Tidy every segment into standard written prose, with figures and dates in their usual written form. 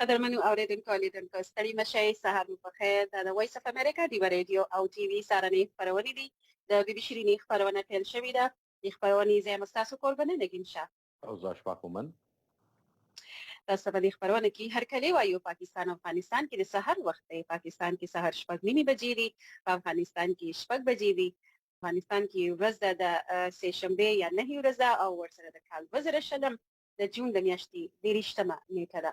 قدرمنو اوریدونکو لیدونکو ستړي مشئ سهار مو په خیر دا د وایس اف امریکا ډیوه ریډیو او ټي وي سارنې خپرونې دي د بي بي شیرینې خپرونه پیل شوې ده د خپرونې زه یم ستاسو کوربنه نګین شاه او زه اشفاق مومن تاسو په دې خپرونه کې هر کله وایو پاکستان او افغانستان کې د سحر وخت دی پاکستان کې سحر 6:30 بجې دي په افغانستان کې 6 بجې دي افغانستان کې ورځ د سه شنبه یا نه ورځ ده او ورسره د کال 2020 د جون د میاشتې 23مه نیټه ده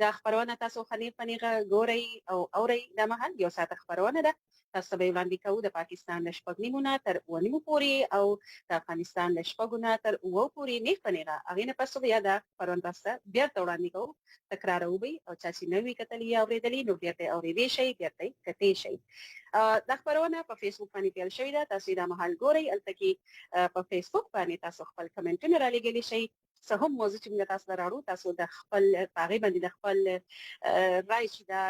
دا خبرونه تاسو خنیر پنیغه ګورئ او اورئ د مهال یو ساعت خبرونه ده تاسو به وړاندې کوو د پاکستان د شپږنیمونه تر ونیمو پورې او د افغانستان د شپږونه تر اوو پورې نه پنیغه اغه نه پسو بیا دا خبرونه تاسو بیا وړاندې کوو تکراروي او چا چې نوې کتلې اوریدلې نو بیا ته اورېدې شي بیا ته کتې شي د خبرونه په فیسبوک باندې پیل شوې ده تاسو دا مهال ګورئ الته کې په فیسبوک باندې تاسو خپل کمنټونه را لګیلی شئ څه هم موضوع چې موږ تاسو راوړو تاسو د خپل پاغي باندې د خپل رائے چې دا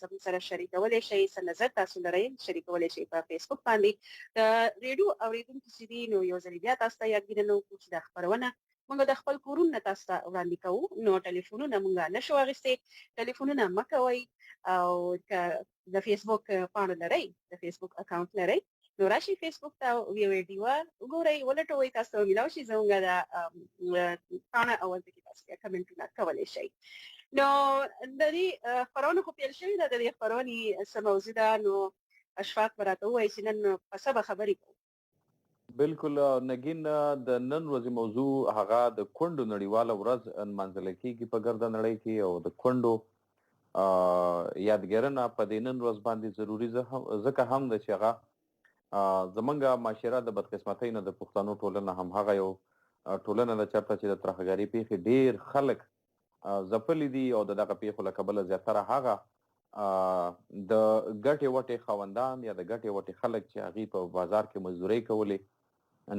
زموږ سره شریکولای شئ څه نظر تاسو لرئ شریکولای شئ په فیسبوک باندې د ریډیو اوریدونکو چې دی نو یو ځل بیا تاسو ته یادګینه چې د خبرونه موږ د خپل کورونه تاسو ته وړاندې کوو نو ټلیفونونه موږ نشو اغستې ټلیفونونه مکوئ او د فیسبوک پاڼه لرئ د فیسبوک اکاونټ لرئ نو راشي فیسبوک ته ویډیو وګورئ ولټوي تاسو ملاو شي زموږ د پاڼه اول کې تاسو کمنټونه کولای شئ نو د دې خبرونه خو پیل شوې ده د دې خبرونې څه موضوع ده نو اشفاق براته وایي چې نن په سبا خبرې کوو بالکل نګین د نن ورځې موضوع هغه د کونډو نړیواله ورځ نمانځل کېږي په ګرده نړۍ کې او د کونډو یادګارنه په دې نن ورځ باندې ضروری ځکه هم د چې هغه زمونږ معاشره د بدقسمتۍ نه د پښتنو ټولنه هم هغه یو ټولنه د چرته چې د ترهګرۍ پیښې ډیر خلک ځپلي دي او دغه پیښو له کبله زیاتره هغه د ګټې وټې خوندان یا د ګټې وټې خلک چې هغې په بازار کې مزدورۍ کولې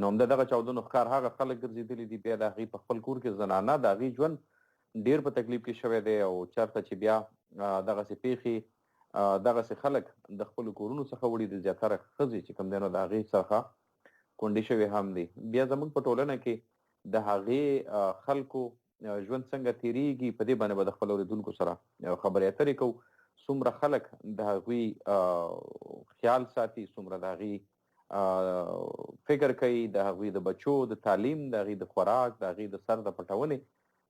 نو همدغه چاودنو ښکار هغه خلک ګرځېدلي دي بیا د هغې په خپل کور کې زنانه د هغې ژوند ډیر په تکلیف کې شوی دی او چرته چې بیا دغسې پیښې دغسې خلک د خپلو کورونو څخه وړي د زیاتره ښځې چې کوم دی نو د هغې څخه کونډې شوې هم دي بیا زموږ په ټولنه کې د هغې خلکو ژوند څنګه تیریږي په دې باندې به د خپل اورېدونکو سره خبرې اترې کوو څومره خلک د هغوی خیال ساتي څومره د هغې فکر کوي د هغوی د بچو د تعلیم د هغې د خوراک د هغې د سر د پټونې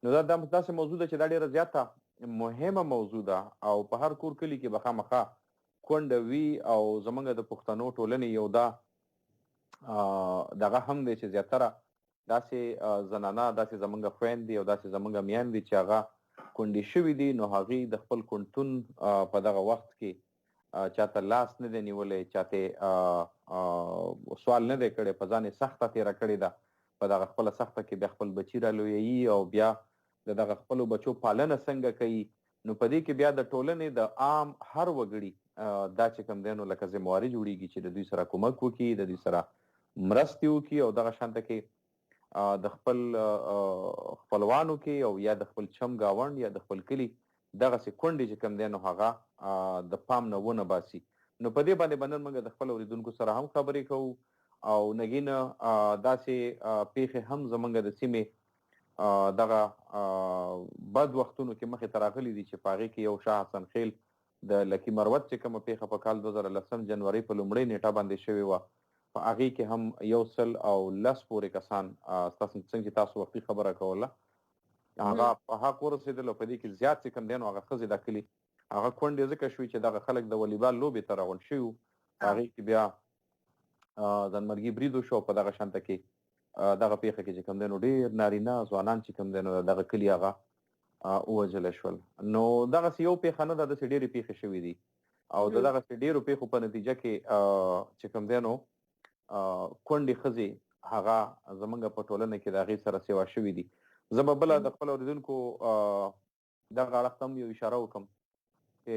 نو دا داسې موضوع ده چې دا ډېره زیاته مهمه موضوع ده او په هر کور کلي کې به خامخا کونډه وي او زموږ د پښتنو ټولنې یو دا دغه هم دی چې زیاتره داسې زنانه داسې زموږ خویندې او داسې زموږ میندې چې هغه کونډې شوي دي نو هغې د خپل کونډتون په دغه وخت کې چاته لاس نه دی نیولی چاته سوال نه دی کړی په ځان یې سخته تېره کړې ده په دغه خپله سخته کې بیا خپل بچي رالویوي او بیا د دغه خپلو بچو پالنه څنګه کوي نو په دې کې بیا د ټولنې د عام هر وګړي دا چې کوم دی نو لکه ذمهواري جوړېږي چې د دوی سره کومک وکړي د دوی سره مرستې وکړي او دغه شانته کې د خپل خپلوانو کې او یا د خپل چم ګاونډ یا د خپل کلي دغسې کونډې چې کوم دی نو هغه د پام نه ونه باسي نو په دې باندې به نن موږ د خپل اورېدونکو سره هم خبرې کوو او نګین داسې پیښې هم زموږ د سیمې دغه بد وختونو کې مخې ته راغلي دي چې په هغې کې یو شاه حسن خیل د لکي مروت چې کومه پیښه په کال 2010 جنوري په لومړۍ نیټه باندې شوې وه په هغې کې هم 110 پورې کسان څنګه چې تاسو وختي خبره کوله هغه په حق ورسېدل او په دې کې زیات چې کوم دی نو هغه ښځې دا کلي هغه کونډې ځکه شوي چې دغه خلک د والیبال لوبې ته راغونډ شوي وو په هغې کې بیا ځانمرګي برید وشو په دغه شانته کې دغه پیښه کې چې کوم دی نو ډېر نارینه ځوانان چې کوم دی نو دغه کلي هغه ووژلی شول نو دغسې یو پیښه نه ده داسې ډېرې پیښې شوي دي او د دغسې ډېرو پیښو په نتیجه کې چې کوم دی نو کونډې ښځې هغه زموږ په ټولنه کې د هغې سره سیوا شوي دي زه به بله د خپل اورېدونکو دغه اړخ ته هم یو اشاره وکړم چې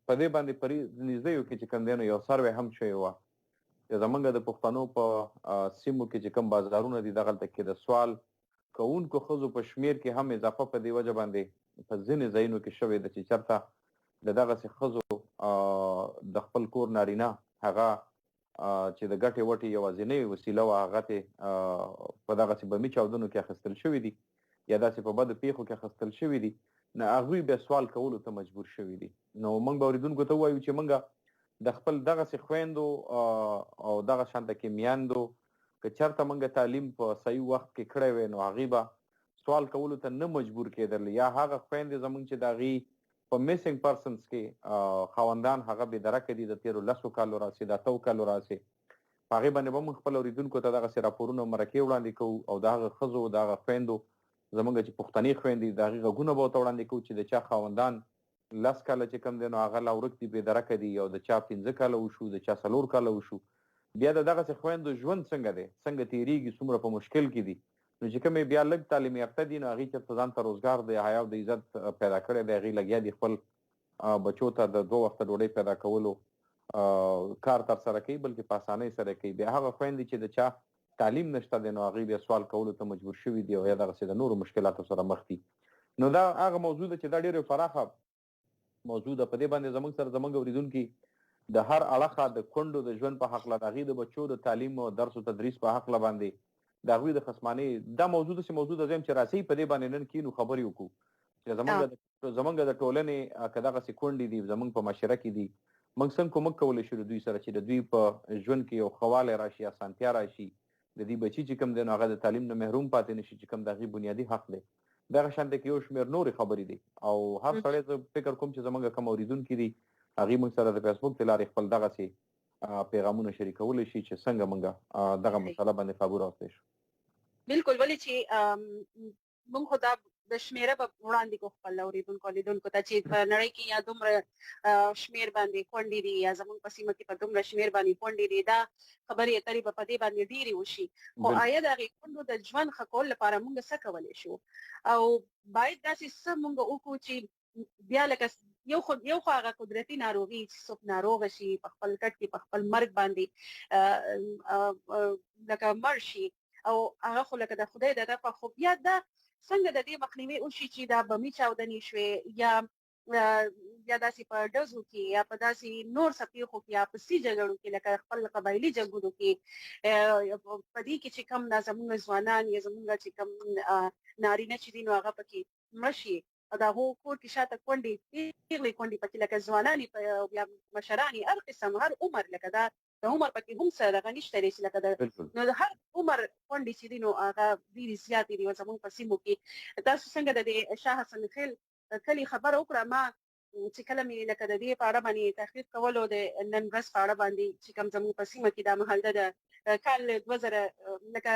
په دې باندې په نږدېیو کې چې کوم دی نو یو سروې هم شوی وه چې زموږ د پښتنو په سیمو کې چې کوم بازارونه دي دغلته کې د سوال کوونکو ښځو په شمیر کې هم اضافه په دې وجه باندې په ځینې ځایونو کې شوې ده چې چېرته د دغسې ښځو د خپل کور نارینه هغه چې د ګټې وټې یوازینۍ وسیله وه هغه ترې په دغسې بمي چاودنو کې اخیستل شوي دي یا داسې په بدو پیښو کې اخیستل شوي دي نه هغوی بیا سوال کولو ته مجبور شوي دي. نو موږ به اورېدونکو ته ووایو چې موږ د خپل دغسې خویندو او دغه شانته کې میندو که چېرته موږ تعلیم په صحیح وخت کې کړی وی نو هغې به سوال کولو ته نه مجبور کېدل، یا هغه خویندې زموږ چې د هغې په میسنګ پرسنس کې خاوندان هغه بېدرکه دي د تېرو 10 کالو راسې د 8 کالو راسې، په هغې باندې به موږ خپل اورېدونکو ته دغسې راپورونه مرکې وړاندې کوو او د هغه ښځو د هغه خویندو زموږ چې پښتنې خویندې د هغې غږونه به ورته وړاندې کوو چې د چا خاوندان 10 کاله چې کوم دی نو هغه لا ورک دي بېدرکه دي، او د چا 15 کاله وشو، د چا 4 کاله وشو، بیا د دغسې خویندو ژوند څنګه دی، څنګه تېرېږي، څومره په مشکل کې دي. نو چې کومې بیا لږ تعلیم یافته دي نو هغې چېرته ځان ته روزګار د حیا او د عزت پیدا کړی دی، هغې لګیا دي خپل بچو ته د 2 وخته ډوډۍ پیدا کولو کار ترسره کوي، بلکې په اسانۍ سره کوي. بیا هغه خویندې چې د چا تعلیم نشته دی نو هغې بیا سوال کولو ته مجبور شوي دي او یا دغسې د نورو مشکلاتو سره مخ دي. نو دا هغه موضوع ده چې دا ډېره پراخه موضوع ده. په دې باندې زموږ سره زموږ اورېدونکي د هر اړخه د کونډو د ژوند په هکله، د هغې د بچو د تعلیم او درس او تدریس په هکله باندې، د هغوی د خصمانۍ دا موضوع داسې موضوع ده چې راسئ په دې باندې نن کښېنو خبرې وکړو چې زموږ د ټولنې که دغسې کونډې دي زموږ په معاشره کې دي، موږ څنګه کومک کولی شو د دوی سره چې د دوی په ژوند کې یو ښه والی راشي، اسانتیا راشي، د دې بچي چې کوم دی نو هغه د تعلیم نه محروم پاتې نه شي چې کوم د هغې بنیادي حق دی. دغه شانته کې یو شمېر نورې خبرې دي او هر سړی زه فکر کوم چې زموږ کوم اورېدونکي دي هغې موږ سره د فیسبوک د لارې خپل دغسې پیغامونه شریکولی شي چې څنګه موږ دغه مسله باندې قابو راوستی شو. بالکل، ولې چې موږ خو دا د شمیره به وړاندې کوو خپل اورېدونکو لیدونکو ته چې په نړۍ کې یا دومره شمیر باندې کونډې دي یا زموږ په سیمه کې په دومره شمیر باندې کونډې دي، دا خبرې اترې به په دې باندې ډېرې وشي. خو آیا د هغې کونډو د ژوند ښه کولو لپاره موږ څه کولی شو او باید داسې څه موږ وکړو چې بیا لکه یو خو هغه قدرتي ناروغي چې څوک ناروغه شي په خپل کټ کې په خپل مرګ باندې لکه مړ شي او هغه خو لکه د خدای د طرفه، خو بیا دا څنګه د دې مخنیوي وشي چې دا بمي چاودنې شوې یا داسې په ډزو کې یا په داسې نور څه پیښو کې یا په سي جګړو کې لکه خپل قبایلي جنګونو کې په دې کې چې کوم دا زموږ ځوانان یا زموږ چې کوم نارینه چې دي نو هغه پکې مړه شي او د هغو کور کې شاته کونډې پیغلې کونډې پکې لکه ځوانانې یا مشرانې هر قسم هر عمر لکه دا د عمر پکې هم څه دغه نشته دی چې لکه نو د هر عمر کونډې چې دي نو هغه ډېرې زیاتې دي زموږ په سیمو کې. تاسو څنګه د دې شاه حسن خیل کلي خبره وکړه؟ ما چې کله مې لکه د دې په اړه باندې تحقیق کولو د نن ورځ په اړه باندې چې کوم زموږ په سیمه کې دا مهال د کال 2000 لکه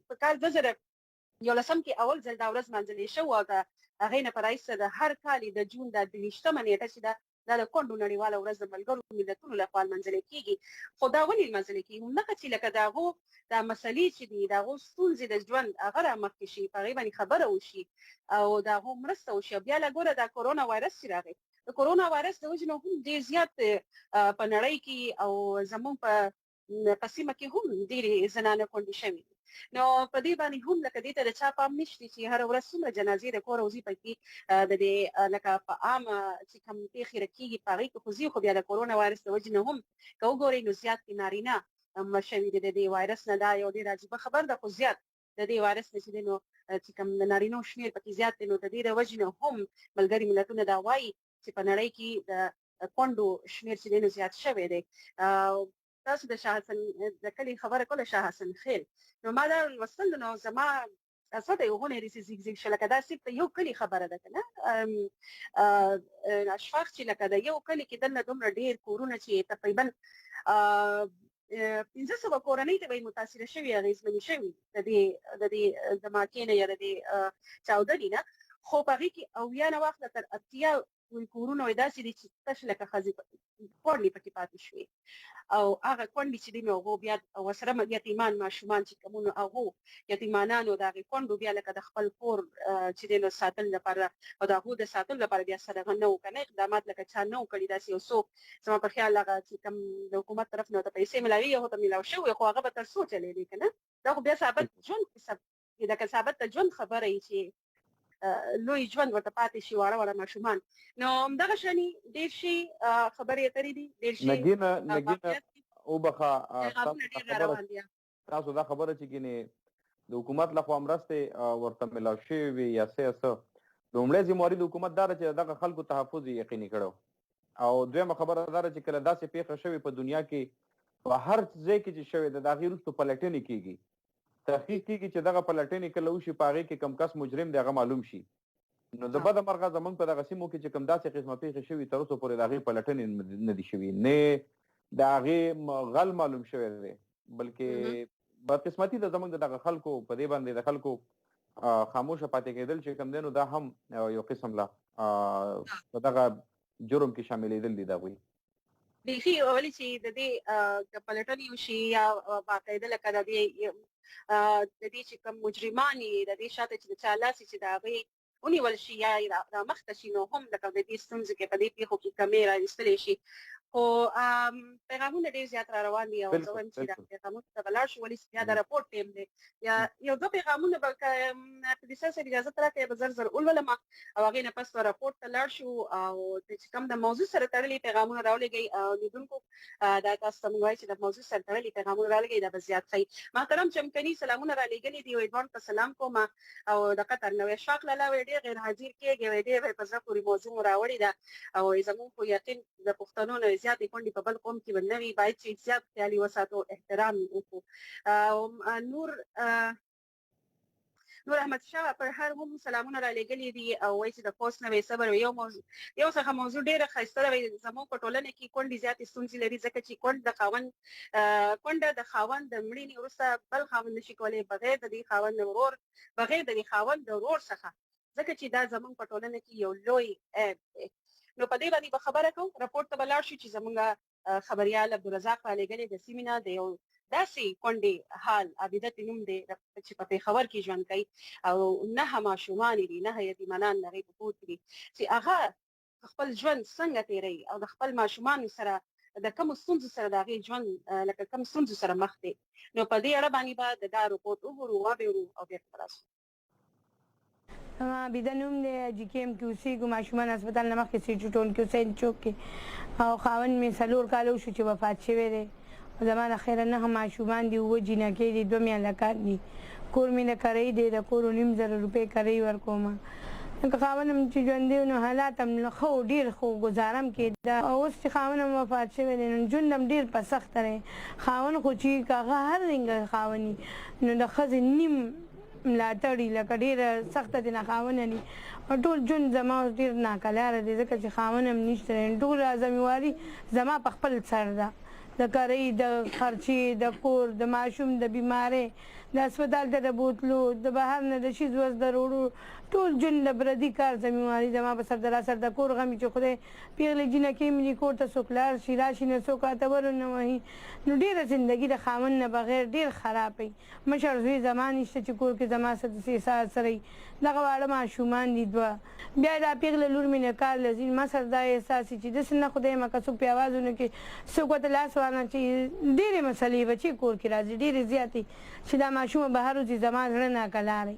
په کال 2011 کې اول ځل دا ورځ منځلې شوه او د هغې نه په راهیسه د هر کال د جون د 23مه نیټه چې دا د کونډو نړیواله ورځ د ملګرو ملتونو لخوا لمانځل کېږي. خو دا ولې لمانځل کېږي؟ همدغه چې لکه د هغو دا مسلې چې دي د هغو ستونزې د ژوند هغه رامخکې شي، په هغې باندې خبره وشي او د هغو مرسته وشي. بیا لا ګوره دا کورونا وایرس چې راغی، د کورونا وایرس د وجې نه هم ډېر زیات په نړۍ کې او زموږ په سیمه کې هم ډېرې زنانه کونډې شوي دي. نو په دې باندې هم لکه دې ته د چا پام نشته چې هره ورځ څومره جنازې د کور وځي پکې د دې لکه په عامه چې کوم پیښې راکېږي په هغې کې خو ځي، خو بیا د کورونا وایرس د وجې نه هم که وګورئ نو زیات نارینه مړه شوي دي د دې وایرس نه. دا یو ډېر عجیبه خبر ده، خو زیات د دې وایرس نه چې دی نو چې کوم د نارینو شمېر پکې زیات دی نو د دې د وجې نه هم ملګري ملتونه دا وایي چې په نړۍ کې د کونډو شمېر چې دی نو زیات شوی دی. تاسو د شاه حسن د کلي خبره کوله شاه حسن خیل، نو ما دا لوستل نو زما اصلا یو غونې ریسې زیګ شو لکه دا صرف یو کلي خبره ده که نه اشفاق چې لکه د یو کلي کې دلته دومره ډېر کورونه چې تقریبا 1500 کورنۍ ته به متاثره شوي اغېزمنې شوي د دې دماکې نه یا د دې چاودنې نه، خو په هغې کې اویا نه واخله تر 80 کورونه وایي داسې دي چې تش لکه ښځې کونډې پکې پاتې شوې او هغه کونډې چې دي نو هغو بیا ورسره یتیمان ماشومان چې کوم نو هغو یتیمانانو د هغې کونډو بیا لکه د خپل کور چې دی نو ساتل لپاره او د هغو د ساتلو لپاره بیا سره هغه نه وو که نه اقدامات لکه چا نه وو کړي. داسې یو څوک زما په خیال هغه چې کوم د حکومت طرف نه ورته پیسې میلاوي هغو ته میلاو شوي، خو هغه به تر څو چلېدی که نه؟ دا خو بیا ثابت ژوند لکه ثابت د ژوند خبره یي چې لوی ژوند ورته پاتې شي واړه واړه ماشومان. نو همدغه شانې ډېر شي خبرې اترې دي، ډېر شي نګینه وبخه تاسو دا خبره چې ګینې د حکومت لخوا مرستې ورته میلاو شوې وي یا څه لومړی ذمہواري د حکومت دا ده چې دغه خلکو تحفظ یې یقیني کړو او دویمه خبره دا ده چې کله داسې پیښه شوې په دنیا کې په هر ځای کې چې شوې ده د هغې وروسته پلټنې کېږي تحقیق کېږي چې دغه پلټنې کله وشي په هغې کې کم کس مجرم دی هغه معلوم شي نو د بده مرغه زموږ په دغه سیمو کې چې کوم داسې قسمه پیښې شوي تر اوسه پورې د هغې پلټنې نه دي شوي نه د هغې غل معلوم شوی دی بلکې بدقسمتي ده زموږ د دغه خلکو په دې باندې د خلکو خاموشه پاتې کېدل چې کوم دی نو دا هم یو قسم لا په دغه جرم کې شاملېدل دي د هغوی بیخي ولې چې د دې پلټنې وشي یا باقاعده لکه د دې چې کوم مجرمان د دې شاته چې د چا لاس چې د هغې ونیول شي یا رامخته شي نو هم لکه د دې ستونزې کې په دې پیښو کې کمې رانیستلی شي خو پیغامونه ډېر زیات را روان دي او زه وایم چې دا پیغامونه ته به لاړ شو ولې بیا د راپورټ ټیم دی یا یو دوه پیغامونه به پولیسه صاحب اجازه راکړئ به زر زر ولولم او هغې نه پس به راپورټ ته لاړ شو او چې کوم د موضوع سره تړلي پیغامونه راولېږئ لیدونکو دا تاسو ته موږ وایو چې د موضوع سره تړلي پیغامونه رالېږئ دا به زیات ښایي محترم چمکني سلامونه رالېږلي دي ایډوان ته سلام کوم او د قطر نه اشفاق لالا وایي ډېر غیر حاضر کېږي ډېر په زړه پورې موضوع مو راوړې ده او زموږ په یقین د پښتنو نه زیاتې کونډې په بل قوم کې به نه وي باید چې زیات خیالي وساتو احترام وکړو نور احمد شاه پر هر هم سلامونه را لېږلي دي او وایي چې د پوسټ نه صبر یو څخه موضوع ډېره ښایسته ده زموږ په ټولنه کې کونډې زیاتې ستونزې لري ځکه چې کونډه د خاوند د مړینې وروسته بل خاوند نشي کولی بغیر د دې خاوند د ورور څخه ځکه چې دا زموږ په ټولنه کې یو لوی عیب دی نو په دې باندې به خبره کوو راپورټ ته به لاړ شو چې زموږ خبریال عبدالرزاق را لېږلی د سیمې نه د یو داسې کونډې حال عابدت نوم دی چې په پېښور کې ژوند کوي او 9 ماشومان دي 9 یتیمانان د هغې په کور کې دي چې هغه خپل ژوند څنګه تېروي او د خپل ماشومانو سره د کومو ستونزو سره د هغې ژوند لکه کوم ستونزو سره مخ دی نو په دې اړه باندې به د دا رپورټ وګورو واورو او بېرته راشو عابده نوم دی جکیم کې اوسېږو ماشومان هسپتال نه مخکې سیټي ټون کې حسین چوک کې او خاوند مې 4 کاله وشو چې وفات شوی دی زما د خیره 9 ماشومان دي 7 جینکۍ دي 2 میالکان دي کور مې د کرۍ دی د کور 9,000 روپۍ کرۍ ورکوم که خاوند هم چې ژوندی نو حالات هم ښه ډېر ښه ګزارم کېده اوس چې خاوند هم وفات شوی دی نو ژوند هم ډېر په سخته دی خاوند خو چې که هغه هر رنګه خاوند نو د ښځې نیم ملاتړي لکه ډېره سخته دي نه خاوند دي ټول ژوند زما اوس ډېر ناکلاره دی ځکه چې خاوند هم نشته دی ټوله ذمهواري زما په خپل سر ده د کرۍ د خرچې د کور د ماشوم د بیمارۍ د هسپتال ته د بوتلو د بهر نه د شیز وس د روړو ټول ژوند د پردي کار ذمهواري زما په سر د راسر د کور غم چې خدای پیغلې جینکۍ مې کور ته څوک لاړ شي راشي نه څوک راته ورونه وهي نو ډېره زندګي د خاوند نه بغیر ډېر خراب وي مشر زوی زما نشته چې کور کې زما سره سره دغه واړه ماشومان دي 2 بیا دا پیغله لور مې نه کار لزي ما سره دا احساس چې داسې نه خدای ما که څوک په اواز ونه کې څوک ورته لاس وانه چې ډېرې مسلې بچي کور کې راځي ډېرې زیاتې چې دا ماشومه بهر وځي زما زړه ناکلاری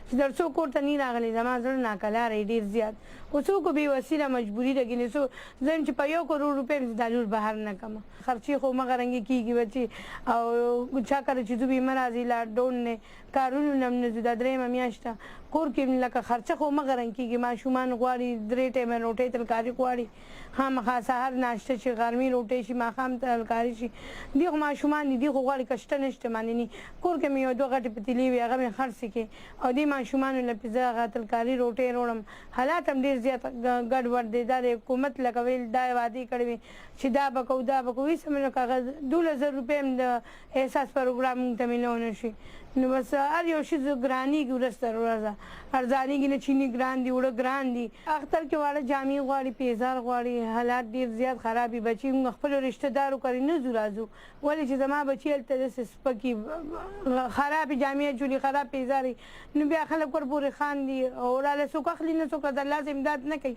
چې در څوک کور ته نه راغلی زما زړه ناکلاری ډېر زیات خو څوک بې وسیله مجبوري ده ګینې زه یم چې په 1 کروڑ روپۍ مې دا لور بهر نه کړم خرچې خو مغه رنګې کېږي بچي او چا کله چې دوی بیمه راځي لاکډاون نه کارونو نه هم نه ځو دا 3 میاشته کور کې لکه خرچه خو مغه رنګ کېږي ماشومان غواړي 3 ټیمه روټۍ ترکاري غواړي خامخا سهار ناشته شي غرمې روټۍ شي ماښام ترکاري شي دي خو ماشومان دي خو غواړي کشته نشته معنی کور کې مې یو 2 غټې پتیلې وي هغه مې خرڅ کړې او دې ماشومانو له پیزا هغه ترکاري روټۍ وروړم حالات هم ډېر زیات ګډوډ دی دا د حکومت لکه ویل دا وعدې کړې وي چې دا به کوو دا به کوو هېڅ هم نه کاغذ 12,000 روپۍ هم د احساس پروګرام موږ ته میلونه شي نو بس هر یو شي ګرانېږي ورځ تر ورځه ارزانېږي نه چیني ګران دي اوړه ګران دي اختر کې واړه جامې غواړي پیزار غواړي حالات ډېر زیات خراب دي بچي موږ خپلو رشته دارو کرې نه ځو راځو ولې چې زما بچي هلته داسې سپکي خرابې جامې اچولي خراب پیزارې نو بیا خلک ورپورې خاندي او راله څوک اخلي نه څوک د لاس امداد نه کوي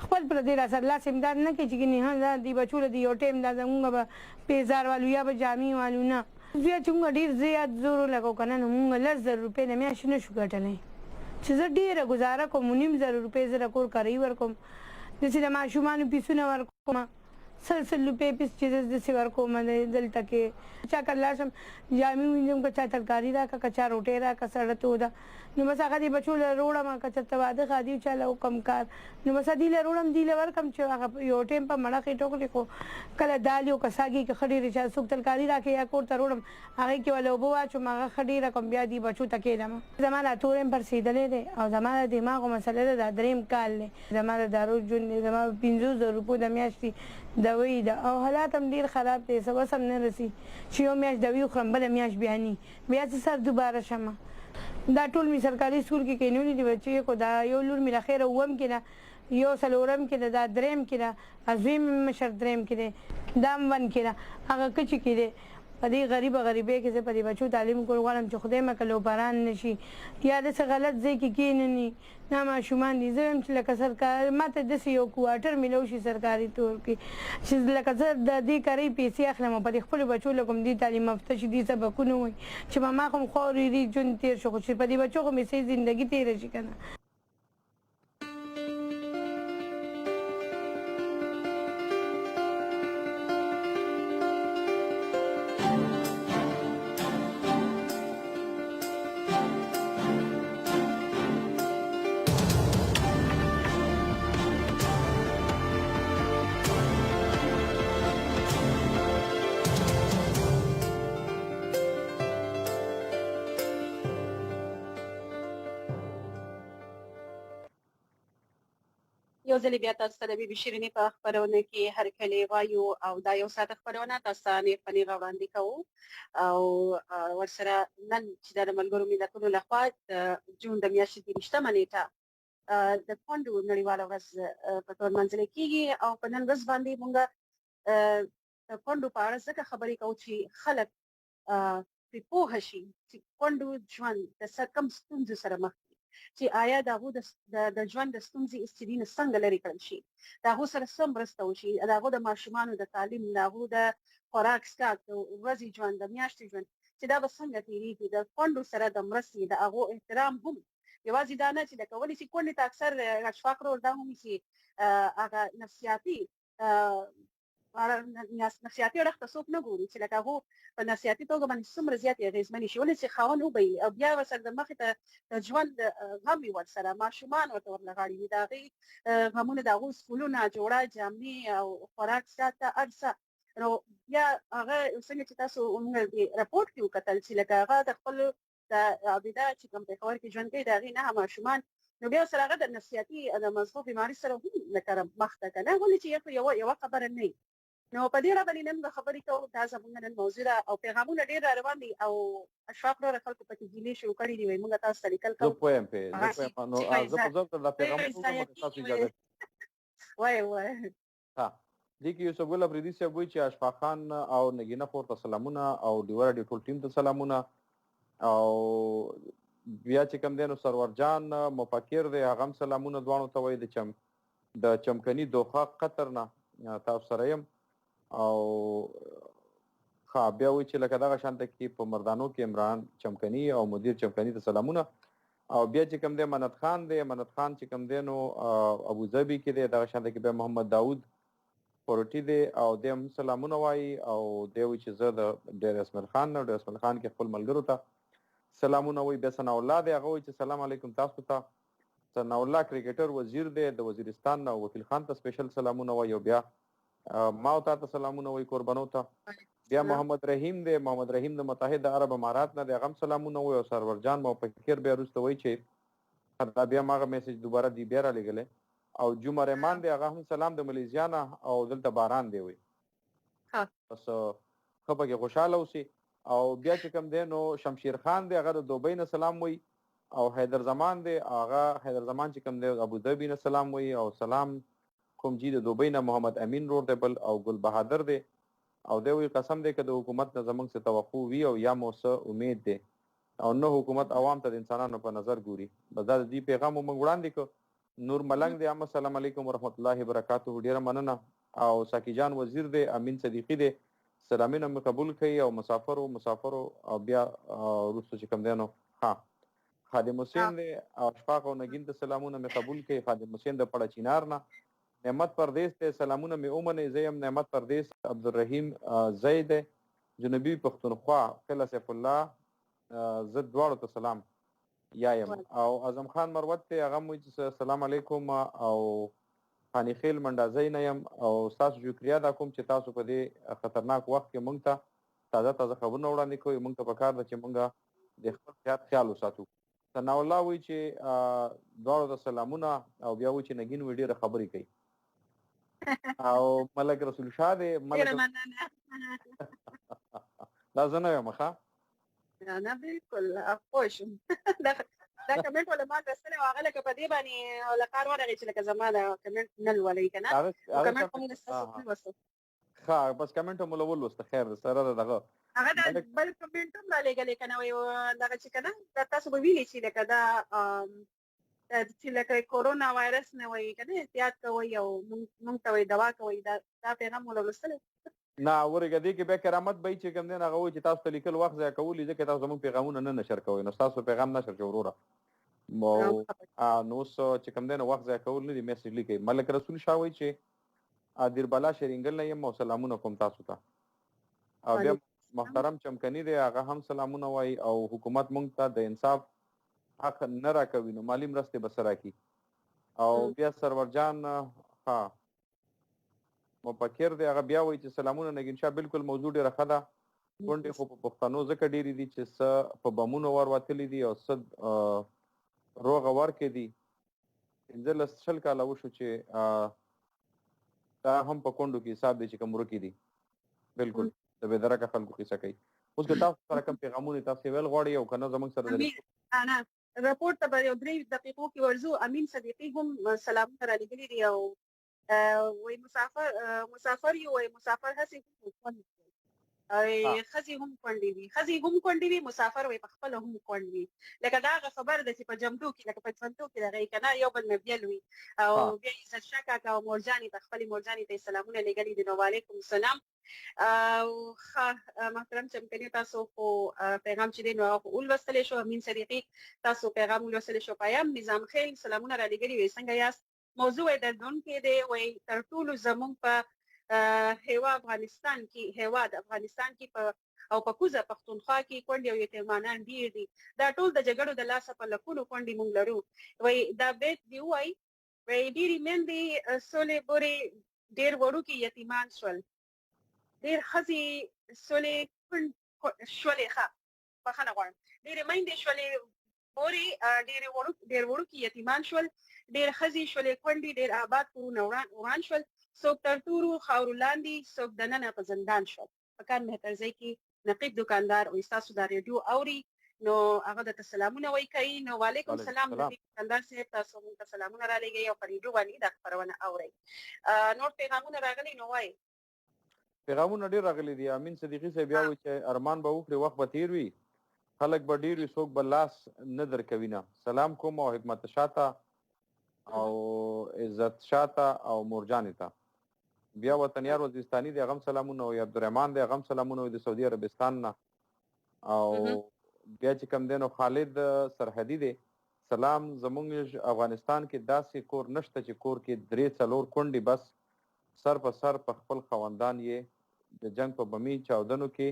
خپل پردی راسره لاس امداد نه کوي چې ګینې دا دې بچو له دې یو ټایم دا زموږ به پیزار والو یا به جامې والو نه بیا چې موږ ډېر زیات زور ولګو که نه نو موږ 10,000 روپۍ نه میاشتې نه شو ګټلی چې زه ډېره ګزاره کوم 9,000 روپۍ زه د کور کرۍ ورکوم داسې د ماشومانو پیسونه ورکوم سل روپۍ پیس چې داسې ورکوم دلته کې چا کله لاړ شم جامې ووینم که چا ترکاري راکړه که چا روټۍ راکړه سړه توده نو بس هغه دې بچو له وروړم که چېرته واده ښادي وي چا له وکړم کار نو بس دې له وروړم دې له ورکړم چې هغه یو ټایم په مړه خېټو کړي خو کله دال یو که ساګي که ښه ډېرې چا څوک ترکاري راکړي یا کور ته وروړم هغې کې وله اوبه واچوم هغه ښه ډېره کړم بیا دې بچو ته کښېږدم زما دا تور یم پړسېدلی دی او زما د دماغو مسله ده دا درېیم کال دی زما د دارو ژوند دی زما 500 روپو د میاشتې دوی ده او حالات هم ډېر خراب دی څه وس هم نه رسي چې یو میاشت دوی وخورم بله میاشت بیا ني بیا څه سر دوباره شمه دا ټول مې سرکاري سکول کې کینولي دي بچي خو دا یو لور مې له خیره اووم کې ده یو څلورم کې ده دا درېیم کې ده زوی مې مشر درېیم کې دی دا هم ون کې ده هغه کچې کې دی په دې غریبه غریبۍ کې زه په دې بچو تعلیم کول غواړم چې خدای مکه لوباران نه شي یا داسې غلط ځای کې کښېنني دا ماشومان دي زه وایم چې لکه سرکار ماته داسې یو کوارټر میلو شي سرکاري طور کې چې لکه زه د دې کارۍ پیسې اخلم او په دې خپلو بچو له کوم دې تعلیم یافته شي دې سبقونه وایي چې په ما خو هم خوري ژوند تېر شو خو چې په دې بچو خو مې صحیح زندګي تېره شي که نه یو ځل بیا تاسو ته د بي بي شیرینې په خپرونه کې هرکلی وایو او دا یو ساعته خپرونه تاسو ته نیغ په نیغه وړاندې کوو او ورسره نن چې دا د ملګرو ملتونو لخوا د جون د میاشتې 23مه نیټه د کونډو نړیواله ورځ په توګه منځلې کیږي او په نن ورځ باندې موږ د کونډو په اړه ځکه خبرې کوو چې خلک پرې پوه شي چې کونډو ژوند د کم ستونزو سره مخ دي چې آیا د هغو د ژوند د ستونزې استدینه څنګه لرې کړل شي د هغو سره څه مرسته وشي د هغو د ماشومانو د تعلیم د هغو د خوراک څښاک د ورځې ژوند د میاشتې ژوند چې دا به څنګه تېرېږي د کونډو سره د مرستې د هغو احترام هم یوازې دا نه چې لکه ولې چې کونډې ته اکثر اشفاق رول دا هم چې هغه نفسیاتي نفسیاتي اړخ ته څوک نه ګوري چې لکه هغو په نفسیاتي توګه باندې څومره زیاتې اغېزمنې شي ولې چې خاوند وبهي او بیا ورسره د مخې ته د ژوند غم وي ورسره ماشومان ورته ورنغاړي وي د هغې غمونه د هغو سکولونه جوړه جامې او خوراک څښاک ته هر څه نو بیا هغه څنګه چې تاسو موږ راپورټ کې وکتل چې لکه هغه د خپلو د عابده چې کوم پېښور کې ژوند کوي د هغې نه ماشومان نو بیا سره هغه د نفسیاتي د مغزو بیماري سره هم لکه مخ ته که نه ولې چې یوه خبره نه وي نو په دې اړه باندې نن خبرې کوو دا زموږ نن موضوع ده او پیغامونه ډېر را روان دي او اشفاق وروره خلکو پکې ګیلې شروع کړي دي وایي موږ تاسو ته لیکل کوو زه پوهیم پې نو زه په ضبط د پیغامونو تاسو اجازه وایي ها دې کې یوسف ګل افریدي صاحب وایي چې اشفاق خان او نګینه خور ته سلامونه او ډیوه راډیو ټول ټیم ته سلامونه او بیا چې کوم دی نو سرور جان مفکر دی هغه هم سلامونه دواړو ته وایي د چمکني دوخه قطر نه تاسو سره یم او ښه بیا وایي چې لکه دغه شانته کې په مردانو کې عمران چمکني او مدیر چمکني ته سلامونه او بیا چې کوم دی منت خان چې کوم دی نو ابوظبي کې دی دغه شانته کې بیا محمد داود پروټي دی او دی هم سلامونه وایي او دی وایي چې زه د ډیر اسمل خان کې خپل ملګرو ته سلامونه وایي بیا ثناء الله دی هغه وایي چې سلام علیکم تاسو ته ثناء الله کرکټر وزیر دی د وزیرستان نه وکیل خان ته سپیشل سلامونه وایي او بیا ما او تاسو سلامونه وایي قربانو ته بیا محمد رحیم د متحده عرب امارات نه د غم سلامونه وایي او سرور جان مو فکر بیا وروسته وایي چې دا بیا ماغه میسج دوباره دی بیا را لګلې او جمعه رحمان دی هغه هم سلام د ملیزیا نه او دلته باران دی وایي بس ښه پکې خوشحاله اوسئ او بیا چې کوم دی نو شمشیر خان دی هغه د دوبۍ نه سلام وایي او حیدر زمان دی هغه حیدر زمان چې کوم دی ابوظبي نه سلام وایي او سلام کوم جی د دوبۍ نه محمد امین رور دی بل او ګل بهادر دی او دی وایي قسم دی که د حکومت نه زموږ څه توقع وي او یا مو څه امید دی او نه حکومت عوام ته د انسانانو په نظر ګوري بس دا د دې پیغام مو موږ وړاندې کړو نور ملنګ دی السلام علیکم ورحمت الله وبرکاته ډیره مننه او ساقي جان وزیر دی امین صدیقي دی سلامونه مې قبول کړئ او مسافرو او بیا وروسته چې کوم دی نو ها خادم حسین دی او اشفاق او نګین ته سلامونه مې قبول کړئ خادم حسین د پړه چینار نه نعمت پردیس ته سلامونه مې اومنئ. زه یم نعمت پردیس عبدالرحیم زید جنوبي پښتونخوا قلعه سیف الله. زه دواړو ته سلام یایم. او اعظم خان مروت ته هغه مو چې سلام علیکم او خاني خیل منډازی نه یم او ستاسو شکریا دا کوم چې تاسو په دې خطرناک وخت کې موږ ته تازه خبرونه وړاندې کوئ. موږ ته پکار ده چې موږ د خپل صحت خیال وساتو. ثناء الله وایي چې دواړو ته سلامونه او بیا وایي چې نګین وایي ډېره خبرې کوي او ملک رسول شاه دی دا زه نه یم ښه نه بالکل پوه شوم دا کمنټ ولا ما درسره هغه لکه په دې باندې لقار ورغی چې لکه زما دا کمنټ نه لولای کنه کمنټ هم نستاسو ولوسو ښه بس کمنټ هم ولوسته خیر سره دغه هغه د بل کمنټ هم را لګلې کنه وي دغه چې کنه تاسو به ویلي چې لکه دا چې لکه کورونا وایرس نه وایي کنه احتیاط کوئ او مونږ ته وایي دوا کوئ دا پیغام ولوستل نه ورګه دې کې به کرامت به چې کوم دین هغه وي چې تاسو ته لیکل وخت ځای کولی ځکه تاسو زموږ پیغامونه نه نشر کوئ نو تاسو پیغام نشر کوئ وروره نو چې کوم دین وخت ځای کول نه دي میسج لیکي. ملک رسول شاه وایي چې دیربلا شرینګل نه یم او سلامونه کوم تاسو ته. او بیا محترم چمکنی دی هغه هم سلامونه وایي او حکومت مونږ ته د انصاف حق نه راکوي نو مالی مرستې به څه راکړي. او بیا سرور جان ها مفکر دی هغه بیا وایي چې سلامونه نګین شاه بالکل موضوع ډېره ښه ده. کونډې خو په پښتنو ځکه ډېرې دي چې څه په بمونو وروتلي دي او څه روغه ورکې دي. 15 کاله وشو چې دا هم په کونډو کې حساب دی چې کوم ورکې دي. بالکل د بې درکه خلکو قصه کوي. اوس که تاسو سره کوم پیغامونه تاسو ویل غواړئ او که نه زموږ سره انا راپورټ ته به یو 3 دقیقو کې ورځو. امین صدیقي هم سلامونه را لګلي دي او وای مسافر یو وای مسافر هسي خزي هم کونډي وي مسافر وي په خپل هم کونډي وي لکه دا خبر ده چې په جمدو کې لکه په ژوندو کې دغه کنه یو بل مبیل وي او بیا عزت شکا کا او مورجاني په خپل مورجاني ته سلامونه لګلي دي. نو وعلیکم السلام او محترم چمکني تاسو خو پیغام چې دی نو اول وسلې شو. امین صدیقي تاسو پیغام ولوسلې شو. پایم نظام خیل سلامونه را لګلي وي څنګه یاست. موضوع د دون کې دی وای تر ټولو زموږ په هیواد افغانستان کې او په کوزه پښتونخوا کې کونډې او یتیمانان ډیر دي. دا ټول د جګړو د لاسه په لکونو کونډې مونږ لرو. وای دا بیت دی وای ډیرې مېندې سولې بورې ډیر وړوکي یتیمان شول. ډیر خزي سولې شولې ښه بخښنه غواړم. ډیرې میندې شولې بورې ډیر وړوکي یتیمان شول. ډیر خزي شولې کونډې ډیر آباد کورونه وران شول. څوک تر تورو خاورو لاندې څوک دننه په زندان شول. په کان مهترزۍ کې نقیب دکاندار او تاسو د ریډیو اوري نو هغه د سلامونه وای کوي. نو وعلیکم السلام نقیب دکاندار صاحب تاسو موږ ته سلامونه را لګي او په ریډیو باندې د خبرونه اوري. نور پیغامونه راغلي نو وای پیغامونه ډیر راغلي دي. امین صدیقي صاحب بیا وایي چې ارمان به وکړي وخت به تیر وي خلک به ډیر وي څوک به لاس نه درکوي نه. سلام کوم او حکمت شاته او عزت شاته او مورجانې ته. بیا وطنیار وزیرستاني دی هغه سلامونه او عبدالرحمن دی هغه سلامونه د سعودي عربستان نه. او بیا چې کوم دی نو خالد سرحدي دی سلام. زمونږ افغانستان کې داسې کور نشته چې کور کې 3-4 کونډې بس سر په سر په خپل خوندان یې د جنگ په بمی چاودنو کې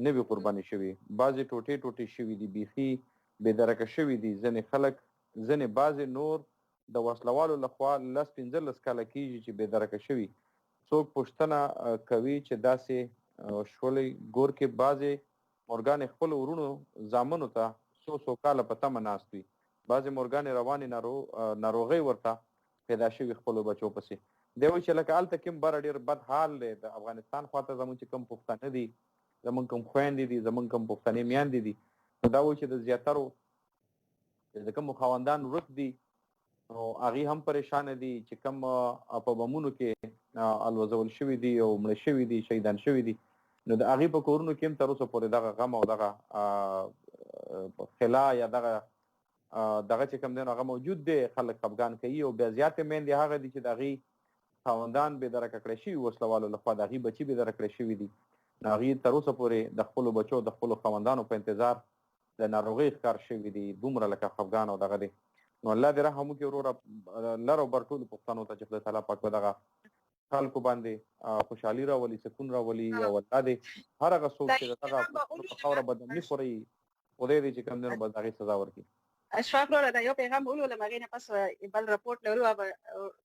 نه وي قرباني شوي. بعضې ټوټې شوي دي بیخي بې درکه شوي دي. ځینې خلک ځینې بعضې نور د وسلوالو لخوا 10-15 کاله کېږي چې بې درکه شوي. څوک پوښتنه کوي چې داسې شولې ګور کې بعضې مورګانې خپل ورونو زامنو ته څو کاله په تمه ناست وي. بعضې مورګانې روانې ناروغۍ ورته پیدا شوي خپلو بچو پسې. دی وایي چې لکه هلته کې هم بره ډېر بد حال دی. د افغانستان خواته زموږ چې کوم پښتانه دي زموږ کوم خویندې دي زموږ کوم پښتنې میندې دي نو دا وایي چې د زیاترو د کومو خاوندان ورک دي نو هغې هم پریشانه دي چې کوم په بمونو کې الوځول شوي دي او مړه شوي دي شهیدان شوي دي نو د هغې په کورونو کې هم تر اوسه پورې دغه غم او دغه خلا یا دغه چې کوم دی نو هغه موجود دی. خلک خفګان کوي او بیا زیاتې میندې هغه دي چې د هغې خاوندان بې درکه کړی شوي وسلوالو لخوا د هغې بچي بې درکه کړی شوي دي نو هغې تر اوسه پورې د خپلو بچو د خپلو خاوندانو په انتظار د ناروغۍ ښکار شوي دي. دومره لکه خفګان او دغه دی. نو الله دې رحم وکړي وروره لر او بر ټولو پښتنو ته چې خدای تعالی پاک په دغه خلکو باندې خوشحالي راولي سکون راولي او الله دې هر هغه څوک چې دغه په خاوره بدنامي خوري خدای دې چې کوم دی نو بس هغې سزا ورکړي. اشفاق وروره دا یو پیغام ولولم هغې نه پس بل رپورټ لرو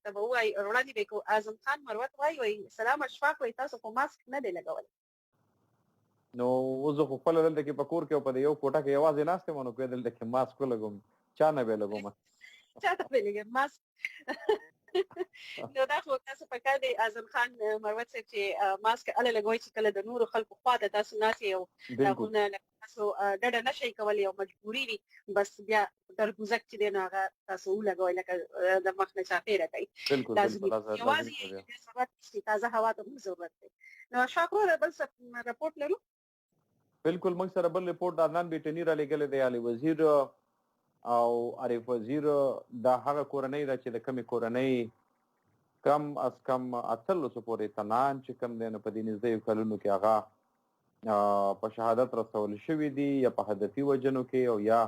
ته به ووایي وړاندې به یې کوو. اعظم خان مروت وایي سلام اشفاق وایي تاسو خو ماسک نه دی لګولی. نو اوس زه خو خپله دلته کې په کور کې او په دې یو کوټه کې یوازې ناست یم نو که دلته کې ماسک ولګوم چا نه به یې لګوم چاته به لګم ماسک نو دا خو تاسو په کار دی اعظم خان مروت صاحب چې ماسک هله لګوئ چې کله د نورو خلکو خوا ته تاسو ناست یې او هغونه تاسو ډډه نشئ کولی او مجبوري وي بس بیا درګوزک چې دی نو هغه تاسو ولګوئ لکه د مخ نه چاپېره کوي لازمي یوازې ضرورت چې تازه هوا ته هم ضرورت دی. نو اشفاق وروره بل څه رپورټ لرو؟ بالکل موږ سره بل رپورټ د عدنان بیټني را لېږلی دی. علي وزیر او عارف وزیر دا هغه کورنۍ ده چې د کمې کورنۍ کم از کم 18 پورې تنان چې کم دی نو په دې نږدې کلونو کې هغه په شهادت رسول شوي دي یا په هدفي وژنو کې او یا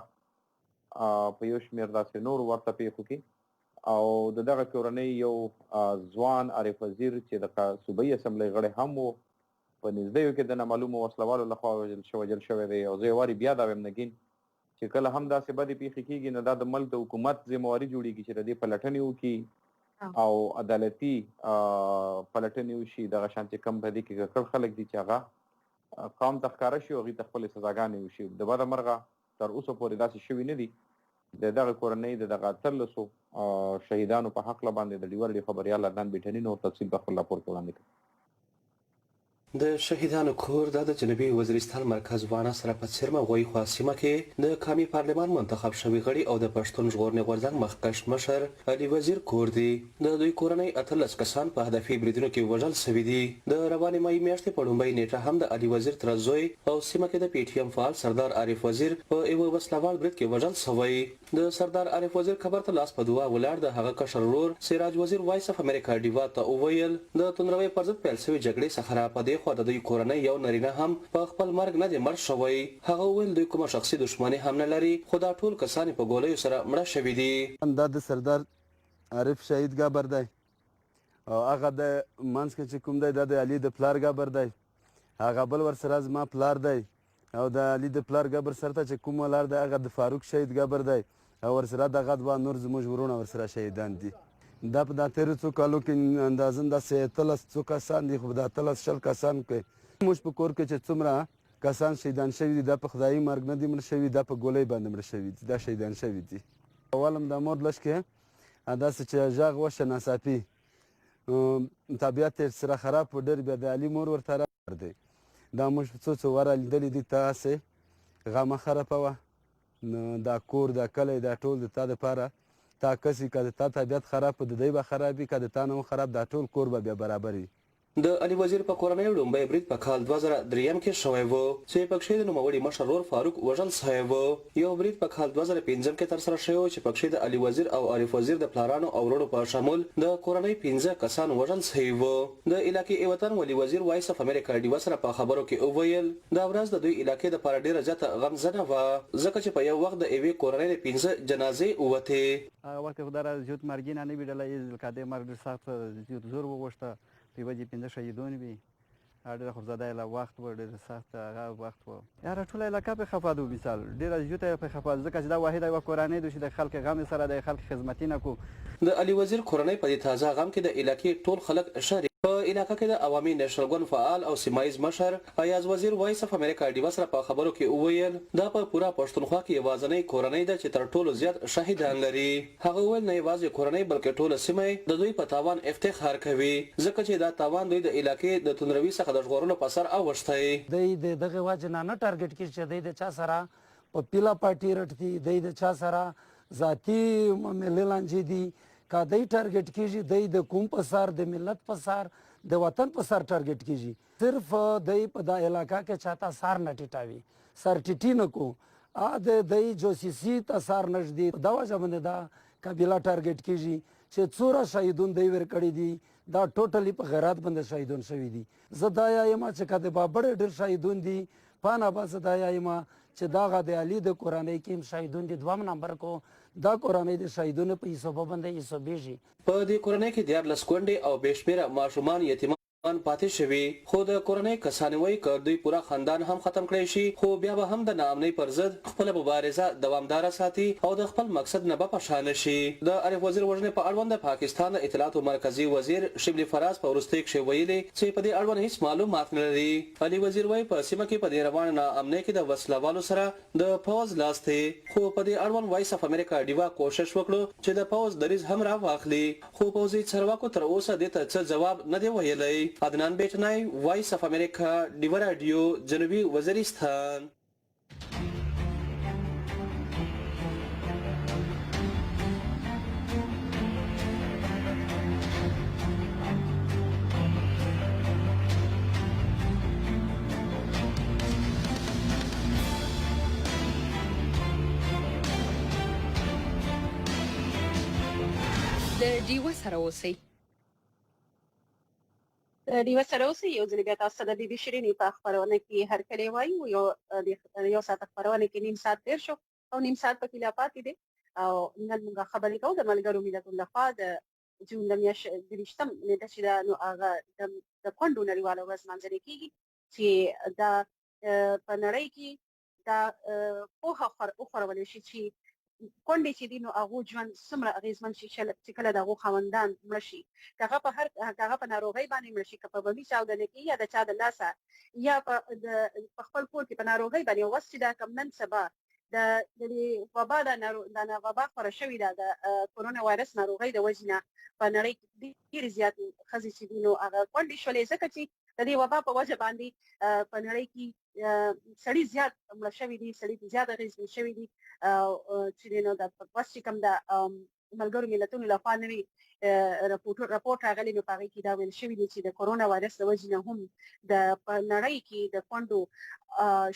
په یو شمېر داسې نور ورته پیښو کې او د دغه کورنۍ یو ځوان عارف وزیر چې د صوبایي اسمبلۍ غړی هم و په نږدېو کې د نامعلومو وسلوالو لخوا وژل شوی دی. او زه یې وارې بیا دا وایم نګین چې کله هم داسې بدې پیښې کېږي نو دا د ملک د حکومت ذمهواري جوړېږي چې د دې پلټنې وکړي او عدالتي پلټنې وشي. دغه شان چې کم په دې کې ککړ خلک دي چې هغه قوم ته ښکاره شي او هغوی ته خپلې سزاګانې وشي. د بده مرغه تر اوسه پورې داسې شوي نه دي. د دغه کورنۍ د دغه 18 شهیدانو په هکله باندې د ډیور ډي خبریال عدنان بیټني نور تفصیل په خپل راپور کې وړاندې کړي. د شهیدانو کور د جنوبي وزیرستان مرکز واڼه سره په څیرمه غوی خوا سیمه کې د کامي پارلمان منتخب شوي غړي او د پښتون ژغورنې غورځنګ مخکښ مشر علي وزیر کور دی. د دوی کورنۍ 18 کسان په هدفي بریدونو کې وژل شوي دي. د روانې مای میاشتې په لومړۍ نیټه هم د علي وزیر تر زوی او سیمه کې د پی ټی ایم فعال سردار عارف وزیر په یو وسلوال برید کې وژل شوی. د سردار عارف وزیر خبر ته لاس په دعا ولاړ د هغه کشر ورور سراج وزیر وایس اف امریکا ډیوا ته وویل د توندروي پر ضد پیل شوی جګړې څخه په دې خو د دوی کورنۍ یو نارینه هم په خپل مرګ نه دی مړ شوی. هغه ویل دوی کومه شخصي دښمني هم نه لري خو دا ټول کسان په ګولیو سره مړه شوي دي. دا د سردار عارف شهید ګابر دی او هغه د منځ کې چې کوم دی دا د علي د پلار ګابر دی. هغه بل ورسره زما پلار دی او د علي د پلار ګابر سره ته چې کوم ولاړ دی هغه د فاروق شهید ګابر دی او ورسره دغه دوه نور زموږ ورونه ورسره شهیدان دي. دا په دا تېرو څو کالو کې اندازن داسې 18 کسان دي خو دا 18 کسان کې موږ په کور کې چې څومره کسان شهیدان شوي دي دا په خدایي مرګ نه دي مړه شوي دا په ګولۍ باندې مړه شوي دي دا شهیدان شوي دي. اول هم د مور لږ کې داسې چې غږ وشه ناڅاپي طبیعت یې سره خراب و ډېر بیا د علي مور ورته راغلی دی. دا موږ څو واره لیدلي دي تاسې غمه خرابه وه نو دا کور دا کلی دا ټول د تا دپاره تا کسي که د تا طبیعت خراب په د دی به خراب وي که د تا نه هم خراب دا ټول کور به بیا برابر وي. د علي وزیر په کورنۍ لومړی برید په کال 2003 کې شوی و چې پکښې د نوموړي مشر ورور فاروق وژل شوی و. یو برید په کال 2015 کې ترسره شوی و چې پکښې د علي وزیر او عارف وزیر د پلارانو او وروڼو په شمول د کورنۍ 15 کسان وژل شوي و. د علاقې وطن ولي وزیر وایس اف امریکا ډیوا سره په خبرو کې وویل دا ورځ د دوی علاقې دپاره ډېره زیاته غمزنه وه ځکه چې په یو وخت د یوې کورنۍ 15 جنازې ووتې. هغه وخت خو داره زیات مرګي نه وي ډله یې القاعدې مرګ ډېر سخت زور وغوښته په یوه جې 15 شهیدان وي ډېره خورزاده یې وخت و ډېر سخت هغه وخت و یاره ټوله علاقه پرې خفه ده مثال ډېره زیاته یې پرې خفه ده ځکه چې دا واحده یوه کورنۍ ده چې د خلک غم سره د خلک خدمتي نه کړو. د علي وزیر کورنۍ په دې تازه غم کې د علاقې ټول خلک شریک په علاقه کې د عوامي نېشنل ګوند فعال او سیمایز مشر ایاز وزیر وایس اف امریکا ډیوا سره په خبرو کې وویل دا په پوره پښتونخوا کې یوازینۍ کورنۍ ده چې تر ټولو زیات شهیدان لري. هغه وویل نه یوازې کورنۍ بلکې ټوله سیمه د دوی په تاوان افتخار کوي ځکه چې دا تاوان دوی د علاقې د توندروي څخه د ژغورلو په سر اوښتی. دوی د دغه وجه نه ټارګټ کېږي چې دوی د چا سره په پیله پارټي رټي دوی د چا سره ذاتي معاملې لانجې دي که دوی ټارګټ کېږي دوی د کوم په سر د ملت په سر د وطن په سر ټارګټ کېږي. صرف دوی په دا علاقه کې چاته سر نه ټیټوي سر ټیټي نه کو د دوی جوسیسي ته سر نه ږدي په دا وجه باندې دا قبیله ټارګټ کېږي چې څومره شهیدون دوی ورکړي دي دا ټوټلی په غیرت باندې شهیدون شوي دي. زه دا وایم چې که د بابړ ډېر شهیدون دي په نه به زه دا وایم چې دغه د علي د کورنۍ کې هم شهیدون دي. دویم نمبر کو دا کورنۍ د شهیدونو په حسابه باندې حسابېږي. په دې کورنۍ کې 14 کونډې او بې شمېره ماشومان یتیمان پاتې شوي، خو د کورنۍ کسانې وایي که دوی پوره خاندان هم ختم کړی شي خو بیا به هم د ناامنۍ پر ضد خپله مبارزه دوامداره ساتي او د خپل مقصد نه به په شا نه شي. د عارف وزیر وژنې په اړوند د پاکستان د اطلاعاتو مرکزي وزیر شبلی فراز په وروستۍ کښې ویلي چې په دې اړوند هیڅ معلومات نه لري. علي وزیر وایي په سیمه کې په دې روانه ناامنۍ کې د وسله والو سره د پوځ لاس دی، خو په دې اړوند وایس اف امریکا ډیوا کوشش وکړو چې د پوځ دریځ هم راواخلي، خو پوځي چارواکو تر اوسه دې ته څه جواب نه دی ویلی. عدنان بیٹنای، وایس اف امریکا، ډیوا راډیو، جنوبي وزیرستان. د ډیوا سره اوسئ. ډیوا سره اوسئ. یو ځل بیا تاسو ته د بي بي شیرینې په خپرونه کې هرکلی وایو. یو ساعت خپرونه کې نیم ساعت تېر شو او نیم ساعت پکې لا پاتې دی او نن موږ خبرې کوو د ملګرو ملتونو لخوا د جون د میاشتې 23 نیټه چې ده نو هغه د کونډو نړیواله ورځ لمانځل کېږي چې دا په نړۍ کې دا پوهه وخورولی شي چې کونډې چې دي نو هغو ژوند څومره اغېزمن شي چې کله د هغو خاوندان مړه شي، که هغه په ناروغۍ باندې مړه شي، که په بمي چاودنه کې یا د چا د لاسه یا په خپل کور کې په ناروغۍ باندې. اوس چې دا کوم نن سبا د وبا د وبا خپره شوې ده د کرونا وایرس ناروغۍ د وجې نه په نړۍ کې ډېرې زیاتې ښځې چې دي نو هغه کونډې شولې، ځکه چې د دې وبا په وجه باندې په نړۍ کې سړي زیات مړه شوي دي، سړي زیات اغېزمن شوي دي چې نو د بس چې کوم د ملګرو ملتونو لخوا نوي راپورټ راغلی نو په هغې کې دا ویل شوي دي چې د کرونا وایرس د وجې نه هم په نړۍ کې د کونډو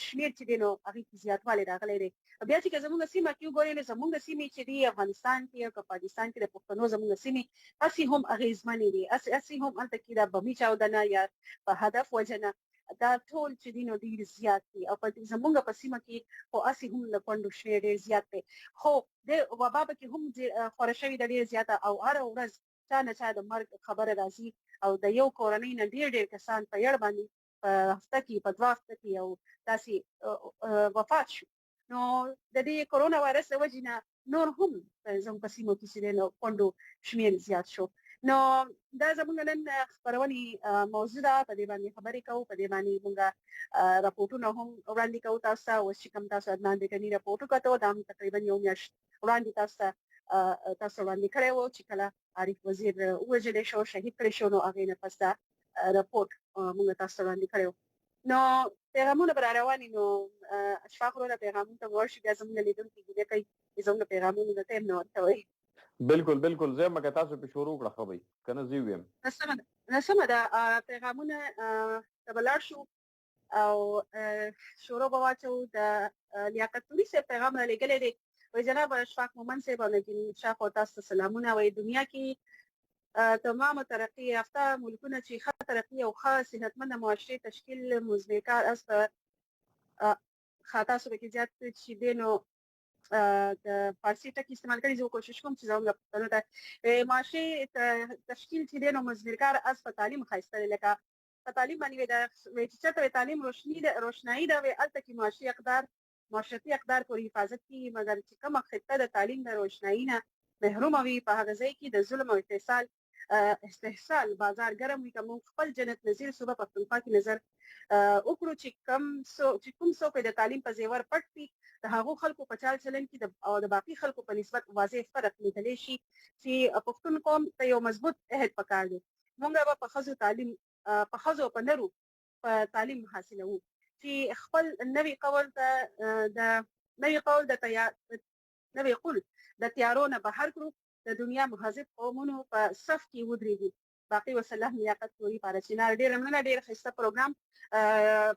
شمېر چې دی نو هغې کې زیاتوالی راغلی دی. بیا چې که زموږ سیمه کې وګورئ نو زموږ سیمې چې دي افغانستان کې او که پاکستان کې د پښتنو زموږ سیمې هسې هم اغېزمنې دي، هسې هم هلته کې د بمي چاودنه یا په هدف وجنه دا ټول چې دي نو ډېر زیات دي او زموږ په سیمه کې خو هسې هم د کونډو شمېر ډېر زیات دی. خو د وبا پکې هم خوره شوې ده ډېره زیاته او هره ورځ چا نه چا د مرګ خبره راځي او د یو کورنۍ نه ډېر کسان په یړ باندې په هفته کې په 2 هفته کې او داسې وفات شو. نو د دې کرونا وایرس د وجې نه نور هم زموږ په سیمو کې چې دی نو کونډو شمېر زیات شو. نو دا زموږ نن خپرونې موضوع ده، په دې باندې خبرې کوو، په دې باندې موږ راپورټونه هم وړاندې کوو تاسو ته. اوس چې کوم تاسو عدنان بیټني راپورټ وکړو دا هم تقریبا یو میاشت وړاندې تاسو وړاندې کړی و چې کله عارف وزیر ووژلی شو، شهید کړی شو، نو هغې نه پس دا راپورټ موږ تاسو ته وړاندې کړی و. نو پیغامونه به را روان وي، نو اشفاق وروره پیغامونو ته به ورشو، بیا زموږ لیدونکي ګیله کوي چې زموږ پیغامونو ته ټایم نه ورکوئ. بالکل زه یم که تاسو په شروع کړه ښه وی که نه زه ویم. سمه ده پیغامونه ته به لاړ شو او شروع به واچوو. د لیاقت نوري صاحب پیغام رالیږلی دی، وایي جناب اشفاق مومن صاحب او نجم شاه خو تاسو ته سلامونه. وایي دنیا کې تمام ترقي یافته ملکونه چې ښه ترقي او ښه صحتمنده معاشرې تشکیل مزمر کار است تاسو پکې زیات چې دی نو د فارسي ټکي استعمال کړي. زه کوشش کوم چې زموږ پښتنو ته معاشرې تشکیل چې دی نو مزدورکار از په تعلیم ښایسته دی، لکه په تعلیم باندې وایي چې چېرته تعلیم روشنایي ده وایي هلته کې معاشرتي اقدار پورې حفاظت کېږي، مګر چې کومه خطه د تعلیم د روشنایي نه محرومه وي په هغه ځای کې د ظلم او استحصال بازار ګرم وي. که موږ خپل جنت نظیر صوبه پښتونخوا کې نظر وکړو چې کوم څوک د تعلیم په زیور پټ وي د هغو خلکو په چال چلن کې او د باقي خلکو په نسبت واضح فرق لیدلی شي چې پښتون قوم ته یو مضبوط عهد پکار دی. موږ به په ښځو تعلیم په ښځو په نرو په تعلیم حاصلوو چې خپل نوي قول د تیارو نه بهر کړو، د دنیا مهذب قومونو په صف کې ودرېږو. باقي وسلام لیاقت نوري پارچینار. ډېره مننه، ډېر ښایسته پروګرام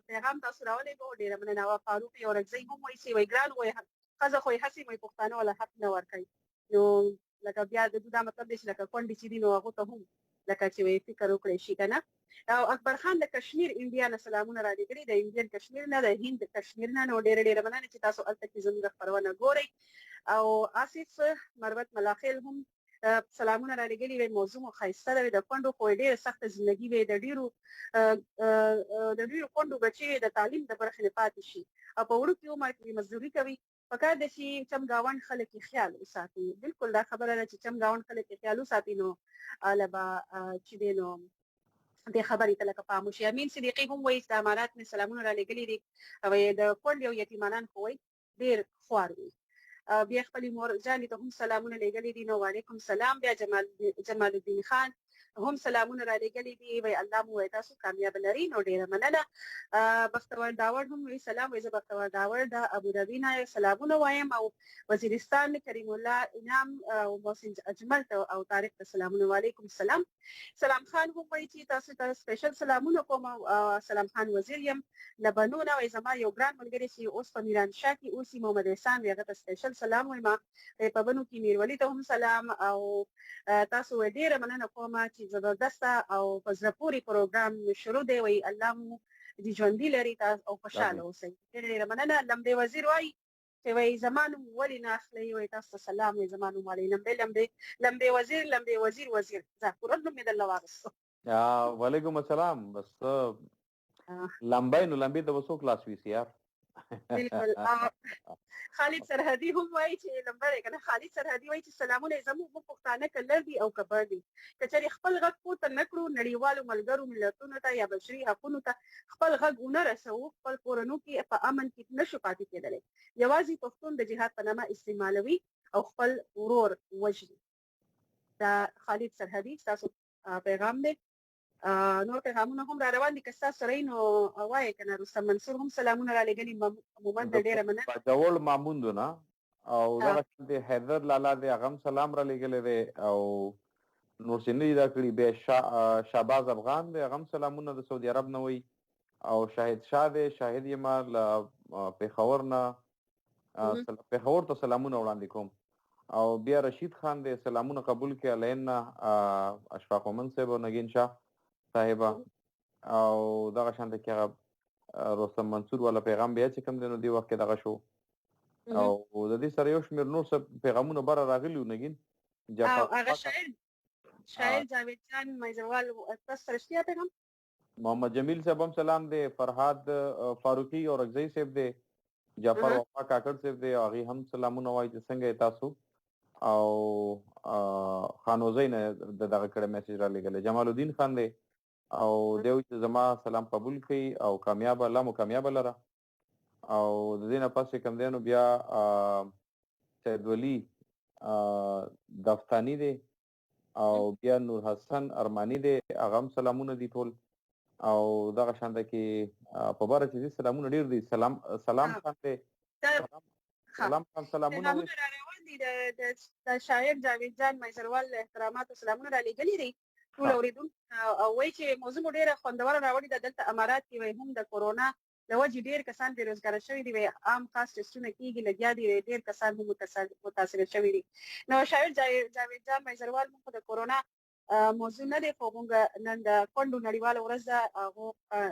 پیغام تاسو راولېږو، ډېره مننه. فاروق یورکزی هم وایي چې وایي ګران وایي ښځه خو یې هسې وایي پښتانه ولا حق نه ورکوي. نو لکه بیا د دا مطلب دی چې لکه کونډې چې دي نو هغو ته هم لکه چې وایي فکر وکړی شي که نه. او اکبر خان د کشمیر انډیا نه سلامونه رالیږلي، د انډین کشمیر نه، د هند کشمیر نه. نو ډېره مننه چې تاسو هلته کې زموږ خپرونه ګورئ. او آصف مروت ملاخیل هم سلامونه رالیږلي وي. موضوع مو ښایسته ده، د کونډو خو ډېره سخته زندګي وي، د ډېرو کونډو بچي د تعلیم د برخې نه پاتې شي او په وړوکي عمر کې مزدوري کوي. پکار ده چې چمګاونډ خلک یې خیال وساتي. بالکل دا خبره ده چې چمګاونډ خلک یې خیال وساتي، نو هله به چې دی نو دې خبرې ته لکه پام وشي. امین صدیقي هم وایي چې د امارات مې سلامونه رالیږلي دي او د کونډې او یتیمانان خو وایي ډېر خوار وي. بیا خپلې مور جانې ته هم سلامونه لیږلي دي. نو وعلیکم سلام. بیا جمال الدین خان هم سلامونه رالیږلي دي، وایي الله مو وایي تاسو کامیاب لري. نو ډېره مننه. بختور داوړ هم وایي سلام، وایي زه بختور داوړ د ابودابي نه سلامونه وایم او وزیرستان کریم الله انعام او محسن اجمل ته او طارق ته سلامونه. وعلیکم سلام. سلام خان هم وایي چې تاسو ته سپیشل سلامونه کوم. سلام خان وزیر یم لبنونه، وایي زما یو ګران ملګری چې اوس په میرانشاه کې اوسي محمد احسان، وایي هغه ته سپیشل سلام وایم. په بنو کې میرولي ته هم سلام. او تاسو وایي ډېره مننه کوم چې زبردسته او په زړه پورې پروګرام شروع دی. وایي الله مو دې ژوندي لري او خوشحاله اوسئ. ډېره مننه. لمبې وزیر وایي چې وایي زما نوم ولې نه اخلئ، وایي تاسو ته سلام، وایي زما نوم ولې لمبې وزیر وزیر زه پوره نوم مې درله واغېستو. وعلیکم السلام. بس لمبای نو لمبې ته به څوک لاس ویسي یار. بالکل. خالد سرحدي هم وایي چې لمبر کنه. خالد سرحدي وایي چې سلامونه زموږ پښتانه کلر دي او کبر دي، کچري خپل غږ پورته نکړو نړیوالو ملګرو ملتونو ته یا بشري حقوقو ته خپل غږ ونه رسوو، خپل کورونو کې په امن کې نشو پاتې کېدلی. یوازې پښتون د جهاد په نامه استعمالوي او خپل ورور وژني. دا خالد سرحدي تاسو پیغام دی. نور پیغامونه هم را روان دي که ستاسو سره نو وایي که نه. رستم منصور هم سلامونه رالیږلي. مومند ته ډېره مننه. باجوړ ماموندو نه او دغه د حیدر لالا دی هغه هم سلام رالیږلی دی او نور چې نه دي دا کړي. بیا شهباز افغان دی هغه هم سلامونه د سعودي عرب نه وایي او شاهد شاه دی شاهد یما له پېښور نه پېښور ته سلامونه وړاندې کوم. او بیا رشید خان دی سلامونه قبول کړي الین نه اشفاق مومن صاحب او نگین شاه صاحبه او دغه شانته کې هغه رستم منصور والا پیغام بیا چې کوم دی نو دې وخت کې دغه شو او د دې سره یو شمېر نور څه پیغامونه بره راغلي وو. نگین او هغه شاعر جاوید جان میزوال تاسو سره رښتیا پیغام. محمد جمیل صاحب هم سلام دی. فرهاد فاروقي او رغزی صاحب دی. جعفر وفا کاکړ صاحب دی هغې هم سلامونه وایي چې څنګه تاسو. او خانوزۍ نه دغه کړی میسج رالیږلی. جمال الدین خان دی او دی چې زما سلام قبول کړي او کامیاب الله مو کامیابه لره. او د دې نه پس چې کوم دی نو بیا سید ولی دفتانی دی او بیا نور حسن ارمانی دی هغه هم سلامونه دي ټول. او دغه شانته کې په باره چې دي سلامونه ډېر دي. سلام خان دی سلام خان سلامونه دي. د شاعر جاوید جان میزروال احترامات او سلامونه رالیږلي دي ټول اوریدونکو او وایي چې موضوع مو ډېره خوندوره راوړې ده. دلته امارات کې وایي هم د کورونا له وجې ډېر کسان بېروزګاره شوي دي. وایي عام خاص ټسټونه کېږي لګیا دي. ډېر کسان هم متاثره شوي دي. نو شاعر جاوید جان میزروال موږ د کورونا موضوع نه دی خو موږ نن د کونډو نړیواله ورځ ده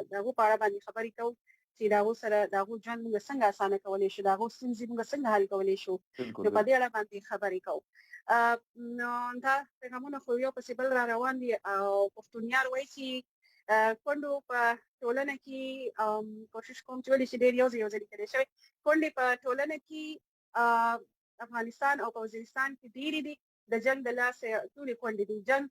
د هغو په اړه باندې خبرې کوو چې د هغو سره د هغو ژوند موږ څنګه اسانه کولی شو، د هغو ستونزې موږ څنګه حل کولی شو. نو په دې اړه باندې خبرې کوو. نو دا پیغامونه خو یو پسې بل را روان دي او پښتونیار وایي چې کونډو په ټولنه کې کوشش کوم چې ولې چې ډېر یو ځای لیکلی شوی کونډې په ټولنه کې افغانستان او په وزیرستان کې ډېرې دي. د جنګ د لاسه ټولې کونډې دي. جنګ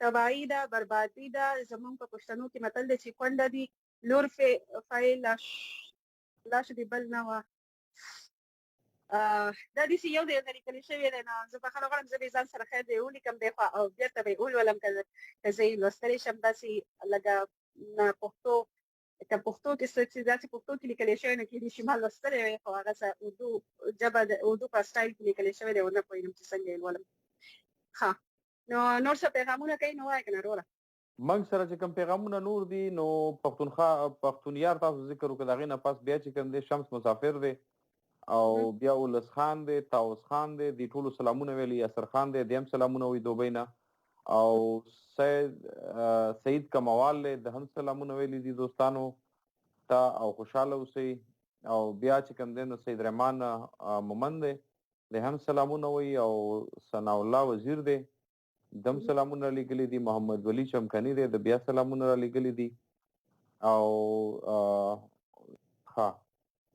تباهي ده، بربادي ده. زمونږ په پښتنو کې متل دی چې کونډه دي لور فی لاش دی بل نه وه. دا داسې یو دی لیکلی شوی دی. نو زه بخښنه غواړم زه به ځان سره خیر دی ولیکم دی خو او بېرته به یې ولولم که زه یې لوستلی شم داسې لږه پښتو که پښتو کې څه داسې پښتو کې لیکلی شوی نو کېدای شي ما لوستلی وی خو هغه څه اردو ژبه د اردو په سټایل کې لیکلی شوی دی ونه پوهېږم چې څنګه یې لولم. ښه نو نور څه پیغامونه کوي نو وایه که نه وروره. موږ سره چې کوم پیغامونه نور دي نو پښتونیار تاسو ذکر وکړه. د هغې نه پس بیا چې کوم دی شمس مسافر دی او بیا ولس خان دی طاووس خان دی. دې ټولو سلامونه ویلي. یاسر خان دی دې هم سلامونه وایي دوبۍ نه. او سعید کموال د هم سلامونه ویلي دي دوستانو ته او خوشاله اوسئ. او بیا چې کوم دی نو سید رحمان مومند دی د هم سلامونه وایي او ثناء الله وزیر دی دم سلامونه لېږلي دي. محمد ولی چمکني دی د بیا سلامونه را لېږلي دي. او ها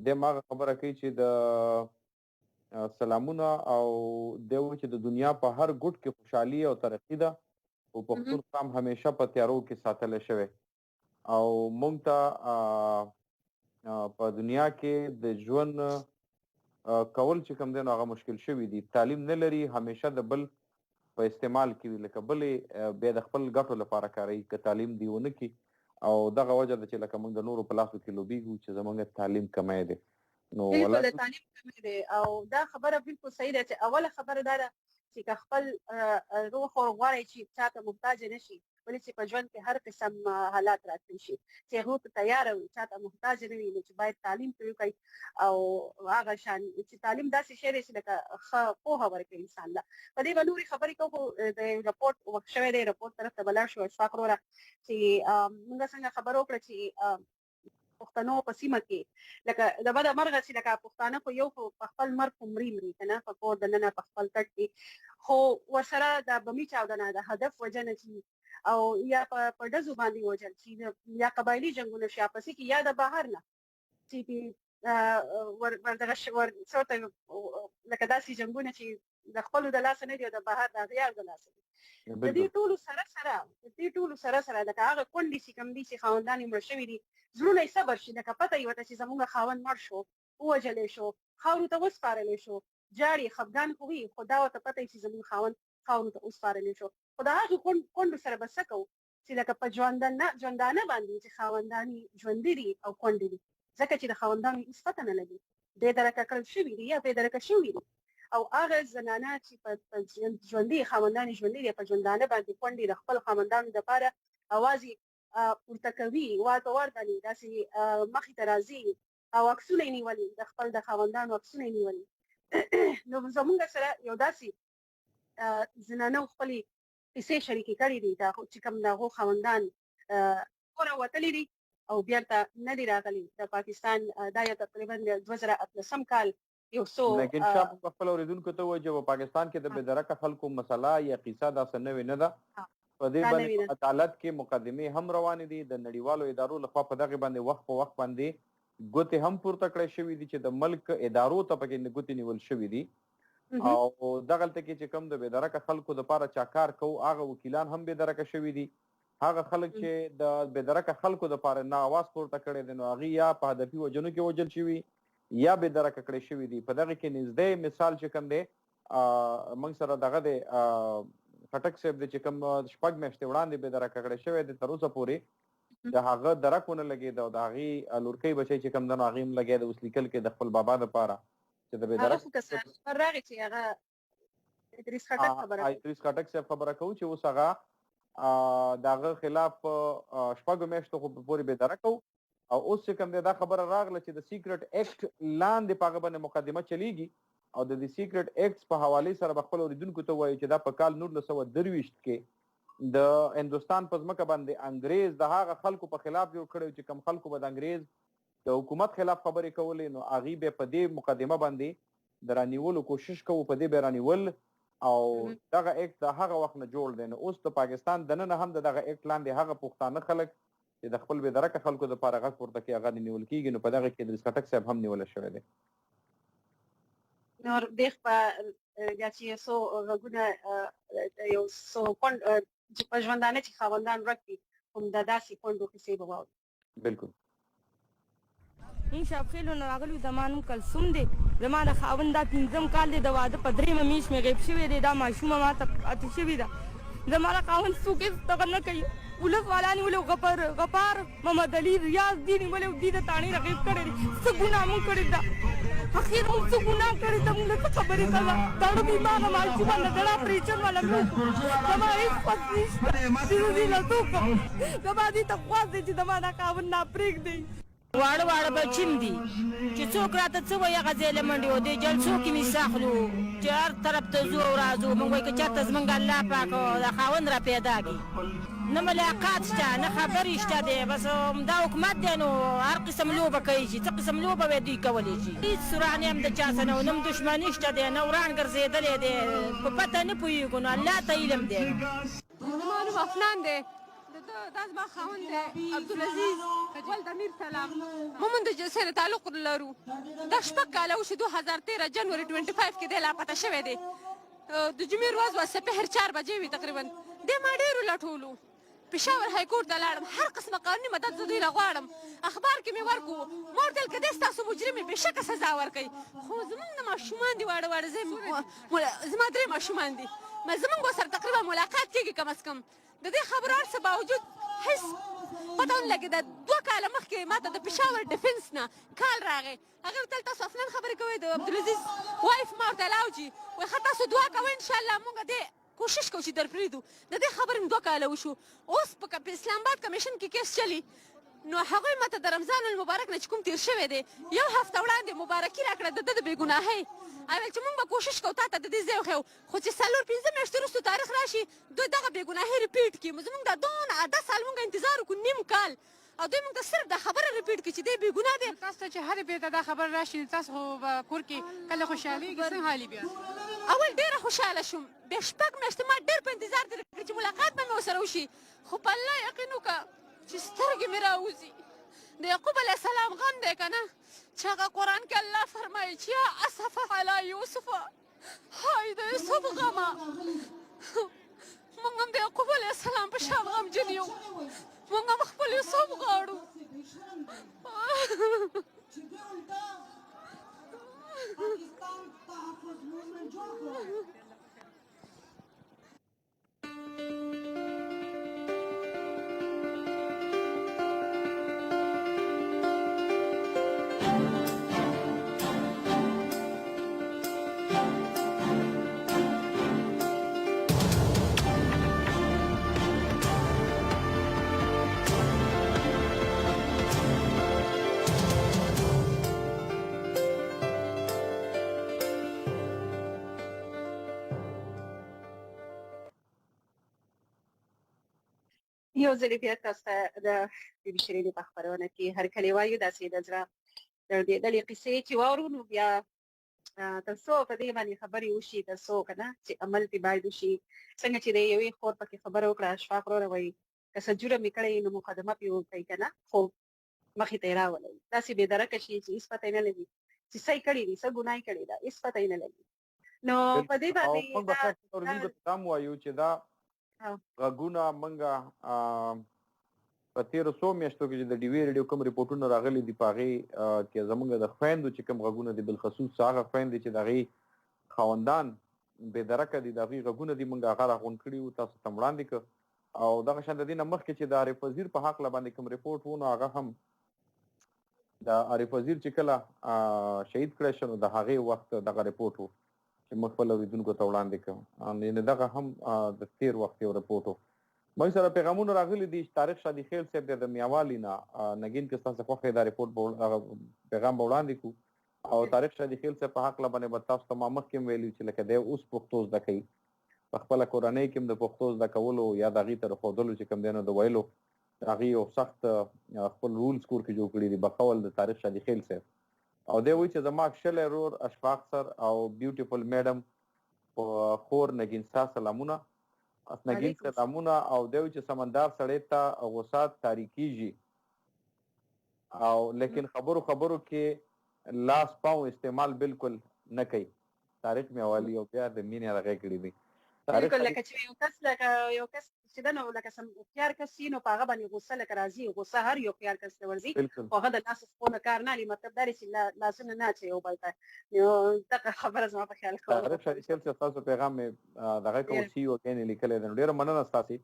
د ما خبره کوي چې د سلامونه او د چې د دنیا په هر ګوټ کې خوشحالي او ترقي ده او پښتون قام همیشه په تیارو کې ساتل شوی او مونږ ته په دنیا کې د ژوند کول چې کوم دی نو هغه مشکل شوي دي. تعلیم نه لري همیشه د بل په استعمال کې لکه بلې بیا د خپل ګټو لپاره کاروي که تعلیم دی ونه کړي او دغه وجه ده چې لکه موږ د نورو په لاسو کې لوبېږو چې زموږ تعلیم کمی دی. نو بالکل د تعلیم کمی دی او دا خبره بالکل صحیح ده چې اوله خبره دا ده چې که خپل روح غواړئ چې چاته محتاج نه شي ولې چې په ژوند کې هر قسم حالات راتلی شي چې هغو ته تیاره وي چاته محتاج نه وي نو چې باید تعلیم پرې وکړي او هغه شان چې تعلیم داسې شی دی چې لکه ښه پوهه ورکوي انسان له. په دې به نورې خبرې کوو د رپورټ وخت شوی دی رپورټ طرف ته به لاړ شو اشفاق وروره چې موږ څنګه خبره وکړه چې پښتنو په سیمه کې لکه د بده مرغه چې لکه پښتانه خو یو په خپل مرګ خو مري که نه په کور دننه په خپل تټ کې خو ورسره د بمي چاودنه د هدف وجه نه او یا په ډزو باندې وجل چې یا قبایلي جنګونه شي اپسې کې یا د بهر نه چې ورته څورته لکه داسې جنګونه چې د خپلو د لاسه نه دي او د بهر د غیار د لاسه دي. د دې ټولو سره لکه هغه کونډې چې کوم دي چې خاوندان یې مړه شوي دي زړونه یې صبر شي لکه پته یې ورته چې زموږ خاوند مړ شو ووژلی شو خاورو ته وسپارلی شو جاړي خفګان خو وي خو دا ورته پته یې چې زموږ خاوند خاورو ته وسپارلی شو خو د هغې کونډو سره به څه کوو چې لکه په ژوندانه باندې چې خاوندان ژوندي دي او کونډې دي ځکه چې د خاوندانو هېڅ پته نه لګي بې درکه کړل شوي دي یا بې درکه شوي دي او هغه زنانه چې په ژوندي خاوندان ژوندي دي په ژوندانه باندې کونډې د خپل خاوندانو دپاره اواز پورته کوي وار په وار باندې داسې مخې ته راځي او عکسونه یې نیولي د خپل د خاوندانو عکسونه یې نیولي نو زموږ سره یو داسې زنانه خپلې کیسې شریکې کړې دي دا چې کوم د هغو خاوندان کوره وتلي دي او بیرته نه دي راغلي د پاکستان دا یو تقریبا 2018 کال یو څو لیکن شاه په خپل اوریدونکو ته وایي چې په پاکستان کې د بېدرکه خلکو مسله یا قصه داسې نوې نه ده. په دې باندې عدالت کې مقدمې هم روانې دي د نړیوالو ادارو لخوا په دغه باندې وخت په وخت باندې ګوتې هم پورته کړې شوي دي چې د ملک ادارو ته پکې ګوتې نیول شوي دي او دغلته کې چې کوم د بېدرکه خلکو دپاره چا کار کوو هغه وکیلان هم بېدرکه شوي دي. هغه خلک چې د بېدرکه خلکو دپاره نه اواز پورته کړی دی نو هغې یا په هدفي وجنو کې وژل شوي یا بېدرکه کړی شوي دي. په دغه کې نږدې مثال چې کوم دی موږ سره دغه دی خټک صاحب دی چې کوم شپږ میاشتې وړاندې بېدرکه کړی شوی دی تر اوسه پورې د هغه درک ونه لګېده او د هغې لورکۍ بچی چې کوم دی نو هغې هم لګیا د اوس لیکل کې د خپل بابا دپاره چې د بېدرکه ادریس خټک صاحب خبره کوو چې اوس هغه د هغه خلاف شپږو میاشتو خو پورې بېدرکه او اوس چې کوم دی دا خبره راغله چې د سیکرټ ایکټ لاندې په هغه باندې مقدمه چلیږي او د سیکرټ ایکټ په حوالې سره به خپل اوریدونکو ته وایي چې دا په کال 1923 کې د هندوستان په ځمکه باندې انګریز د هغه خلکو په خلاف جوړ کړی چې کوم خلکو به د انګریز د حکومت خلاف خبرې کولې نو هغې به په دې مقدمه باندې د رانیولو کوشش کوو په دې به رانیول او دغه ایکټ د هغه وخت نه جوړ دی. نو اوس د پاکستان دننه هم د دغه ایکټ لاندې هغه پښتانه خلک چې د خپل بېدرکه خلکو دپاره غږ پورته کوي هغه نیول کېږي نو په دغه کې ادریس خټک صاحب هم نیولی شوی دی. نور دیخ په یا چې یو څو غږونه یو څو چې په ژوندانه چې خاوندان ورک دي هم د داسې کونډو کیسې به واورو. بالکل این شب خیلو نه راغلو زما نوم کلثوم دی زما د خاوند دا 5م کال دی د واده په 3مه میاشت مې غیب شوی دی دا ماشومه ما ته پاتې شوې ده زما د خاوند څوک هېڅ دغه نه کوي ولس والا نیولې غفار محمد علي ریاض دي نیولې او دي د تاڼې رغیب کړی دی څه ګناه مونږ کړې ده اخر مونږ څه ګناه کړې ده مونږ له څه خبرې کوه داړه بیماره ماشومان د دړه پرېچن والا زما هېڅ پس نشته چې زه دې له څه وکړم زما دې ته خواست دی چې زما دا خاوند ناپرېږدئ. واړه واړه بچیم دي چې څوک راته څه وایي هغه ځای له منډې و دې جلسو کې مې ساخلو چې هر طرف ته ځو او راځو موږ وایي که چېرته زموږ الله پاک د خاوند را پیدا کړي نه ملاقات شته نه خبرې شته دی بس دا حکومت دی نو هر قسم لوبه کوي چې څه قسم لوبه به دوی کولی شي هېڅ سورانې هم د چا څه نه و نه دښمني شته دی نه وران ګرځېدلی دی په پته نه پوهېږو نو الله ته علم دی زما نوم افنان دی دا زما خاوند دی عبدالعزیز ول د امیر سلام موږ د جلسې نه تعلق لرو دا 6 کاله وشو 2013 جنوري 25 کې دی لاپته شوی دی د جمعې ورځ وه سپهر 4 بجې وي تقریبا دی ما ډېرو لټولو پېښور های کورټ ته لاړم هر قسمه قانوني مدد زه دوی له غواړم اخبار کې مې ورکړو ما ورته ویل که دی ستاسو مجرم یې بېشکه سزا ورکوئ خو زموږ نه ماشومان دي واړه واړه زما 3 ماشومان دي زموږ ورسره تقریبا ملاقات کېږي کم از کم د دې خبرو هر څه باوجود هېڅ پته ونه لګېده 2 کاله مخکې ما ته د پېښور ډیفنس نه کال راغی هغې ورته ویل تاسو افنان خبرې کوئ د عبدالعزیز وایف ما ورته لاوجي وایي ښه تاسو دعا کوئ انشاءالله موږ دې کوشش کوو چې در پرېږدو د دې خبرې مې 2 کاله وشو اوس په اسلام آباد کمیشن کې کیس چلی نو هغوی ما ته د رمضان المبارک نه چې کوم تېر شوی دی 1 هفته وړاندې مبارکي راکړه د ده د بېګناهۍ ویل چې موږ به کوشش کوو تا ته د دې ځای وښیو خو چې 4-5 میاشتې وروستو تاریخ راشي دوی دغه بېګناهۍ ریپیټ کړي زموږ دا دونه 10 سال موږ انتظار وکړو نیم کال او دوی موږ ته صرف دا خبره ریپیټ کړي چې دی بېګناه دی تاسو ته چې هرې بېرته دا خبر راشي تاسو خو به کور کې کله خوشحالېږي څنګه حالي بیا اول ډېره خوشحاله شوم بیا 6 میاشتې ما ډېر په انتظار تېر کړي چې ملاقات به مې ورسره وشي خو په الله یقین وکړه چې سترګې مې راوځي د یعقوب علیه السلام غم دی که نه چې هغه قرآن کې الله فرمایي چې یا اسف علی یوسف های د یوسف غمه موږ هم د یعقوب علیه السلام په شان غمجن یو موږ هم خپل یوسف غواړو یو ځل بیا تاسو ته د بي بي شیرینې په خپرونه کې هر کله وایو داسې د زړه دردېدلې قصې چې واورو نو بیا تر څو په دې باندې خبرې وشي تر څو که نه چې عمل پې باید وشي څنګه چې د یوې خور پکې خبره وکړه اشفاق وروره وایي که څه جرم یې کړی نو مقدمه پې وکړئ که نه خو مخې ته یې راولئ داسې بېدرکه شي چې هېڅ پته یې نه لګي چې څه یې کړي دي څه ګناه یې کړې ده هېڅ پته یې نه لګي نو په دې باندې دا وایو چې دا غږونه منګه په 1300 میاشتو کې د ډیوی ریډیو کوم ریپورټونه راغلي دي په هغې کې زموږ د خویندو چې کوم غږونه دي بالخصوص هغه خویندې چې د هغې خاوندان بېدرکه دي د هغې غږونه دي موږ هغه راغونډ کړي وو تاسو ته وړاندې کړ او دغه شان د دې نه مخکې چې د عارف وزیر په هکله باندې کوم ریپورټ و نو هغه هم د عارف وزیر چې کله شهید کړی شو نو د هغې وخت دغه ریپورټ و چې موږ خپل اورېدونکو ته وړاندې کړو یعنې دغه هم د تېر وخت یو ریپورټ و موږ سره پیغامونه راغلي دي طارق شادي خیل صاحب دی د میاوالي نه نګین که ستاسو خوښ دی دا ریپورټ پیغام به وړاندې کړو او طارق شادي خیل صاحب په هکله باندې به تاسو ته ما مخکې هم ویلي چې لکه دی اوس پښتو زده کوي په خپله کورنۍ کې هم د پښتو زده کولو یا د هغې ته رښودلو چې کوم دی نو د ویلو هغې یو سخت خپل رولز کور کې جوړ کړي دي بخول د طارق شادي خیل صاحب او دی وایي چې زما کښلی رور اشفاق سر او بیوټیفل میډم خور نګین سا سلامونه نګین سلامونه او دی وایي چې سمندار سړی ته غوسه تاری کېږي او لیکن خبرو کې لاس پاو استعمال بالکل نه کوي طارق میاوالي او بیا د مینې هغې کړي دي بالکل لکه چې یو کس چې ده نو لکه هوښیار کس وي نو په هغه باندې غوسه لکه راځي غوسه هر یو هوښیار کس ته ورځي خو هغه د لاسو څخه کار نه اخلي مطلب دا دی چې لاسونه نه اچوي یو بل ته نو دغه خبره زما په خیال کې طارق شادي خیل صاحب ستاسو پیغام مې دغه کې اوسي او کې لیکلی دی نو ډېره مننه ستاسې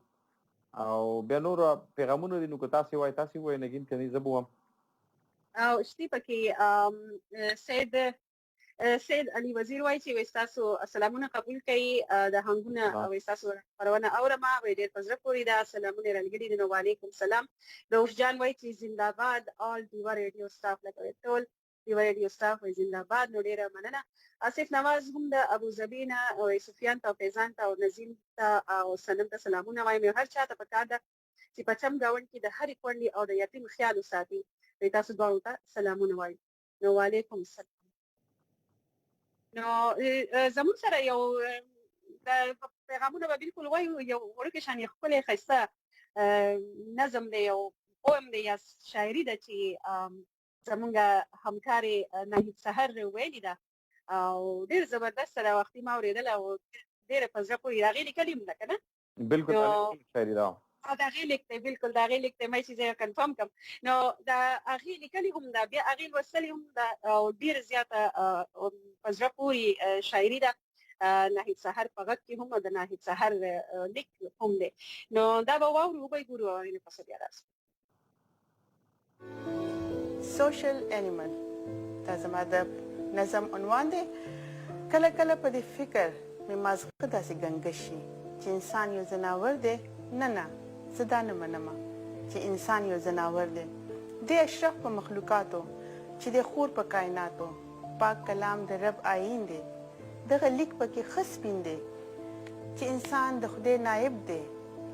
او بیا نور پیغامونه دي نو که تاسې وایي نګین کني زه به وم او شتي پکې سید سید علي وزیر وایي چې تاسو سلامونه قبول کړئ د هنګونه او تاسو خبرونه اورم او ډېر په زړه پورې دا سلامونه راغلي دي. نو وعلیکم سلام. روف جان وایي چې زنده باد آل دیوا ریډیو سټاف لکه ټول دیوا ریډیو سټاف وایي زنده باد. نو ډېره مننه. آصف نواز هم د ابوظبي نه او سفیان ته فیضان ته او نظیم ته او سلام ته سلامونه وایم. هر چا ته پکار ده چې په چم گاوند کې د هرې کونډې او د یتیم خیال وساتي. تاسو دواړو ته سلامونه وایم. نو وعلیکم السلام. نو زموږ سره یو د پیغامونه به بالکل وایو یو ورکه شان خپل خسته نظم دی او پویم دی یا شاعري ده چې زمونږ همکاري ناهید سحر ویلي ده او ډېر زبردست سره وختي ما اورېدل او ډېر په زړه پورې هغې لیکلي هم ده که نه بالکل شاعري ده د هغې لیک دی بالکل د هغې لیک دی مې چې زه کنفرم کړم. نو د هغې لیکلي هم ده بیا هغې لوستلي هم ده او ډېره زیاته په زړه پورې شاعري ده. ناهید سحر په غږ کې هم د ناهید سحر لیک هم دی. نو دا به واورو وبه یې ګورو او هغې نه پسې بیا راسو. سوشل انیمل دا زما د نظم عنوان دی. کله کله په دې فکر مې مازغه داسې ګنګه شي چې انسان یو ځناور دی. نه زه دا نه منمه چې انسان یو ځناور دی. د اشرف په مخلوقاتو چې د خور په کائناتو پاک کلام د رب آیین دی. دغه لیک پکې ښه سپین دی چې انسان د خدای نایب دی،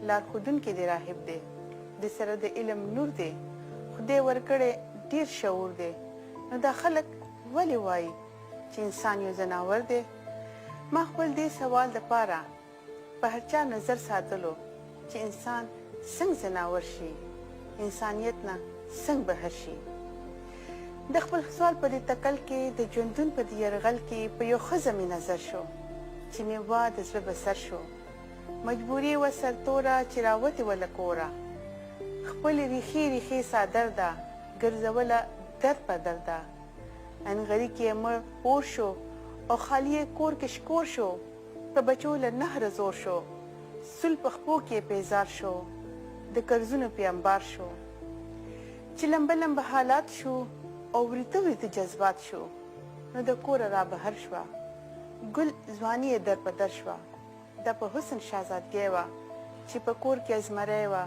لارښودونکی دی، راهب دی، د سره د علم نور دی، خدای ورکړی ډیر شعور دی. نو دا خلک ولې وایي چې انسان یو ځناور دی؟ ما خپل دې سوال دپاره په هر چا نظر ساتلو چې انسان څنګه ځناور شي، انسانیت نه څنګه بهر شي. د خپل سوال په دې تکل کې د ژوندون په دې یرغل کې په یو ښځه مې نظر شو چې مې وا د زړه بسر شو. مجبوري وه سرتوره چې راوتې وه له کوره، خپلې ریښې ریښې څادر ده ګرځوله درد په درد ده. انغري کې یې مړ اور شو او خالي یې کور کې شکور شو. په بچو له نهره زور شو، سل په خپو کې پیزار شو، د قرضونو پې انبار شو. چې لمبه لمبه حالات شو او وریته وریته جذبات شو، نو د کوره را بهر شوه. ګل ځواني یې در په در شوه. دا په حسن شهزادګۍ وه چې په کور کې ازمری وه،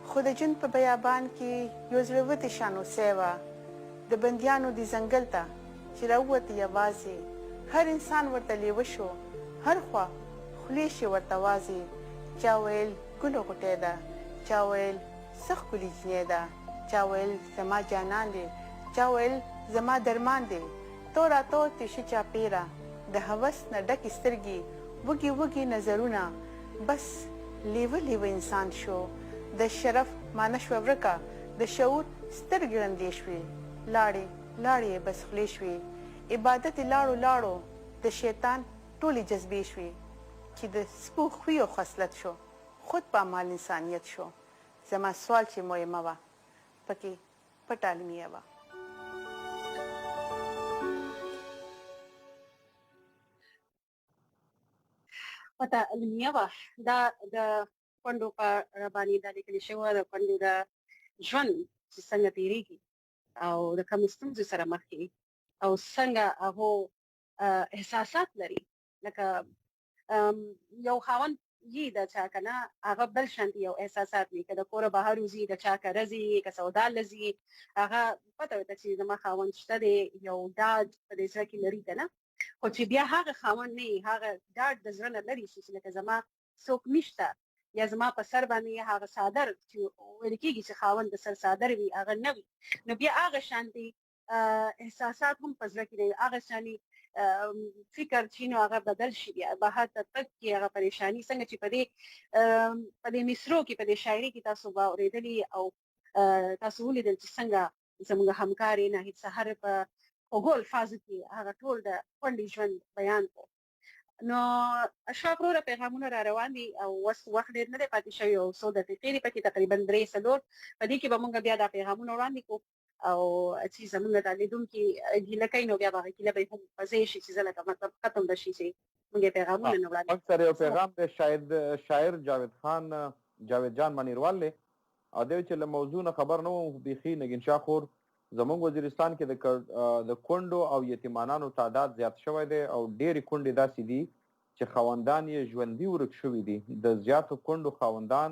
خو د جون په بیابان کې یو زړه وتې شان اوسی وه. د بندیانو دې ځنګل ته چې راووته یوازې، هر انسان ورته لیوه شو، هر خوا خولې شي ورته وازې. چا ویل ګلو غوټۍ ده، چا ویل څه ښکلې جینۍ ده، چا ویل زما جانان دی، چا ویل زما درمان دی. تو راتو تیشه چاپیره د هوس نه ډکې سترګې، وږي وږي نظرونه، بس لیوه لیوه انسان شو. د شرف معنه شوه ورکه، د شعور سترګې ړندې شوې. لاړې لاړې بس خولې شوې، عبادت یې لاړو لاړو، د شیطان ټولې جذبې شوې. چې د سپو خوی او خصلت شو، خود پامال انسانیت شو. زما سوال چې مهمه وه پکې پټ عالمیه وه. پټه علمیه وه. دا د کونډو په باندې دا لیکل شوی د کونډو د ژوند چې څنګه تېرېږي او د کومو ستونزو سره مخ کېږي او څنګه هغو احساسات لري. لکه یو خاوند یي د چا که نه هغه بل شانتي یو احساسات وي، که د کوره بهر وځي، د چا کره ځي، که سودا له ځي، هغه پته ورته چې زما خاوند شته دی، یو ډاډ په دې زړه کې لري که نه. خو چې بیا هغه خاوند نه وي، هغه ډاډ د زړه نه لرې شي چې لکه زما څوک نشته، یا زما په سر باندې هغه څادر چې ویل کېږي چې خاوند د سر څادر وي هغه نه وي، نو بیا هغه شانتي احساسات هم په زړه کې دی، هغه شانې فکر چې نو هغه بدل شي. بیا بهر ته تګ کې هغه پریشاني څنګه چې په دې مصرو کې په دې شاعري کې تاسو به اورېدلي او تاسو ولیدل چې څنګه زموږ همکارې ناهید سحر په خوږو الفاظو کې هغه ټول د کونډې ژوند بیان کړو. نو اشرف وروره پیغامونه را روان دي او اوس وخت ډېر نه دی پاتې شوی او څو دقیقې دي پکې تقریبا 3-4. په دې کې به موږ بیا دا پیغامونه وړاندې کړو او چې زموږ د لیدونکي ګیله کوي نو بیا به هغه ګیله به یې هم په ځای شي چې زه لکه مطلب ختم به شي چې موږ یې پیغامونه نه وړاندې موږ سره یو پیغام دی شاعر جاوید جان منیروال دی او دی چې له موضوع نه خبر نه وم بیخي نګین شاه خور زموږ وزیرستان کې د کونډو او یتیمانانو تعداد زیات شوی دی او ډېرې کونډې داسې دي چې خاوندان یې ژوندي ورک شوي دي. د زیاتو کونډو خاوندان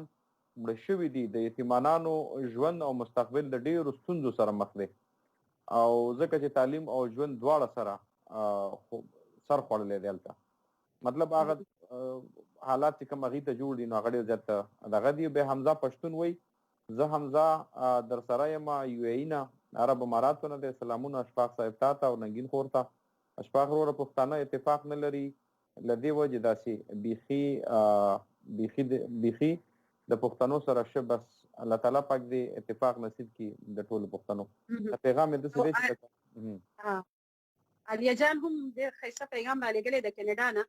مړه شوي دي. د یتیمانانو ژوند او مستقبل د ډېرو ستونزو سره مخ دی او ځکه چې تعلیم او ژوند دواړه سره سر خوړلی دی هلته. مطلب هغه حالات چې کوم هغې ته جوړ دي نو هغه ډېر زیات دغه دي. بیا حمزه پښتون وایي زه حمزه در سره یم یو ای نه عرب اماراتو نه دی. سلامونه اشفاق صاحب تا ته او ننګین خور ته. اشفاق وروره پښتانه اتفاق نه لري له دې وجې داسې بیخي د پښتنو سره ښه بس الله تعالی پاک دې اتفاق نصیب کړي د ټولو پښتنو. پیغام یې داسې دی چې علیا جان هم ډېر ښایسته پیغام رالېږلی د کینیډا نه.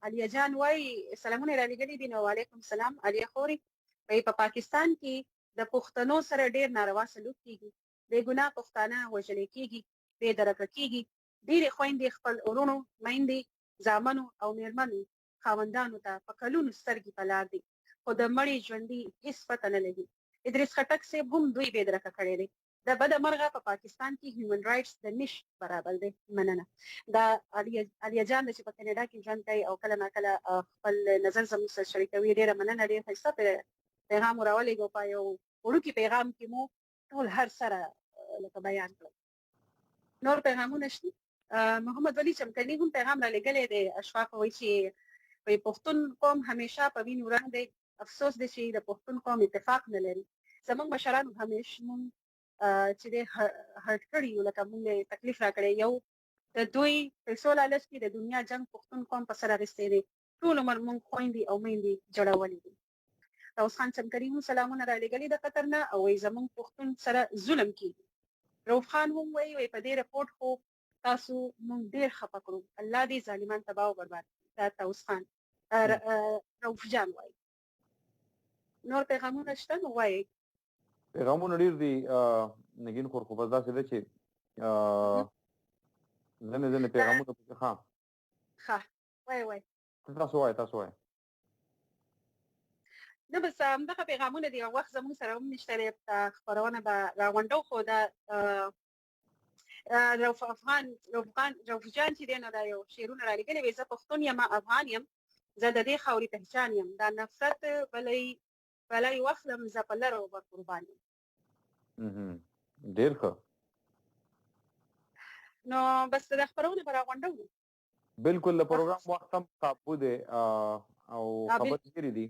علیا جان وایي سلامونه یې رالېږلي دي. نو وعلیکم سلام علیا خورې. وایي په پاکستان کې د پښتنو سره ډېر ناروا سلوک کېږي. بې ګناه پښتانه وژلې کېږي، بې درکه کېږي. ډېرې خویندې خپل ورونو، میندې، زامنو او میرمنو خاوندانو ته په کلونو سترګې په لار دي، خو د مړي ژوندي هېڅ پته نه لګي. ادریس خټک صاحب هم دوی بې درکه کړی دی. د بده مرغه په پاکستان کې هیومن رایټس د نش برابر دی. مننه. دا علیا جان چې په کینیډا کې ژوند کوي او کله ناکله خپل نظر زموږ سره شریکوي. ډېره مننه. ډېر ښایسته پیغام راولېږو. په یو وړوکي پیغام کې مو ټول هر سره لکه بیان کړل. نور پیغامونه شته؟ محمد ولی چمکني هم پیغام را لېږلی دی. اشفاق وایي چې پښتون قوم همیشه په وینو رنګ دی. افسوس دی چې د پښتون قوم اتفاق نه لري. زموږ مشرانو همیشه مونږ چې دی هرټ کړي یو، لکه مونږ تکلیف راکړی. یو د دوی پیسو لالچ کې د دنیا جنګ پښتون قوم په سر اخیستی دی. ټول عمر مونږ خویندې او میندې جوړولې دي. روز خان چمکني هم سلامونه را لېږلي د قطر نه او وایي زموږ پښتون سره ظلم کېږي. روف خان هم وایي په دې رپورټ خو تاسو مونږ ډېر خفه کړو. الله دې ظالمان تباه او برباد کړي. دا طاووس خان روف جان وایي. نور پیغامونه شته؟ نو وایي. پیغامونه ډېر دي نګین خور، خو بس داسې ده چې ځینې پیغامونه پکې ښه وایي تاسو وایي نه بس همدغه پیغامونه دي. وخت زموږ سره هم نشته دی. خپرونه به راغونډو خو دا روف جان چې دی نو دا یو شعرونه را لېږلي وي. زه پښتون یم افغان یم، زه د دې خاورې پهچان یم، دا نفرت بلی واخلم زه په لرو به قربان یم. ډېر ښه. نو بس د خپرونې به راغونډو. بالکل د پروګرام وخت هم قابو دی او خبرې ډېرې دي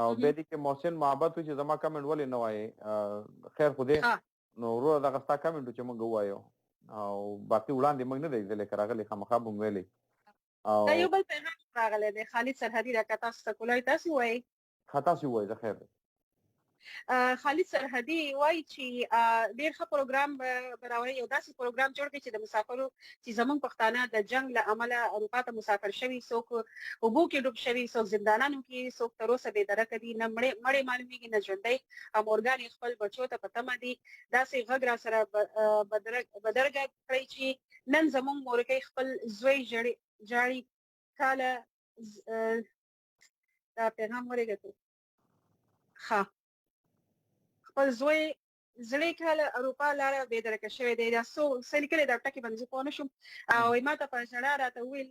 او بیا دې کې محسن محبت وي چې زما کمنټ ولې نه وایې. خیر خو دی نو وروره دغه ستا کمنټ و چې موږ ووایو او باقي وړاندې موږ نه دی لیدلی که راغلی خامخا به مو ویلی. دا یو بل پیغام راغلی دی. خالد سرحدي راکړه تاسو ته کولای تاسو ووایئ. ښه تاسو ووایئ زه خیر دی. خالد سرحدي وایي چې ډېر ښه پروګرام به راوړي. یو داسې پروګرام جوړ کړي چې د مسافرو چې زموږ پښتانه د جنګ له امله اروپا ته مسافر شوي، څوک اوبو کې ډوب شوي، څوک زندانانو کې، څوک تر اوسه بې درکه دي، نه مړې معلومیږي نه ژوندی، مورګان یې خپل بچو ته په تمه دي. داسې غږ را سره بدرګه کړئ چې نن زموږ مورکۍ خپل زوی ژاړي کاله. دا پیغام ورېږدو. ښه خپل زوی زړې کاله اروپا لاره بې درکه شوی دی. دا څه لیکلی دا ټکي باندې زه پوه نه شوم. او ما ته په ژړا راته وویل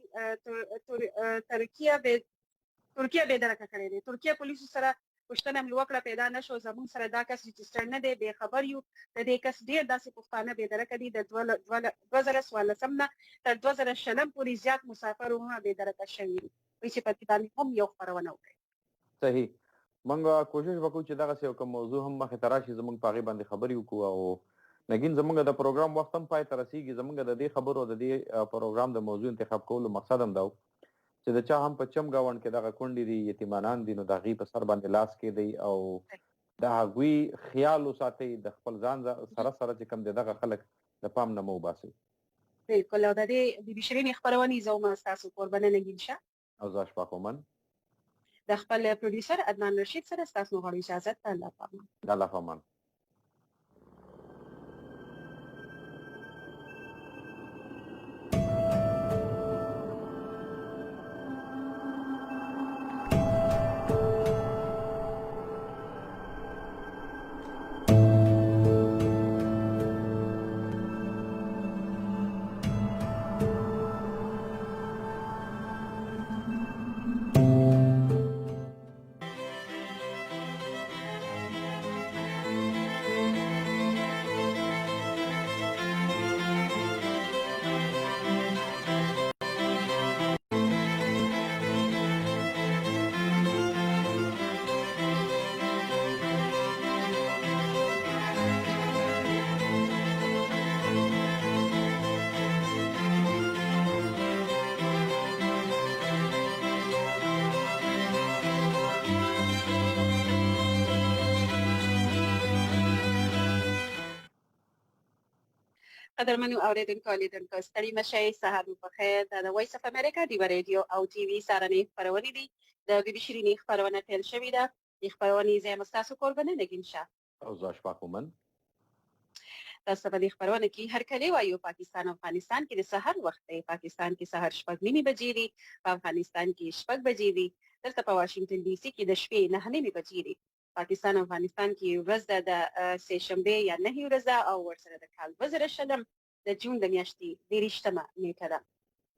ترکیه بې درکه کړی دی. ترکیه پولیسو سره پوښتنه مې وکړه پیدا نه شو. زموږ سره دا کس رجسټر نه دی، بې خبر یو. د دې کس ډېر داسې پښتانه بې درکه دي. د 2014 نه تر 2020 پورې زیات مسافر هم بې درکه شوي دي. وایي چې په دې باندې هم یو خپرونه وکړئ. صحیح. موږ کوشش وکړو چې دغسې یو کوم موضوع هم مخې ته راشي زموږ په هغې باندې خبرې وکړو. او نګین زموږ د پروګرام وخت هم پای ته رسېږي. زموږ د دې خبرو د دې پروګرام د موضوع انتخاب کولو مقصد هم دا و چې د چا هم په چم ګاونډ کې دغه کونډې دي، یتیمانان دي، نو د هغې په سر باندې لاس کېدی او د هغوی خیال وساتئ، د خپل ځان سره چې کوم دی دغه خلک د پام نه مه وباسئ. بالکل. او د دې بي شیرینې خپرونې زه هم ستاسو قربانه نګین شاه او زه اشفاق مومن د خپل پروډیوسر عدنان رشید سره ستاسو غواړو اجازه ته. الله پامان. الله پامان. قدرمنو اوریدونکو لیدونکو ستړي مشئ سهار مو په خیر دا د وایس اف امریکا ډیوه ریډیو او ټي وي سارنې خپرونې دي د بي بي شیرینې خپرونه پیل شوې ده د خپرونې زه یم ستاسو کوربنه نګین شاه او زه اشفاق مومن تاسو په دې خپرونه کې هر کله وایو پاکستان او افغانستان کې د سحر وخت دی پاکستان کې سحر 6:30 بجې دي په افغانستان کې 6 بجې دي دلته په واشنگټن ډي سي کې د شپې 9 بجې دي پاکستان او افغانستان کې ورځ ده د سه شنبه یا 9 ورځ او ورسره د کال 2020 د جون د میاشتې 23مه نیټه ده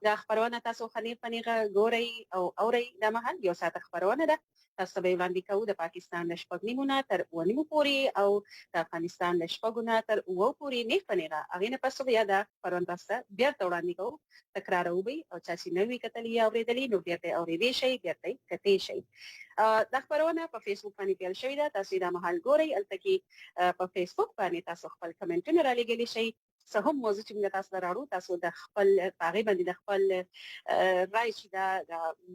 دا خبرونه تاسو خنیر پنیغه ګورئ او اورئ د مهال یو ساعت خبرونه ده تاسو به وړاندې کوو د پاکستان له 9 تر 9 پورې او د افغانستان له 9 تر 9 پورې نه پنیغه هغه نه پسو بیا دا خبرونه تاسو بیا وړاندې کوو تکرارو به او چې نوې کتلې اوریدلې نو بیا ته اورېدې شي بیا ته کتې شي دا خبرونه په فیسبوک باندې پیل شوې ده تاسو دا مهال ګورئ البته کې په فیسبوک باندې تاسو خپل کمنټونه را لګیلی شئ څه هم موضوع چې موږ تاسو راوړو تاسو د خپل هغه باندې د خپل رائے چې دا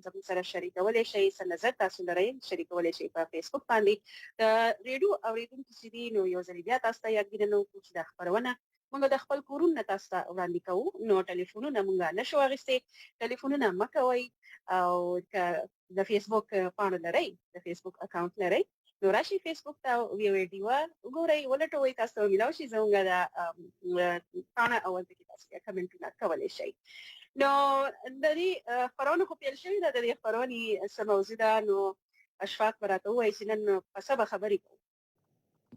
زموږ سره شریکولای شئ څه نظر تاسو لرئ شریکولای شئ په فیسبوک باندې د ریډیو اوریدونکو چې دي نو یو ځل بیا تاسو ته یادګینه کوم چې د خبرونه موږ د خپل کورونه تاسو ته وړاندې کوو نو ټلیفونونه موږ نشو اخیستي ټلیفونونه مکوئ او د فیسبوک پاڼه لرئ د فیسبوک اکاونټ لرئ نو راشي فیسبوک ته ویډیو وګورئ ولټوي تاسو ملاو شي زموږ د پاڼه اول کې تاسو کمنټونه کولای شئ نو د دې خبرونه خو پیل شوې ده د دې خبرونې څه موضوع ده نو اشفاق براته وایي چې نن په سبا خبرې کوو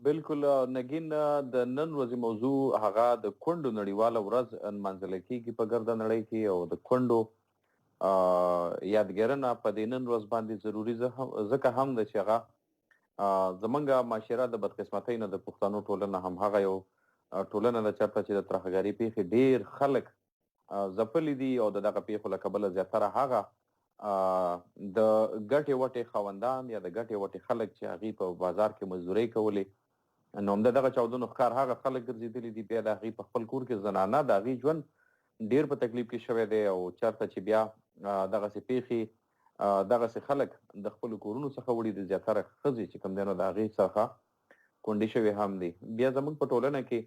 بالکل نګین د نن ورځې موضوع هغه د کونډو نړیواله ورځ نمانځل کیږي په ګرده نړۍ کې او د کونډو یادګارنه په دې نن ورځ باندې ضروری ځکه هم د چې هغه زمونږه معاشره د بدقسمتۍ نه د پښتنو ټولنه هم هغه یو ټولنه ده چېرته چې د ترهګرۍ پیښې ډېر خلک ځپلي دي او د دغه پیښو له کبله زیاتره هغه د ګټې وټې خاوندان یا د ګټې وټې خلک چې هغې په بازار کې مزدورۍ کولې نو همدغه چاودنو ښکار هغه خلک ګرځېدلي دي بیا د هغې په خپل کور کې زنانه د هغې ژوند ډېر په تکلیف کې شوی دی او چېرته چې بیا دغسې پیښې دغسې خلک د خپلو کورونو څخه وړي د زیاتره ښځې چې کوم دی نو د هغې څخه کونډې شوې هم دي بیا زموږ په ټولنه کې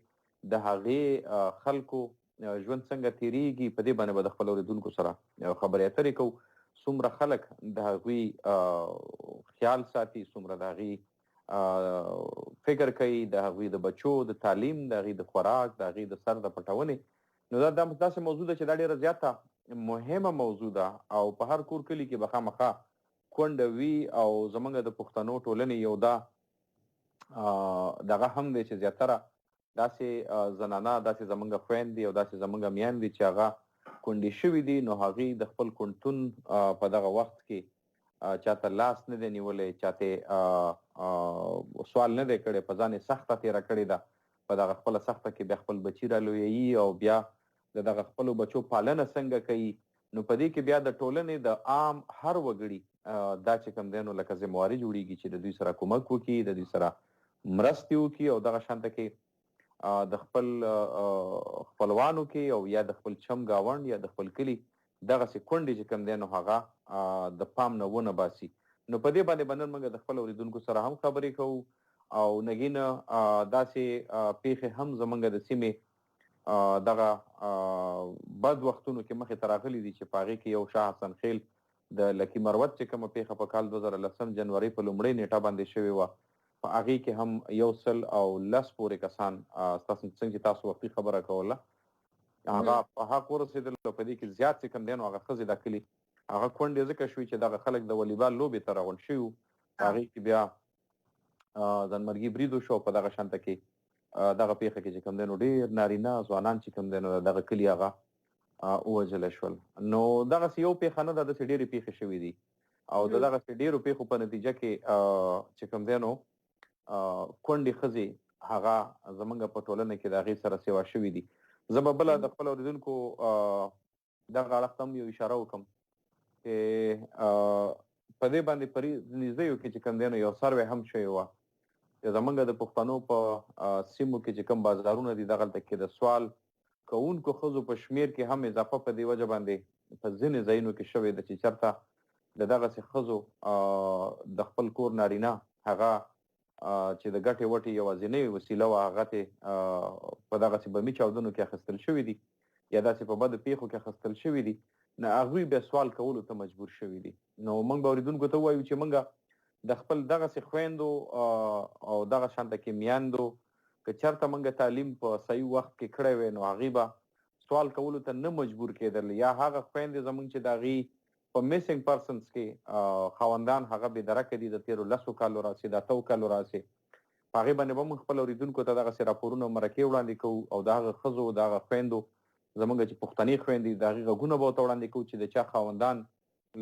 د هغې خلکو ژوند څنګه تیریږي په دې باندې به د خپلو اورېدونکو سره خبرې اترې کوو څومره خلک د هغوی خیال ساتي څومره د هغوی فکر کوي د هغوی د بچو د تعلیم د هغوی د خوراک د هغوی د سر د پټونې نو دا داسې موضوع ده چې دا ډېره زیاته مهمه موضوع ده او په هر کور کلي کې به خامخا کونډه وي او زموږ د پښتنو ټولنې یو دا دغه هم دی چې زیاتره داسې زنانه داسې زموږ خویندې او داسې زموږ میندې چې هغه کونډې شوي دي نو هغوی د خپل کونډتون په دغه وخت کې چاته لاس نه دی نیولی چاته سوال نه دی کړی په ځان یې سخته تېره کړې ده په دغه خپله سخته کې بیا خپل بچي رالویوي او بیا د دغه خپلو بچو پالنه څنګه کوي نو په دې کې بیا د ټولنې د عام هر وګړي دا چې کوم دی نو لکه ذمواري جوړیږي چې د دوی سره کومک وکړي د دوی سره مرستې وکړي او دغه شانته کې د خپل خپلوانو کې او یا د خپل چم ګاونډ یا د خپل کلي دغسې کونډې چې کوم دی نو هغه د پام نه ونه باسي نو په دې باندې به نن موږ د خپل اورېدونکو سره هم خبرې کوو او نګین داسې پیښې هم زموږ د سیمې دغه بد وختونو کې مخې ته راغلي دي چې په هغې کې یو شاه حسن خیل د لکي مروت چې کومه پیښه په کال 2010 جنوري په لومړۍ نیټه باندې شوې وه په هغې کې هم 110 پورې کسان څنګه چې تاسو وختي خبره کوله هغه په حق ورسېدل او په دې کې زیات چې کوم دی نو هغه ښځې دا کلي هغه کونډې ځکه شوي چې دغه خلک د والیبال لوبې ته راغونډ شوي وو په هغې کې بیا ځانمرګي برید وشو په دغه شانته کې دغه پیښه کې چې کوم دی نو ډېر نارینه ځوانان چې کوم دی نو دغه کلي هغه ووژلی شول نو دغسې یو پیښه نه ده داسې ډېرې پیښې شوي دي او د دغسې ډېرو پیښو په نتیجه کې چې کوم دی نو کونډې ښځې هغه زموږ په ټولنه کې د هغې سره سیوا شوي دي زه به بله د خپلو اورېدونکو دغه اړخ ته هم یو اشاره وکړم چې په دې باندې په نږدېیو کې چې کوم دی نو یو سروې هم شوې وه زمونږ د پښتنو په سیمو کې چې کوم بازارونه دي دغلته کې د سوال کوونکو ښځو په شمیر کې هم اضافه په دې وجه باندې په ځینې ځایونو کې شوې ده چې چېرته د دغسې ښځو د خپل کور نارینه هغه چې د ګټې وټې یوازینۍ وسیله وه هغه ته په دغسې بمي چاودنو کې اخیستل شوي دي یا داسې په بدو پیښو کې اخیستل شوي دي، نو هغوی بیا سوال کولو ته مجبور شوي دي. نو موږ به اورېدونکو ته ووایو چې موږ د خپل دغسې خویندو او دغه شانته کې میندو که چېرته موږ تعلیم په صحیح وخت کې کړی وی نو هغوی به سوال کولو ته نه مجبور کېدل، یا هغه خویندې زموږ چې د هغوی په میسنګ پرسنس کې خاوندان هغه بېدرکه دي د تېرو 10 کالو راسې د 8 کالو راسې، په هغې باندې به موږ خپل اورېدونکو ته دغسې راپورونه مرکې وړاندې کوو او د هغه ښځو د هغه خویندو زموږ چې پښتنې خویندې د هغې غږونه به ورته وړاندې کوو چې د چا خاوندان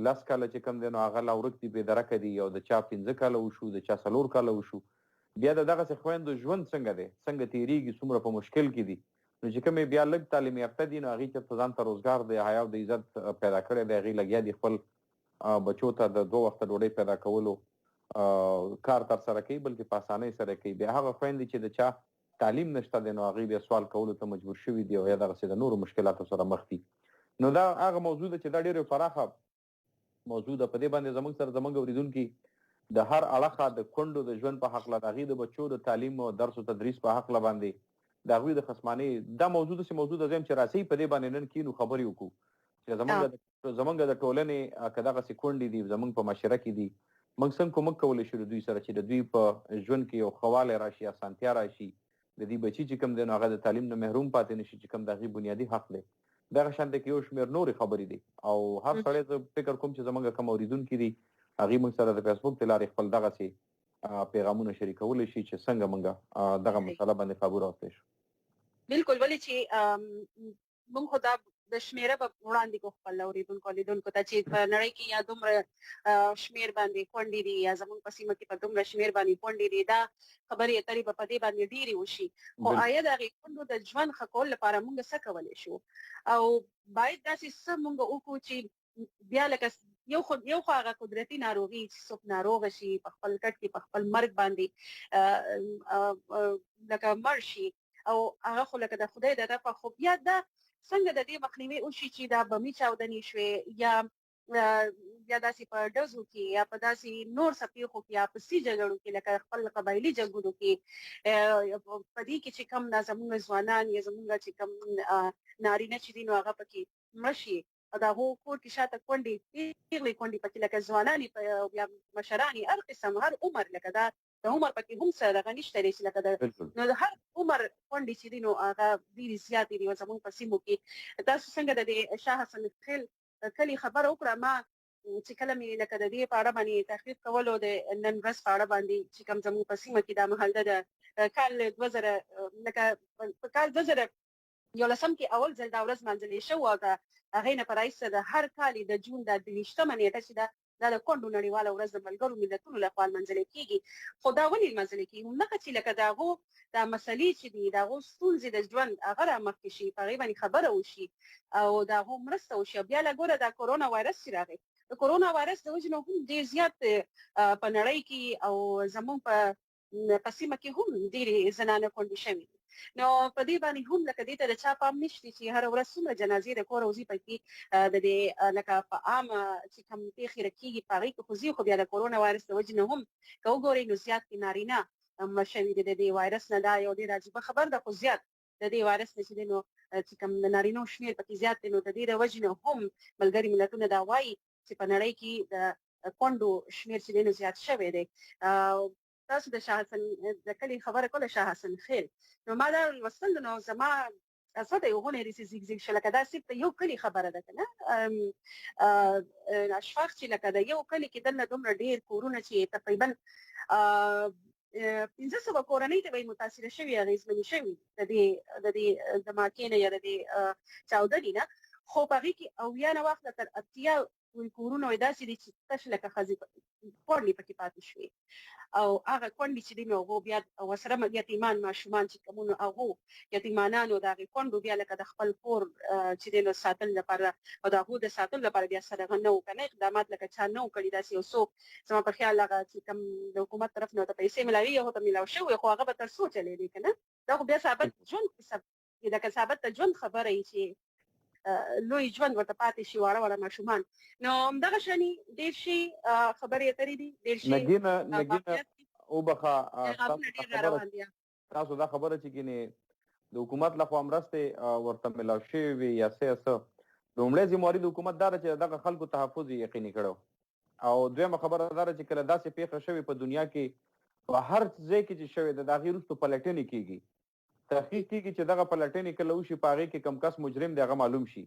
10 کاله چې کوم دی نو هغه لا ورک دي بېدرکه دي، او د چا 15 کاله وشو، د چا 4 کاله وشو، بیا د دغسې خویندو ژوند څنګه دی، څنګه تېرېږي، څومره په مشکل کې دي. نو چې کومې بیا لږ تعلیم یافته دي نو هغې چېرته ځان ته روزګار د حیا او د عزت پیدا کړی دی، هغې لګیا دي خپل بچو ته د 2 وخته ډوډۍ پیدا کولو کار ترسره کوي، بلکې په اسانۍ سره کوي. بیا هغه خویندې چې د چا تعلیم نشته دی نو هغوی بیا سوال کولو ته مجبور شوي دي او یا دغسې د نورو مشکلاتو سره مخ دي. نو دا هغه موضوع ده چې دا ډېرې پراخه موضوع ده. په دې باندې زموږ سره زموږ اورېدونکي د هر اړخه د کونډو د ژوند په هکله، د هغوی د بچو د تعلیم او درس و تدریس په هکله باندې، د هغوی د خصمانۍ دا موضوع داسې موضوع ده چې راسئ په دې باندې نن کینو خبرې وکړو چې زموږ د ټولنې که دغسې کونډې دي زموږ په معاشره کې دي، موږ څنګه کومک کولی شو د دوی سره چې د دوی په ژوند کې یو ښه والی راشي، اسانتیا راشي، د دې بچي چې کوم دی نو هغه د تعلیم نه محروم پاتې نه شي چې کوم د هغې بنیادي حق دی. دغه شانته کې یو شمېر نورې خبرې دي او هر سړی زه فکر کوم چې زموږ کوم اورېدونکي دي هغوی موږ سره د فیسبوک د لارې خپل دغسې پیغامونه شریکولی شي چې څنګه موږ دغه مسله باندې قابو راوستی شو. بالکل، ولې چې موږ خو دا د شمیره به وړاندې کوو خپل اورېدونکو لیدونکو ته چې په نړۍ کې یا دومره شمیر باندې کونډې دي یا زموږ په سیمه کې په دومره شمیر باندې کونډې دي، دا خبرې اترې به په دې باندې ډېرې وشي. خو آیا د هغې کونډو د ژوند ښه کولو لپاره موږ څه کولی شو او باید داسې څه موږ وکړو چې بیا لکه یو خو هغه قدرتي ناروغي چې څوک ناروغه شي په خپل کټ کې په خپل مرګ باندې لکه مړ شي او هغه خو لکه د خدای د طرفه، خو بیا دا څنګه د دې مخنیوي وشي چې دا بمي چاودنې شوې یا داسې په ډزو کې یا په داسې نور څه پیښو کې یا په سي جګړو کې لکه خپل قبایلي جنګونو کې په دې کې چې کوم دا زموږ ځوانان یا زموږ چې کوم نارینه چې دي نو هغه پکې مړ شي او د هغو کور کې شاته کونډې پیغلې کونډې پکې لکه ځوانانې یا مشرانې هر قسم هر عمر لکه دا د عمر پکې هم څه دغه نشته دی چې لکه نو د هر عمر کونډې چې دي نو هغه ډېرې زیاتې دي او زموږ په سیمو کې. تاسو څنګه د دې شاه حسن خیل کلي خبره وکړه، ما چې کله مې لکه د دې په اړه باندې تحقیق کول او د نن ورځ په اړه باندې چې کوم زموږ په سیمه کې دا مهال د کال 2000 لکه په کال 2011 کې اول ځل دا ورځ منځلې شو او د هغې نه په راهیسې د هر کال د جون د 23مه نیټه چې دا د کونډو نړیواله ورځ د ملګرو ملتونو لخوا لمانځل کېږي. خو دا ولې لمانځل کېږي؟ همدغه چې لکه د هغو دا مسلې چې دي د هغو ستونزې د ژوند هغه رامخکې شي، په هغې باندې خبره وشي او د هغو مرسته وشي. بیا لا ګوره دا کورونا وایرس چې راغی، د کورونا وایرس د وجې نه هم ډېر زیات په نړۍ کې او زموږ په سیمه کې هم ډېرې زنانه کونډې شوي دي. نو په دې باندې هم لکه دې ته د چا پام نشته چې هره ورځ څومره جنازې د کور وځي پکې د دې لکه په عامه چې کوم پیښې راکېږي په هغې کې خو ځي، خو بیا د کورونا وایرس د وجې نه هم که وګورئ نو زیات کې نارینه مړ شوي دي د دې وایرس نه. دا یو ډېر عجیبه خبر ده، خو زیات د دې وایرس نه چې دی نو چې کوم د نارینو شمېر پکې زیات دی نو د دې د وجې نه هم ملګري ملتونه دا وایي چې په نړۍ کې د کونډو شمېر چې دی نو زیات شوی دی. تاسو د شاه حسن د کلي خبره کوله، شاه حسن خیل، نو ما دا لوستل نو زما څه ته یو غونې داسې زیږ شو لکه دا صرف د یو کلي خبره ده که نه، اشفاق چې لکه د یو کلي کې دلته دومره ډېر کورونه چې تقریبا 1500 کورنۍ ته به یې متاثره شوي اغېزمنې شوي د دې دماکې نه یا د دې چاودنې نه، خو په هغې کې 90 نه واخله تر 80 کورونه وایي داسې دي چې تش لکه ښځې کونډې پکې پاتې شوې او هغه کونډې چې دي نو هغو بیا ورسره یتیمان ماشومان چې کومونو هغو یتیمانانو د هغې کونډو بیا لکه د خپل کور چې دی نو ساتل لپاره او د هغو د ساتلو لپاره بیا سره هغه نه وو که نه اقدامات لکه چا نه وو کړي. داسې یو څوک زما په خیال هغه چې کوم د حکومت طرف نه ورته پیسې میلاوي هغو ته میلاو شوی، خو هغه به تر څو چلېدی که نه، دا خو بیا ثابت ژوند لکه ثابت د ژوند خبره یي چې لوی ژوند ورته پاتې شي واړه واړه ماشومان. نو همدغه شانې ډېر شي خبرې اترې دي، ډېر شي وبخه پیغامونه ډېر روان دي. تاسو دا خبره چې کینې د حکومت لخوا مرستې ورته ملاو شوې وي یا څه لومړی ذمواري د حکومت دا ده چې دغه خلکو تحفظ یقیني کړو او دویمه خبره دا ده چې کله داسې پیښه شوې په دنیا کې په هر ځای کې چې شوې ده د هغې وروسته پلټنې کېږي تحقیق کېږي چې دغه پلټنې کله وشي په هغې کې کم کس مجرم دی هغه معلوم شي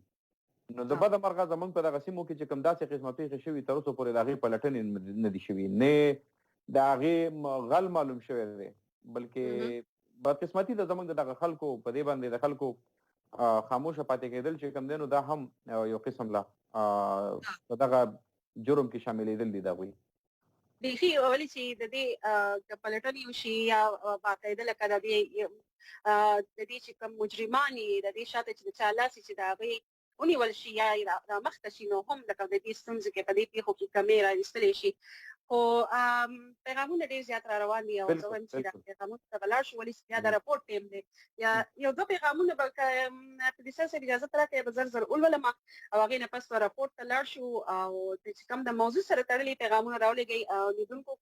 نو د بده مرغه زموږ په دغه سیمو کې چې کوم داسې قسمه پیښې شوي تر اوسه پورې د هغې پلټنې نه دي شوي نه د هغې غل معلوم شوی دی بلکې بدقسمتي د زموږ دغه خلکو په دې باندې د خلکو خاموشه پاتې کېدل چې کوم دی نو دا هم یو قسم لا په دغه جرم کې شاملېدل دي د هغوی بیخي ولې چې د دې پلټنې وشي یا باقاعده لکه د دې چې کوم مجرمان یې د دې شاته چې د چا لاس چې د هغې ونیول شي یا رامخته شي نو هم لکه د دې ستونزې کې په دې پیښو کې کمې راویستلی شي خو پیغامونه ډېر زیات را روان دي او زه وایم چې دا پیغامونو ته به لاړ شو ولې بیا د راپورټ ټایم دی یا یو دوه پیغامونه به پولیسر صاحب اجازه راکړئ به زر ولولم او هغې نه پس به راپورټ ته لاړ شو او چې کوم د موضوع سره تړلي پیغامونه راولېږئ لیدونکو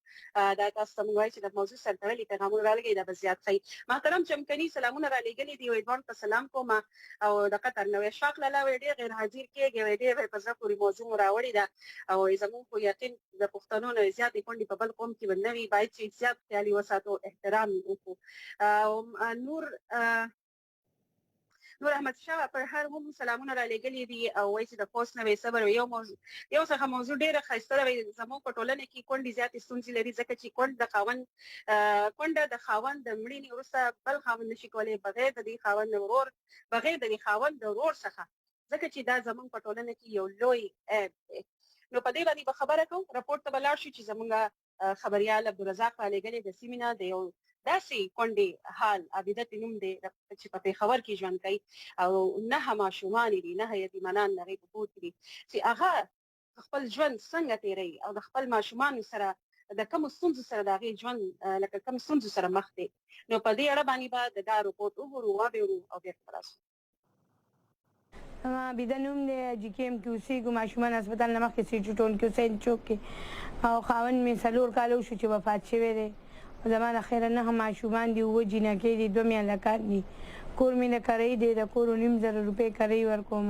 دا تاسو ته موږ وایو چې د موضوع سره تړلي پیغامونه راولېږئ دا به زیات ښایي محترم چمکني سلامونه رالېږلي دي ایډوان ته سلام کوم او د قطر نوی اشفاق لالا وایي ډېر غیر حاضر کېږي ډېر په زړه پورې موضوع مو راوړې ده او زموږ په یقین د پښتنو نه زیاتې کونډې په بل قوم کې به نه وي باید چې زیات خیالي وساتو احترام وکړو نور احمد شاه پر هر هم سلامونه رالېږلي دي او وایي چې د پوسټ نوی صبر یو څخه موضوع ډېره ښایسته وي زموږ په ټولنه کې کونډې زیاتې ستونزې لري ځکه چې کونډه د خاوند د مړینې وروسته بل خاوند نشي کولی بغیر د دې خاوند د ورور څخه ځکه چې دا زموږ په ټولنه کې یو لوی عیب دی نو په دې باندې به خبره کوو راپورټ ته به لاړ شو چې زموږ خبریال عبدالرزاق رالېږلی د سیمې نه د یو داسې کونډې حال عابدت نوم دی چې په پېښور کې ژوند کوي او 9 ماشومان دي 9 یتیمانان د هغې په کور کې دي چې هغه خپل ژوند څنګه تېروي او د خپل ماشومانو سره د کومو ستونزو سره د هغې ژوند لکه کوم ستونزو سره مخ دی نو په دې اړه باندې به د دا راپورټ وګورو واورو او بېرته راشو عابده نوم دی جي کې ام کې اوسېږو ماشومان هسپتال نه مخکې سیټي ټون کې حسین چوک کې او خاوند مې 4 کاله وشو چې وفات شوی دی زما د خیره 9 ماشومان دي 7 جینکې دي 2 مې هلکان دي کور مې د کرۍ دی د کور 9,000 روپۍ کرۍ ورکوم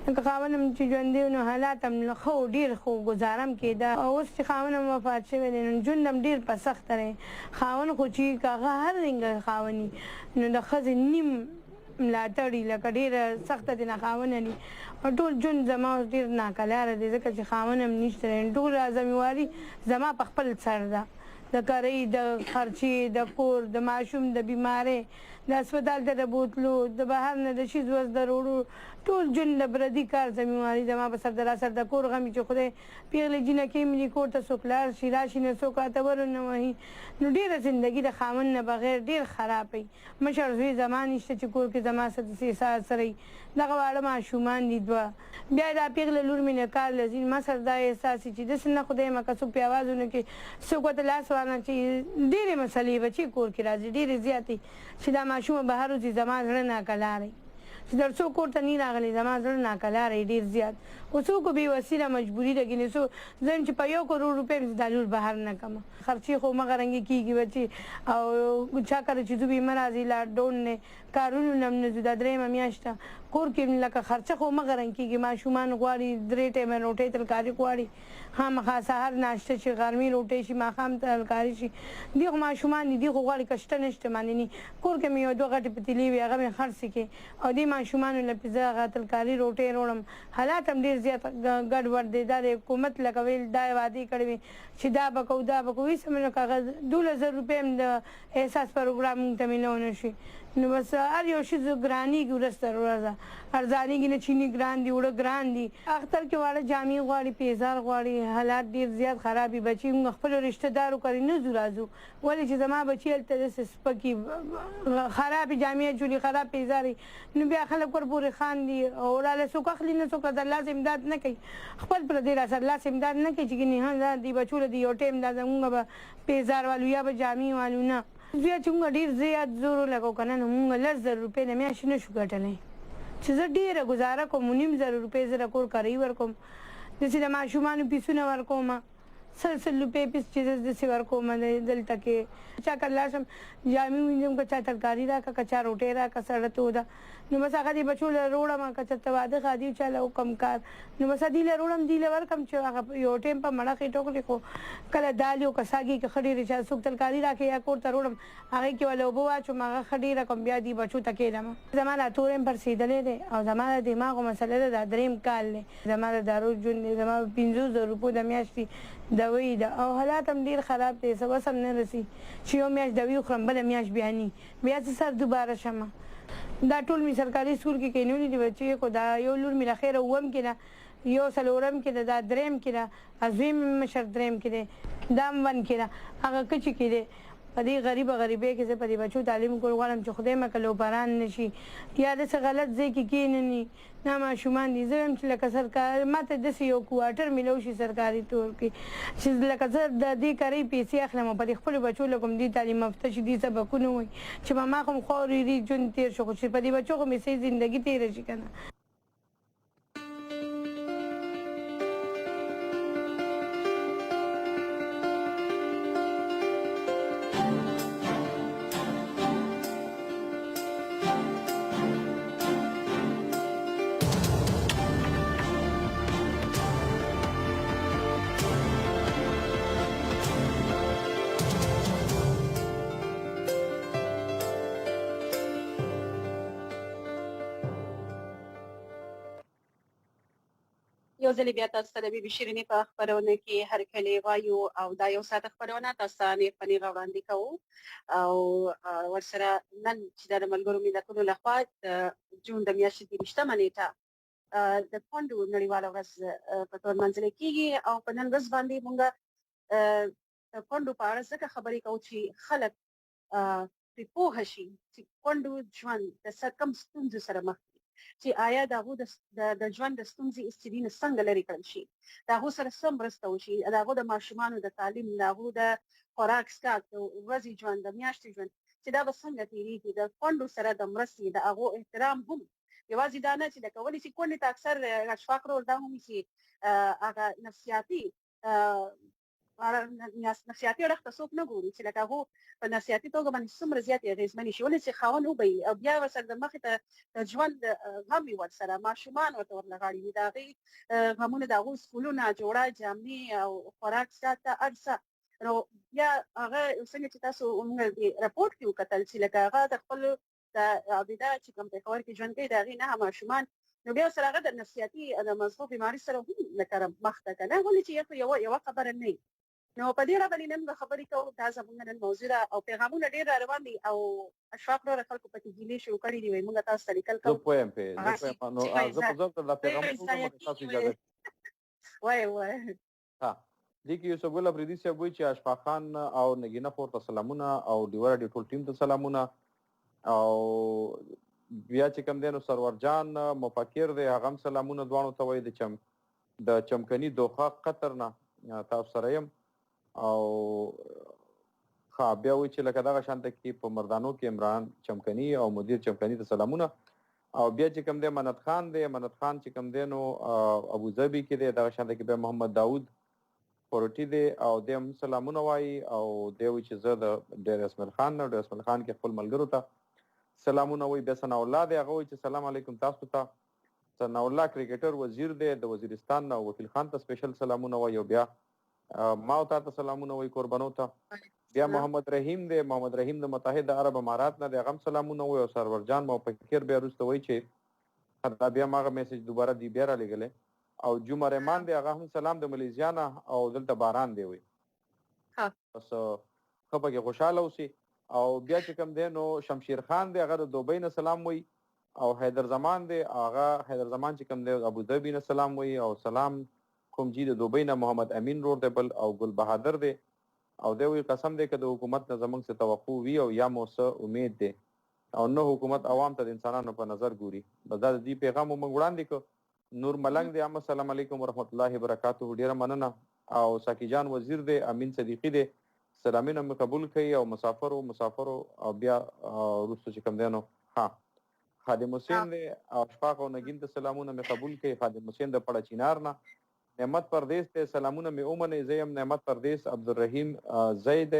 لکه خاوند هم چې ژوندی نو حالات هم ښه ډېر ښه ګزاره هم کېده اوس چې خاوند هم وفات شوی دی نو ژوند هم ډېر په سخته دی خاوند خو چې که هغه هر رنګه خاوند نو د ښځې نیم ملاتړي لکه ډېره سخته دي نه خاوند دي ټول ژوند زما اوس ډېر ناکلاره دی ځکه چې خاوند هم نشته دی ټول ذمهواري زما په خپل سر ده د کرۍ د خرچې د کور د ماشوم د بیمارۍ د هسپتال ته د بوتلو د بهر نه د شیز وس د روړو ټول ژوند د پردي کار ذمهواري زما په سر د راسر د کور غم چې خدای پیغلې جینکۍ مې کور ته څوک لاړ شي راشي نه څوک راته ورونه وهي نو ډېره زندګي د خاوند نه بغیر ډېر خراب وي مشر زوی زما نشته چې کور کې زما سره سره وي دغه واړه ماشومان دي 2 بیا دا پیغله لور مې نه کار لزین ما سره دا احساس چې داسې نه خدای مه که څوک په اوازونه کې څوک ورته لاس وانه چې ډېرې مسلې بچي کور کې راځي ډېرې زیاتې چې دا ماشومه بهر وځي زما زړه ناکلاری چې در څوک کور ته نه راغلی زما زړه ناکلاری ډېر زیات خو څوک بې وسیله مجبوري ده ګینې زه یم چې په 1 کروڑ روپۍ مې دا لور بهر نه کړم خرچې خو مغه رنګې کېږي بچي او چا کله چې دوی مه راځي لاکډاون نه کارونو نه هم نه ځو دا 3 میاشته کور کې لکه خرچه خو مغه رنګ کېږي ماشومان غواړي 3 ټایمه روټۍ ترکاري غواړي خامخا سهار ناشته شي غرمې روټۍ شي ماښام ترکاري شي دي خو ماشومان دي خو غواړي که شته نه شتمني نه کور کې مې یو 2 غټې پتیلې وي هغه مې خرڅې کړې او دې ماشومانو له زه هغه ترکاري روټۍ وړم حالات هم ډېر زیات ګډوډ دی دا د حکومت لکه ویل دا وعدې کړې وي چې دا به کوو دا به کوو هېڅ هم نه کاغذ 12,000 روپۍ هم د احساس پروګرام موږ ته میلونه شي نو بس هر یو شي ګرانېږي ورځ تر ورځه ارزانېږي نه چیني ګران دي اوړه ګران دي اختر کې واړه جامې غواړي پیزار غواړي حالات ډېر زیات خراب دي بچي موږ خپلو رشته دارو کرې نه ځو راځو ولې چې زما بچي هلته داسې سپکي خرابې جامې اچولي خراب پیزارې نو بیا خلک ورپورې خاندي او راله څوک اخلي نه څوک راته لاس امداد نه کوي خپل پردی راسره لاس امداد نه کوي چې ګینې دا دې بچو له دې یو ټایم دا زموږ به پیزار والو یا به جامې والو نه بیا چې موږ ډېر زیات زور ولګو که نه نو موږ 10,000 روپۍ د میاشتې نه شو ګټلی چې زه ډېره ګزاره کوم 9,000 روپۍ زه د کور کرۍ ورکوم داسې د ماشومانو پیسونه ورکوم سل روپۍ پیس چې داسې ورکوم دلته کې چا کله لاړ شم جامې ووینځم که چا ترکاري راکړه که چا روټۍ راکړه سړه توده نو بس هغه دې بچو له وروړم که چېرته واده ښادي چاله وکړم کار نو بس دوی له وروړم دوی له ورکړم چې هغه یو ټایم په مړه خېټه وکړي خو کله دال یو که ساګي که ښه ډېرې چا څوک ترکاري راکړي یا کور ته وروړم هغې کې وله اوبه واچوم هغه ښه ډېره کړم بیا دې بچو ته کښېږدم زما دا تور یم پړسېدلی دی او زما د دماغو مسله ده دا درېیم کال دی زما د دارو ژوند دی زما 500 روپو د میاشتې دوی ده او حالات هم ډېر خراب دی څه وس هم نه رسي چې یو میاشت دوی وخورم بله میاشت بیا ني بیا څه سر دوباره شمه دا ټول مې سرکاري سکول کې کینولي دي بچې خو دا یو لور مې له خیره اووم کې ده یو څلورم کې ده دا درېیم کې ده زوی مې مشر درېیم کې دی دا هم ون کې ده هغه کچې کې دی په دې غریبه غریبۍ کې زه په دې بچو تعلیم کول غواړم چې خدای مکه له باران نه شي یا داسې غلط ځای کې کښېنني نه ماشومان دي زه وایم چې لکه سرکار ماته داسې یو کوارټر میلو شي سرکاري طور کې چې لکه زه د دې کارۍ پیسې اخلم او په دې خپلو بچو له کوم دې تعلیم یافته شي دې سبقونه وایي چې ماما خو مې خوا ژوند تېر شو خو چې په دې بچو خو مې صحیح زندګي تېره شي که نه یو ځل بیا تاسو ته د بي بي شیرینې په خپرونه کې هرکلی وایو او دا یو ساعته خپرونه تاسو ته نیغ وړاندې کوو او ورسره نن چې د ملګرو ملتونو لخوا د جون د میاشتې 23مه نیټه د کونډو نړیواله ورځ په توګه منځلې کیږي او په نن ورځ باندې موږ د کونډو په اړه ځکه خبرې کوو چې خلک پرې پوه شي چې کونډو ژوند د څه کوم ستونزو سره مخ چې آیا د هغو د ژوند د ستونزې استدینه څنګه لرې کړل شي د هغو سره څه مرسته وشي د هغو د ماشومانو د تعلیم د هغو د خوراک څښاک د ورځې ژوند د میاشتې ژوند چې دا به څنګه تېرېږي د کونډو سره د مرستې د هغو احترام هم یوازې دا نه چې د کولی شي کونډې ته اکثر اشفاق رول دا هم چې هغه نفسیاتي اړخ ته څوک نه ګوري چې لکه هغو په نفسیاتي توګه باندې څومره زیاتې اغېزمنې شي ولې چې خاوند وبهي او بیا ورسره د مخې ته د ژوند غم وي ورسره ماشومان ورته ورنغاړي وي د هغې غمونه د هغو سکولونه جوړه جامې او خوراک څښاک ته هر څه نو بیا هغه څنګه چې تاسو موږ د راپورټ کې وکتل چې لکه هغه د خپلو د عابده چې کوم پېښور کې ژوند کوي د هغې 9 ماشومان نو بیا سره هغه د نفسیاتي د مغزو بیماري سره هم لکه مخ ته که نه ولې چې یوه خبره نه نو په دې اړه باندې نن خبرې کوو دا زموږ نن موضوع ده او پیغامونه ډېر را روان دي او اشفاق وروره خلکو پکې ګیلې شروع کړي دي وایي موږ تاسو ته لیکل کوو زه پوهیم پې نو زه په ضبط د پیغامونو تاسو اجازه وایي ها دې کې یوسف ګل افریدي صاحب وایي چې اشفاق خان او نګینه خور ته سلامونه او ډیوه راډیو ټول ټیم ته سلامونه او بیا چې کوم دی نو سرور جان مفکر دی هغه هم سلامونه دواړو ته وایي د چمکني دوخه قطر نه تاسو سره یم او بیا وایي چې لکه دغه شانته کې په مردانو کې عمران چمکني او مدیر چمکني ته سلامونه او بیا چې کوم دی منت خان چې کوم دی نو ابوظبي کې دی دغه شانته کې بیا محمد داود پروټي دی او دی هم سلامونه وایي او دی وایي چې زه د ډیر اسماعیل خان کې خپل ملګرو ته سلامونه وایي بیا ثناء الله دی هغه وایي چې سلام علیکم تاسو ته ثناء الله کرکټر وزیر دی د وزیرستان نه وکیل خان ته سپیشل سلامونه وایي او بیا ما او تاسو سلامونه وایي قربانو ته بیا محمد رحیم د متحده عرب امارات نه دی هغه هم سلامونه وایي او سرور جان مفکر بیا وروسته وایي چې دا بیا ماغه میسج دوباره دی بیا رالیږلی او جمعه رحمان دی هغه هم سلام د ملیزیا نه او دلته باران دی وایي بس ښه پکې خوشحاله اوسي او بیا چې کوم دی نو شمشیر خان دی هغه د دوبۍ نه سلام وایي او حیدر زمان چې کوم دی ابوظبي نه سلام وایي او سلام کوم چې د دوبۍ نه محمد امین رور دی بل او ګل بهادر دی او دی وایي قسم دی که د حکومت نه زموږ څه توقع وي او یا مو څه امید دی او نه حکومت عوام ته د انسانانو په نظر ګوري بس دا د دې پیغام موږ وړاندې کړو نور ملنګ دی السلام علیکم ورحمت الله وبرکاته ډیره مننه او ساقي جان وزیر دی امین صدیقي دی سلامونه مې قبول کړي او مسافرو او بیا وروسته چې کوم دی نو خادم حسین دی او اشفاق او نګین ته سلامونه مې قبول کړي خادم حسین د پړه چینار نه نعمت پردیس ته سلامونه مې ومنئ. زه یم نعمت پردیس عبدالرحیم زید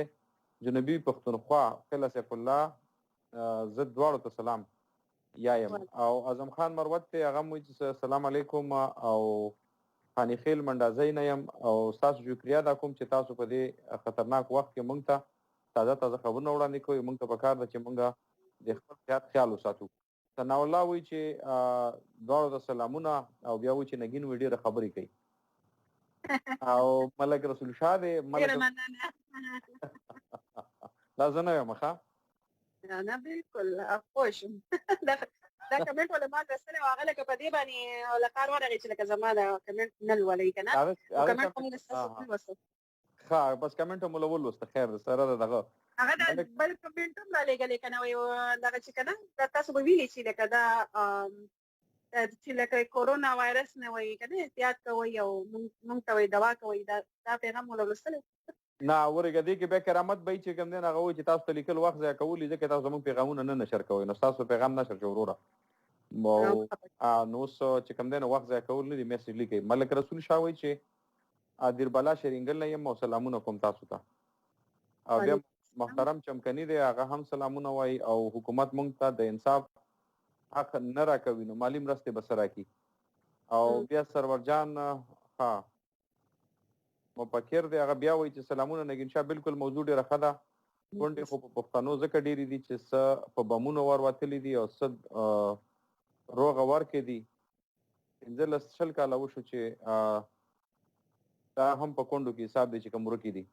جنوبي پښتونخوا قلعه سیف الله. زه دواړو ته سلام یایم. او اعظم خان مروت ته هغه هم وایي چې سلام علیکم او خاني خیل منډازی نه یم او ستاسو شکریا دا کوم چې تاسو په دې خطرناک وخت کې موږ ته تازه خبرونه وړاندې کوئ. موږ ته پکار ده چې موږ د خپل صحت خیال وساتو. ثناء الله وایي چې دواړو ته سلامونه او بیا وایي چې نګین وایي ډېره خبرې کوي. او ملک رسول شاه دی دا زه نه یم ښه نه بالکل خوښ یم. دا کمنټ ولا ما رسله هغه لکه په دې باندې لکار ورغی چې لکه زما دا کمنټ نه لولای کنه کمنټ کوم نسته وسو ښه بس کمنټ مو لولوسته خیر سره دغه هغه دا بل کمنټ هم را لګلې کنه وي دغه چې کنه دا تاسو به ویلې چې لکه دا چې لکه کورونا وایرس نه وایي کنه احتیاط کوئ او مونږ ته وایي دوا کوئ دا پیغام مو لوستلی نه ورګه دې کې بیا کرامت به چې کوم دی هغه وایي چې تاسو ته لیکل وخت ضایع کولی ځکه تاسو زموږ پیغامونه نه نشر کوئ نو ستاسو پیغام نشر شو وروره نو چې کوم دی نو وخت ضایع کول نه دي میسج لیکئ. ملک رسول شاه وایي چې دیربلا شرینګل نه یم او سلامونه کوم تاسو ته. او بیا محترم چمکني دی هغه هم سلامونه وایي او حکومت مونږ ته د انصاف حق نه راکوي نو مالی مرستې به څه راکړي. او بیا سرور جان ها مفکر دی هغه بیا وایي چې سلامونه نګین شاه بالکل موضوع ډېره ښه ده. کونډې خو په پښتنو ځکه ډېرې دي چې څه په بمونو وروتلي دي او څه روغه ورکې دي. 15 کاله وشو چې دا هم په کونډو کې حساب دی چې کوم ورکې دي.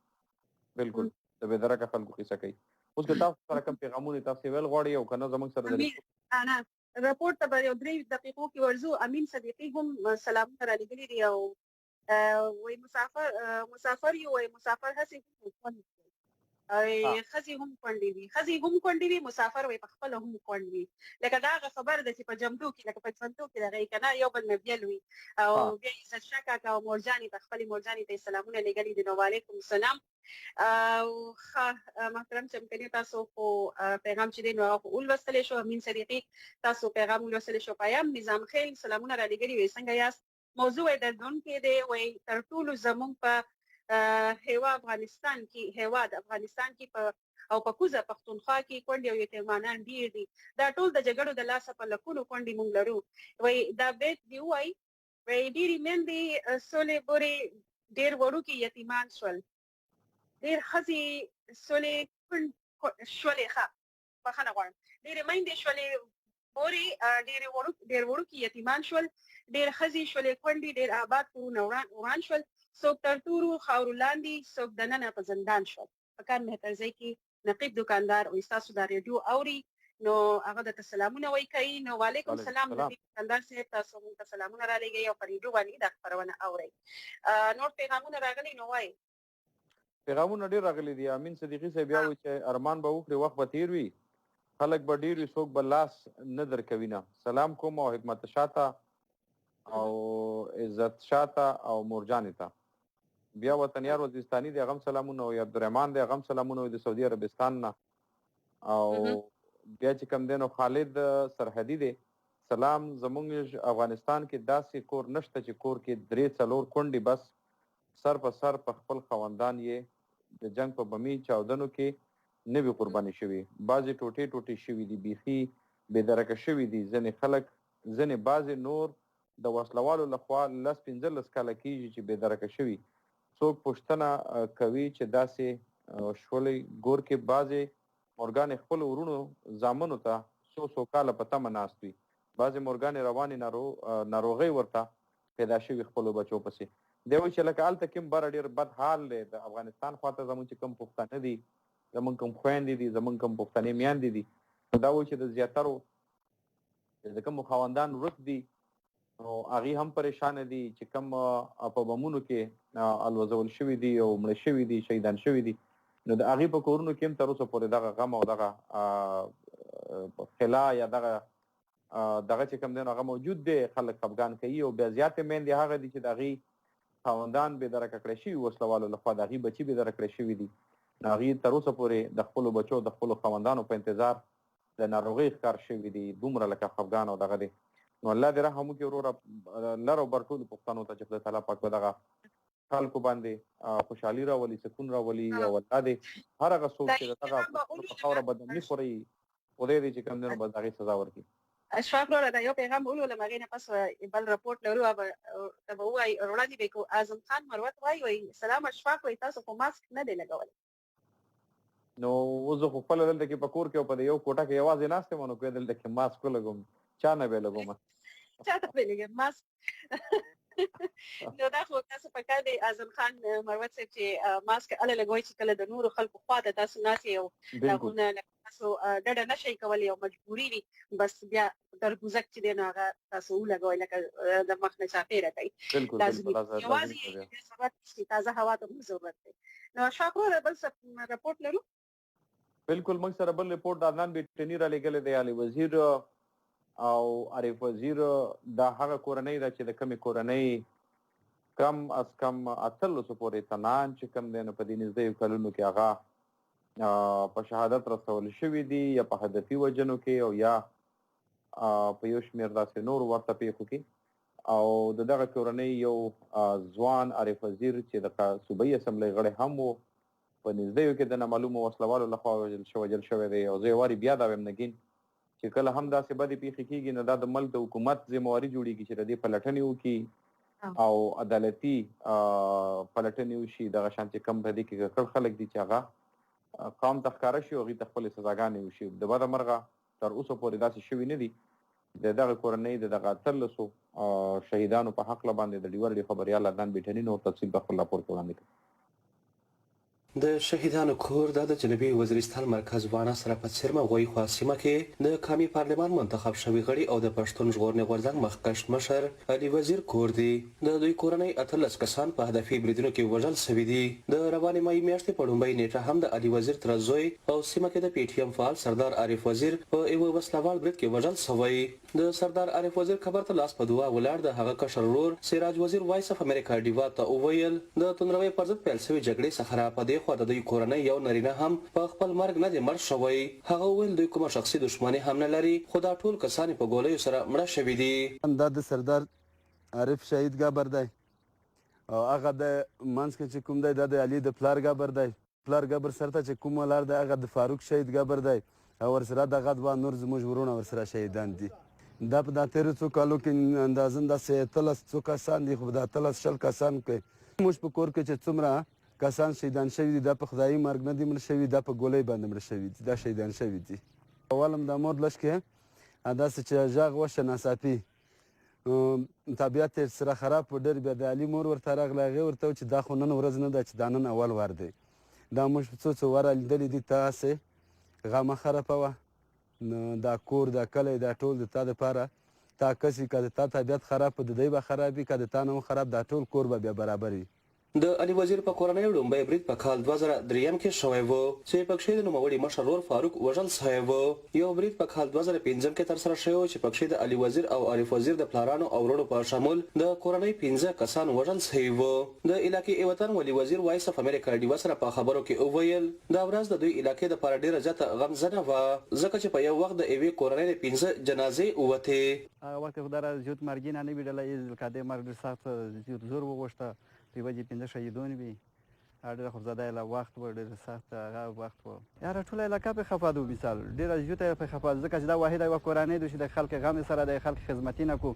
بالکل د بې درکه خلکو قصه کوي. اوس که تاسو سره کوم پیغامونه تاسو ویل غواړئ او که نه زموږ سره انا رپورټ ته به یو 3 دقیقو کې ورځو. امین صدیقي هم سلامونه را لګلي دي او وایي مسافر یو وایي مسافر هسې ښځې هم کونډې وي ښځې هم کونډې وي مسافر وایي پخپله هم کونډ وي. لکه دا هغه خبره ده چې په جمدو کې لکه په ژوندو کې دغه یې که نه یو بل نه بیل وي. او بیا عزت شاه کاکا او مورجانې ته خپلې مورجانې ته یې سلامونه لېږلي دي. نو وعلیکم السلام. او ښه محترم چمکني تاسو خو پیغام چې دی نو هغه خو ولوستلی شو. امین صدیقي تاسو پیغام ولوستلی شو. پیام نظام خیل سلامونه را لېږلي وایي څنګه یاست. موضوع یې دردونکی دی وایي تر ټولو زموږ په هیواد افغانستان کې او په کوزه پښتونخوا کې کونډې او یتیمانان ډېر دي. دا ټول د جګړو د لاسه په لکونو کونډې موږ لرو. وایي دا بیت دې ووایي وایي ډېرې میندې سولې پورې ډېر وړوکي یتیمان شول. ډېر ښځې سولې شولې ښه بښنه غواړم ډېرې میندې شولې پورې ډېر وړوکي یتیمان شول. ډېر ښځې شولې کونډې ډېر آباد کورونه وران شول. څوک تر تورو خاورو لاندې څوک دننه په زندان شول. په کان مهترزۍ کې نقیب دکاندار او ستاسو دا ریډیو اوري نو هغه درته سلامونه وایي کوي. نو وعلیکم السلام نقیب دکاندار صاحب تاسو موږ ته سلامونه را لېږئ او په ریډیو باندې دا خپرونه اورئ. نور پیغامونه راغلي نو وایي پیغامونه ډېر راغلي دي. امین صدیقي صاحب بیا وایي چې ارمان به وکړي وخت به تېر وي خلک به ډېر وي څوک به لاس نه درکوي نه. سلام کوم او حکمت شاته او عزت شاته او مورجانې ته. بیا وطنیار وزیرستاني دی هغه هم سلامونه وایي. عبدالرحمان دی هغه هم سلامونه وایي د سعودي عربستان نه. او بیا چې کوم دی نو خالد سرحدي دی سلام. زموږ افغانستان کې داسې کور نشته چې کور کې 3-4 کونډې بس سر په سر په خپل خاوندان یې د جنګ په بمي چاودنو کې نه وي قرباني شوي. بعضې ټوټې شوي دي بیخي بې درکه شوي دي. ځینې خلک ځینې بعضې نور د وسلوالو لخوا 10-15 کاله کېږي چې بې درکه شوي. څوک پوښتنه کوي چې داسې شولې ګور کې بعضې مورګانې خپلو ورونو زامنو ته څو کاله په تمه ناست وي. بعضې مورګانې روانې ناروغۍ ورته پیدا شوي خپلو بچو پسې. دی وایي چې لکه هلته کې بره ډېر بد حال دی. د افغانستان خواته زموږ چې کوم پښتانه دي زموږ کوم خویندې دي زموږ کوم پښتنې میندې دي دا وایي چې د زیاترو د کومو خاوندان ورک دي نو هغې هم پریشانه دي چې کوم په بمونو کې الوځول شوي دي او مړه شوي دي شهیدان شوي دي نو د هغې په کورونو کې هم تر اوسه پورې دغه غم او دغه خلا یا دغه چې کوم دی نو هغه موجود دی. خلک خفګان کوي او بیا زیاتې میندې هغه دي چې د هغې خاوندان بې درکه کړی شوي وسلوالو لخوا د هغې بچي بې درکه کړی شوي دي نو هغې تر اوسه پورې د خپلو بچو د خپلو خاوندانو په انتظار د ناروغۍ ښکار شوي دي. دومره لکه خفګان او دغه دی. نو الله دې رحم وکړي وروره لر او بر ټولو پښتنو ته چې خدای تعالی پاک په دغه خلکو باندې خوشحالي راولي سکون راولي او الله دې هر هغه څوک چې دغه په خاوره بدني خوري خدای دې چې کوم دی نو بس هغې سزا ورکړي. اشفاق وروره دا یو پیغام ولولم هغې نه پس بل رپورټ لرو ته به ووایي وړاندې به کړو. اعظم خان مروت وایي سلام اشفاق وایي تاسو خو ماسک نه دی لګولی. نو اوس زه خو خپله دلته کې په کور کې او په یو کوټه کې یوازې ناست یم نو که دلته کې ماسک ولګوم چا نه به لګوم چاته به لګم ماسک. نو دا خو تاسو په کار دی اعظم خان مروت صاحب چې ماسک اله لګوي چې کله د نورو خلکو خواته تاسو ناسې او لغونه تاسو ډډه نشئ کولی او مجبوري وي بس بیا تربوزک چې دی نو هغه تاسو ولګوئ لکه د مخ نه چاپېره کوي لازمي یوازې ضرورت چې تازه هوا ته هم ضرورت دی. نو اشفاق وروره بل څه رپورټ لرو؟ بالکل موږ سره بل رپورټ د عدنان بیټني رالیږلی دی. علي وزیر او عارف وزیر دا هغه کورنۍ ده چې د کمې کورنۍ کم از کم 18 پورې تنان چې کم دی نو په دې نږدې کلونو کې هغه په شهادت رسول شوي دي یا په هدفي وژنو کې او یا په یو شمېر داسې نور ورته پیښو کې. او د دغه کورنۍ یو ځوان عارف وزیر چې د صوبایي اسمبلۍ غړی هم و په نږدېو کې د نامعلومو وسلوالو لخوا وژل شوی دی. او زه یې وارې بیا دا وایم نګین چې کله هم داسې بدې پیښې کېږي نو دا د ملک د حکومت ذمهواري جوړېږي چې د دې پلټنې وکړي او عدالتي پلټنې وشي. دغه شان چې کم په دې کې ککړ خلک دي چې هغه قوم ته ښکاره شي او هغوی ته خپلې سزاګانې وشي. د بده مرغه تر اوسه پورې داسې شوي نه دي. د دغه کورنۍ د دغه 18 شهیدانو په حقله باندې د ډیور ډي خبریال عدنان بیټني نور تفصیل په خپل راپور کې وړاندې کړي. د شهیدانو کور د جنوبي وزیرستان مرکز وانا سره په څیرمه غوي خوا سیمه کې د کامی پارلمان منتخب شوی غړي او د پښتون ژغورنې غورځنګ مخکښ مشر علي وزیر کور دی. د دوی کورنۍ 18 کسان په هدفي بریدونو کې وژل شوي دي. د روانې مای میاشتې په لومړۍ نیټه هم د علي وزیر تر زوی او سیمه کې د پی ټی ایم فعال سردار عارف وزیر په یو وسلوال برید کې وژل شوی. د سردار عارف وزیر خبر ته لاس په دعا ولاړ د هغه کشر ورور سراج وزیر وایس اف امریکا ډیوا ته وویل د تندروي پر ضد پیل شوی جګړې څخه په دې خو د دوی کورنۍ یو نارینه هم په خپل مرګ نه دی مړ شوی. هغه ویل دوی کومه شخصي دښمني هم نه لري خو دا ټول کسان په ګولیو سره مړه شوي دي. دا د سردار عارف شهید ګابر دی او هغه د منځ کې چې کوم دی دا د علي د پلار ګابر دی. پلار ګابر سره ته چې کوم ولاړ دی هغه د فاروق شهید ګابر دی او ورسره دغه دوه نور زموږ ورونه ورسره شهیدان دي. دا په دا 13 کالو کې اندازن داسې 13 کسان دي خو دا 13 کسان کې موږ په کور کې چې څومره کسان شهیدان شوي دي دا په خدایي مرګ نه دي مړه شوي دا په ګولۍ باندې مړه شوي دي دا شهیدان شوي دي. اول هم د مور لږ کې داسې چې غږ وشه ناڅاپي طبیعت یې سره خراب و ډېر. بیا د علي مور ورته راغله هغې ورته وویل چې دا خو نن ورځ نه ده چې دا نن اول وار دی. دا موږ څو واره لیدلي دي ته هسې غه مه خرابوه نو دا کور دا کلی دا ټول د تا دپاره تا کسي که د تا طبیعت خراب په د دی به خراب وي که د تا نه خراب دا ټول کور به بیا برابر وي. د علي وزیر په کورنۍ لومړی برید په کال 2003 کې شوی و چې پکښې د نوموړي مشر ورور فاروق وژل شوی و. یو برید په کال 2015 کې ترسره شوی و چې پکښې د علي وزیر او عارف وزیر د پلارانو او وروڼو په شمول د کورنۍ 15 کسان وژل شوي و. د علاقې وطن ولي وزیر وایس اف امریکا ډیوا سره په خبرو کې وویل دا ورځ د دوی علاقې دپاره ډېره زیاته غمزنه وه ځکه چې په یو وخت د یوې کورنۍ د 15 جنازې ووتې. هغه وخت خو دا زیات مرګین نه ویډله یې القاعده مرګ ډېر سخت زور وغوښته په وجه 15 شهیدون وي. ډېره خورزاده له وخت و ډېر سخت هغه وخت و یاره ټوله علاقه پرې خفه ده. مثال ډېره زیاته پرې خفه ده ځکه چې دا واحده یوه کورنۍ ده چې د خلک غم سره د خلک خدمتي نه کو.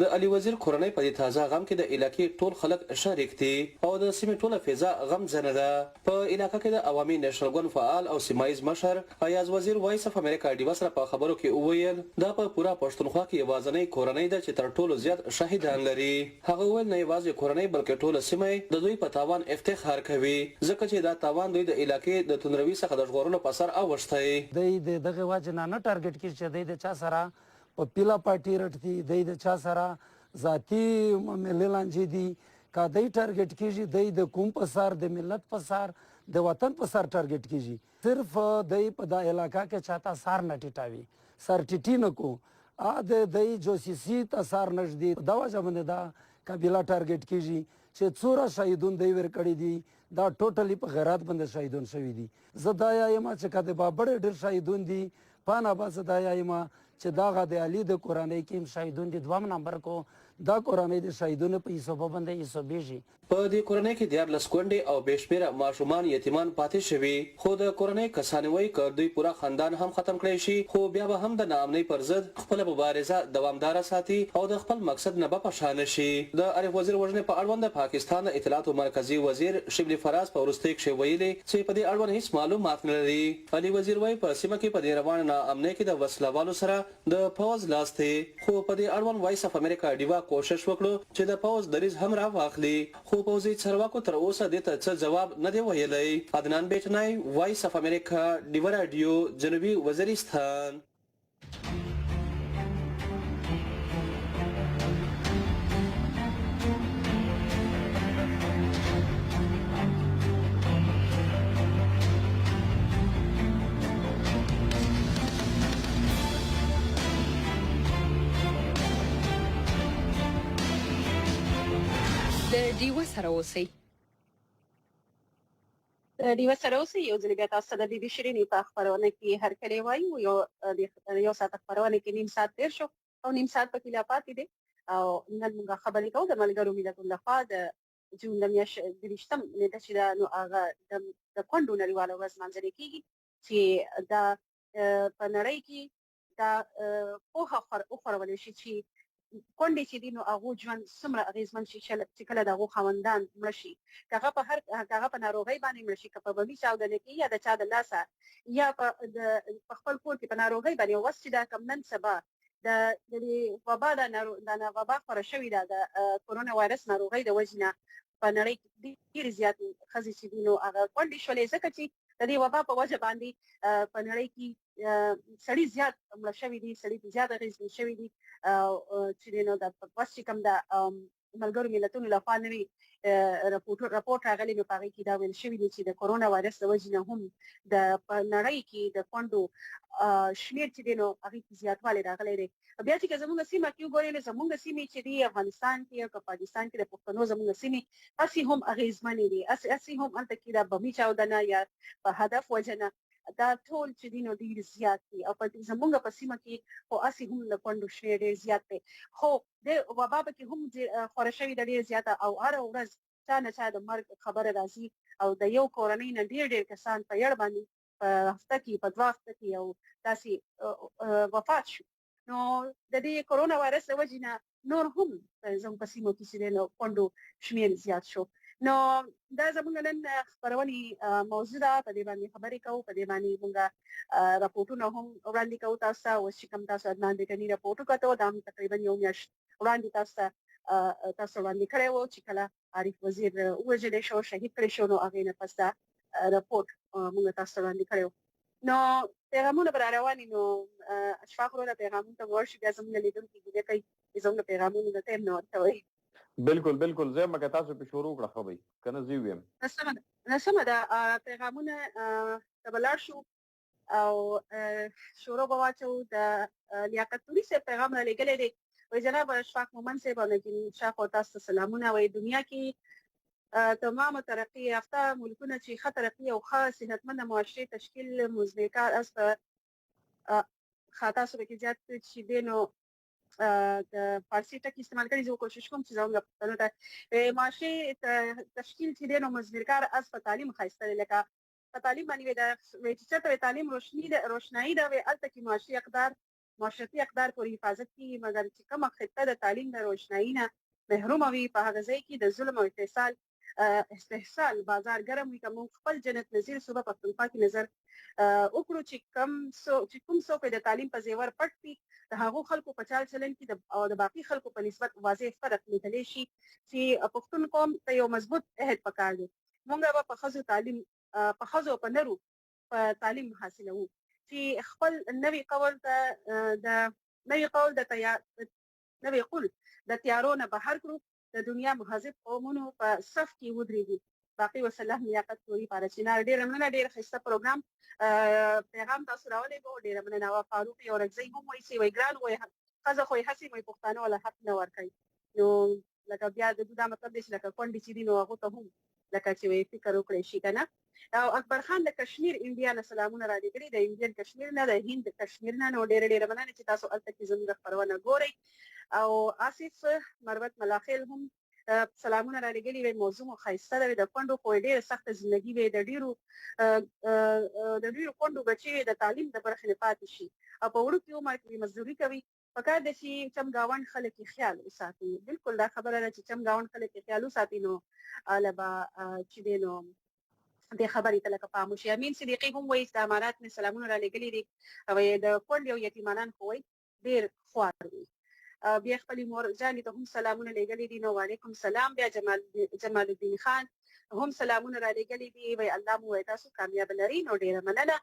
د علي وزیر کورنۍ په دې تازه غم کې د علاقې ټول خلک شریک دي او د سیمې ټوله فضا غمجنه ده. په علاقه کې د عوامي نېشنل ګوند فعال او سیمایز مشر ایاز وزیر وایس اف امریکا ډیوا سره په خبرو کې وویل دا په پوره پښتونخوا کې یوازینۍ کورنۍ ده چې تر ټولو زیات شهیدان لري. هغه وویل نه یوازې کورنۍ بلکې ټوله سیمه د دوی په تاوان افتخار کوي ځکه چې دا تاوان دوی د علاقې د توندروي څخه د ژغورلو په سر اوښتی. دی د دغه وجې نه ټارګټ کېږي چې دی د چا سره په پیله پارټي رټ دي دی د چا سره ذاتي ملي لانجې دي که دی ټارګټ کېږي دی د کوم په سر د ملت په سر د وطن په سر ټارګټ کېږي. صرف دی په دا علاقه کې چاته سر نه ټیټوي سر ټیټي نه کو د دی جوسیسي ته سر نه ږدي دا وجه باندې دا قبیله ټارګټ کېږي چې څوره شهیدون دی ورکړي دي دا ټوټلی په غیرات باندې شهیدون شوي دي. زه دا یم چې که د بابړې ډېر شهیدون دي په نه به زه دا یم چې دغه د علي د کورنۍ کې هم شهیدون دي 2 نمبر کو دا کورنۍ د شهیدونو په حساب باندې حسابېږي. په دې کورنۍ کې 14 کونډې او بېشمېره ماشومان یتیمان پاتې شوي، خو د کورنۍ کسانې وایي که دوی پوره خاندان هم ختم کړی شي خو بیا به هم د ناامنۍ پر ضد خپله مبارزه دوامداره ساتي او د خپل مقصد نه به په شا نه شي. د عارف وزیر وژنې په اړوند د پاکستان د اطلاعاتو مرکزي وزیر شبلی فراز په وروستۍ کښې ویلي چې په دې اړوند هیڅ معلومات نه لري. علي وزیر وایي په سیمه کې په دې روانه ناامنۍ کې د وسلوالو سره د پوځ لاس دی، خو په دې اړوند وایس اف امریکا ډیوا کوشش وکړو چې د پوځ دریځ هم راواخلي، خو پوځي چارواکو تر اوسه دې ته څه جواب نه دی ویلی. عدنان بیټنای، وایس اف امریکا، ډیوا راډیو، جنوبي وزیرستان. د ډیوه سره اوسئ. ډیوه سره اوسئ. یو ځل بیا تاسو د بي بي شیرینې په خپرونه کې هرکلی وایو. یو ساعت خپرونه کې نیم ساعت تیر شو او نیم ساعت پکې لا پاتې دی او نن موږ خبرې کوو د ملګرو ملتونو لخوا د جون د میاشتې 23 نیټه چې دا نو هغه د کونډو نړیواله ورځ لمانځل کېږي چې دا په نړۍ کې دا پوهه خپرول شي چې کونډې چې دي نو هغه ژوند څومره اغېزمن شي چې کله د هغو خاوندان مړه شي، که هغه په ناروغۍ باندې مړه شي، که په بمي چاودنه کې یا د چا د لاسه یا په خپل کور کې په ناروغۍ باندې. اوس چې دا کوم نن سبا د وبا د وبا خپره شوې ده د کرونا وایرس ناروغۍ د وجې نه په نړۍ کې ډېرې زیاتې ښځې چې دي نو هغه کونډې شولې، ځکه چې د دې وبا په وجه باندې په نړۍ کې سړي زیات مړه شوي دي، سړي زیات اغېزمن شوي دي چې نو د بس چې کوم د ملګرو ملتونو لخوا نوي راپورټ راغلی نو په هغې کې دا ویل شوي دي چې د کرونا وایرس د وجې نه هم په نړۍ کې د کونډو شمېر چې دی نو هغې کې زیاتوالی راغلی دی. بیا چې که زموږ سیمه کې وګورئ نو زموږ سیمې چې دي افغانستان کې او که پاکستان کې د پښتنو زموږ سیمې هسې هم اغېزمنې دي، هسې هم هلته کې د بمي چاودنه یا په هدف وژنه دا ټول چې دي نو ډېر زیات دي او زموږ په سیمه کې خو هسې هم د کونډو شمېر ډېر زیات دی. خو د وبا پکې هم خوره شوې ده ډېر زیاته او هره ورځ چا نه چا د مرګ خبره راځي او د یو کورنۍ نه ډېر کسان په یړ باندې په هفته کې په 2 هفته کې او داسې وفات شو. نو د دې کرونا وایرس د وجې نه نور هم زموږ په سیمو کې چې دی نو کونډو شمېر زیات شو. نو دا زموږ نن خپرونې موضوع ده، په دې باندې خبرې کوو، په دې باندې موږ راپورټونه هم وړاندې کوو تاسو ته. اوس چې کوم تاسو عدنان بیټني راپورټ وکړو دا هم تقریبا یو میاشت وړاندې تاسو وړاندې کړی و چې کله عارف وزیر ووژلی شو، شهید کړی شو، نو هغې نه پس دا راپورټ موږ تاسو ته وړاندې کړی و. نو پیغامونه به را روانې نو اشفاق وروره پیغامونو ته ورشو، بیا زموږ لیدونکي ګیله کوي چې زموږ پیغامونو د ټایم نه ورکوئ. بالکل زه مګه تاسو په شروع کړه خو به کنه زی ویم سمه ده. پیغامونه ته به لاړ شو او شروع به واچو. د لیاقت نوري صاحب پیغام را لېږلی دی، وایي جناب اشفاق مومن صاحب او نجم شاه خو تاسو ته سلامونه. وایي دنیا کې تمام ترقی یافته ملکونه چې ښه ترقي او ښه صحتمنده معاشرې تشکیل مزدکار اس په خاطا سره کې زیات چې دی نو د فارسی ټکی استعمال کړي. زه کوشش کوم چې زموږ پښتنو ته معاشرې تشکیل چې دی نو مزدکار اس په تعلیم ښایسته دی، لکه په تعلیم باندې وایي چې چېرته تعلیم روشنایي ده وایي هلته کې معاشرتي اقدار پورې حفاظت کېږي، مګر چې کومه خطه د تعلیم د روشنایي نه محرومه وي په هغه ځای کې د ظلم او استحصال بازار ګرم وي. که موږ خپل جنت نظیر صوبه پښتونخوا کې نظر وکړو چې کوم څوک د تعلیم په زیور پټ وي د هغو خلکو په چال چلن کې او د باقي خلکو په نسبت واضح فرق لیدلی شي چې پښتون قوم ته یو مضبوط عهد پکار دی. موږ به په ښځو تعلیم په ښځو په نرو په تعلیم حاصلوو چې خپل نوي قول د تیارو نه بهر کړو، د دنیا مهذب قومونو په صف کې ودرېږو. باقي وسلام لیاقت نوري پارچینار. ډېره مننه، ډېر ښایسته پروګرام پیغام تاسو راولېږو. ډېره مننه. او فاروق یورکزی هم وایي چې وایي ګران وایي ښځه خو یې هسې وایي پښتانه ولا حق نه ورکوي. نو لکه بیا د دا مطلب دی چې لکه کونډې چې دي نو هغو ته هم لکه چې وایي فکر وکړی شي که نه. او اکبر خان د کشمیر انډیا نه سلامونه رالېږلي، د انډین کشمیر نه، د هند د کشمیر نه. نو ډېره مننه چې تاسو هلته کې زموږ خپرونه ګورئ. او آصف مروت ملاخیل هم سلامونه رالېږلي وي. موضوع مو ښایسته ده، د کونډو خو ډېره سخته زندګي وي، د ډېرو کونډو بچي د تعلیم د برخې نه پاتې شي او په وړوکي عمر کې مزدوري کوي. پکار ده چې چمګاونډ خلک یې خیال وساتي. بالکل دا خبره ده چې چمګاونډ خلک یې خیال وساتي، نو هله به چې دی نو دې خبرې ته لکه پام وشي. امین صدیقي هم وایي د امارات مې سلامونه رالېږلي دي، وایي د کونډې او یتیمانان خو وایي ډېر خوار وي. بیا خپلې مور جانې ته هم سلامونه لېږلي دي. نو وعلیکم سلام. بیا جمال الدین خان هم سلامونه رالېږلي دي، وایي الله مو وایي تاسو کامیاب لري. نو ډېره مننه.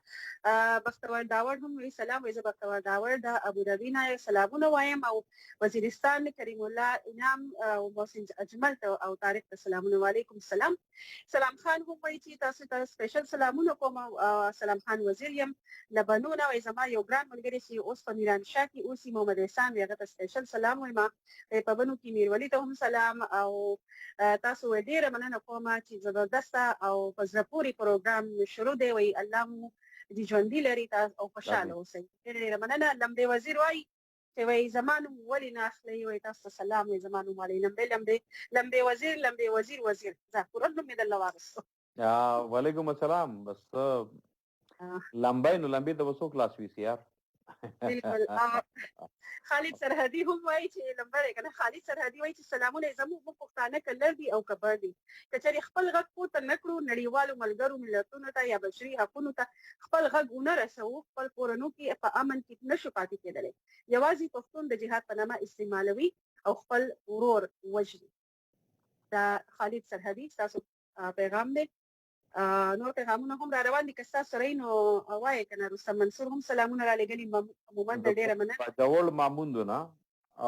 بختور داور هم وایي سلام، وایي زه بختور داور د ابوظبي نه سلامونه وایم، او وزیرستان کریم الله انعام او محسن اجمل ته او طارق ته سلامونه. وعلیکم سلام. سلام خان هم وایي چې تاسو ته سپیشل سلامونه کوم. سلام خان وزیر یم له بنو نه، وایي زما یو ګران ملګری چې اوس په میرانشاه کې اوسي محمد احسان، وایي هغه ته سپیشل سلام وایم. په بنو کې میرولی ته هم سلام. او تاسو وایي ډېره مننه کوم چې زبردسته او په زړه پورې پروګرام شروع دی، وایي الله مو دې ژوندي لري او خوشحاله اوسئ. ډېره مننه. لمبې وزیر وایي چې وایي زما نوم ولې نه اخلئ، وایي تاسو ته سلام، وایي زما نوم ولې لمبې وزیر وزیر زه پوره نوم مې درله واغېستو. وعلیکم السلام. بس لمبۍ نو لمبې ته به څوک لاس ویسي یار. بالکل. خالد سرحدي هم وایي چې لمبه دی که نه، خالد سرحدي وایي چې سلامونه زموږ پښتانه که لر دي او که بر دي، که چېرې خپل غږ پورته نه کړو نړیوالو ملګرو ملتونو ته یا بشري حقونو ته خپل غږ ونه رسوو، خپل کورنو کې په امن کې نشو پاتې کېدلی. یوازې پښتون د جهاد په نامه استعمالوي او خپل ورور وژني. دا خالد سرحدي ستاسو پیغام دی. نور پیغامونه هم را روان دي، که ستاسو سره نو وایې که نه. رستم منصور هم سلامونه رالېږلي، مومند ډېره مننه. ډول ماموندو نه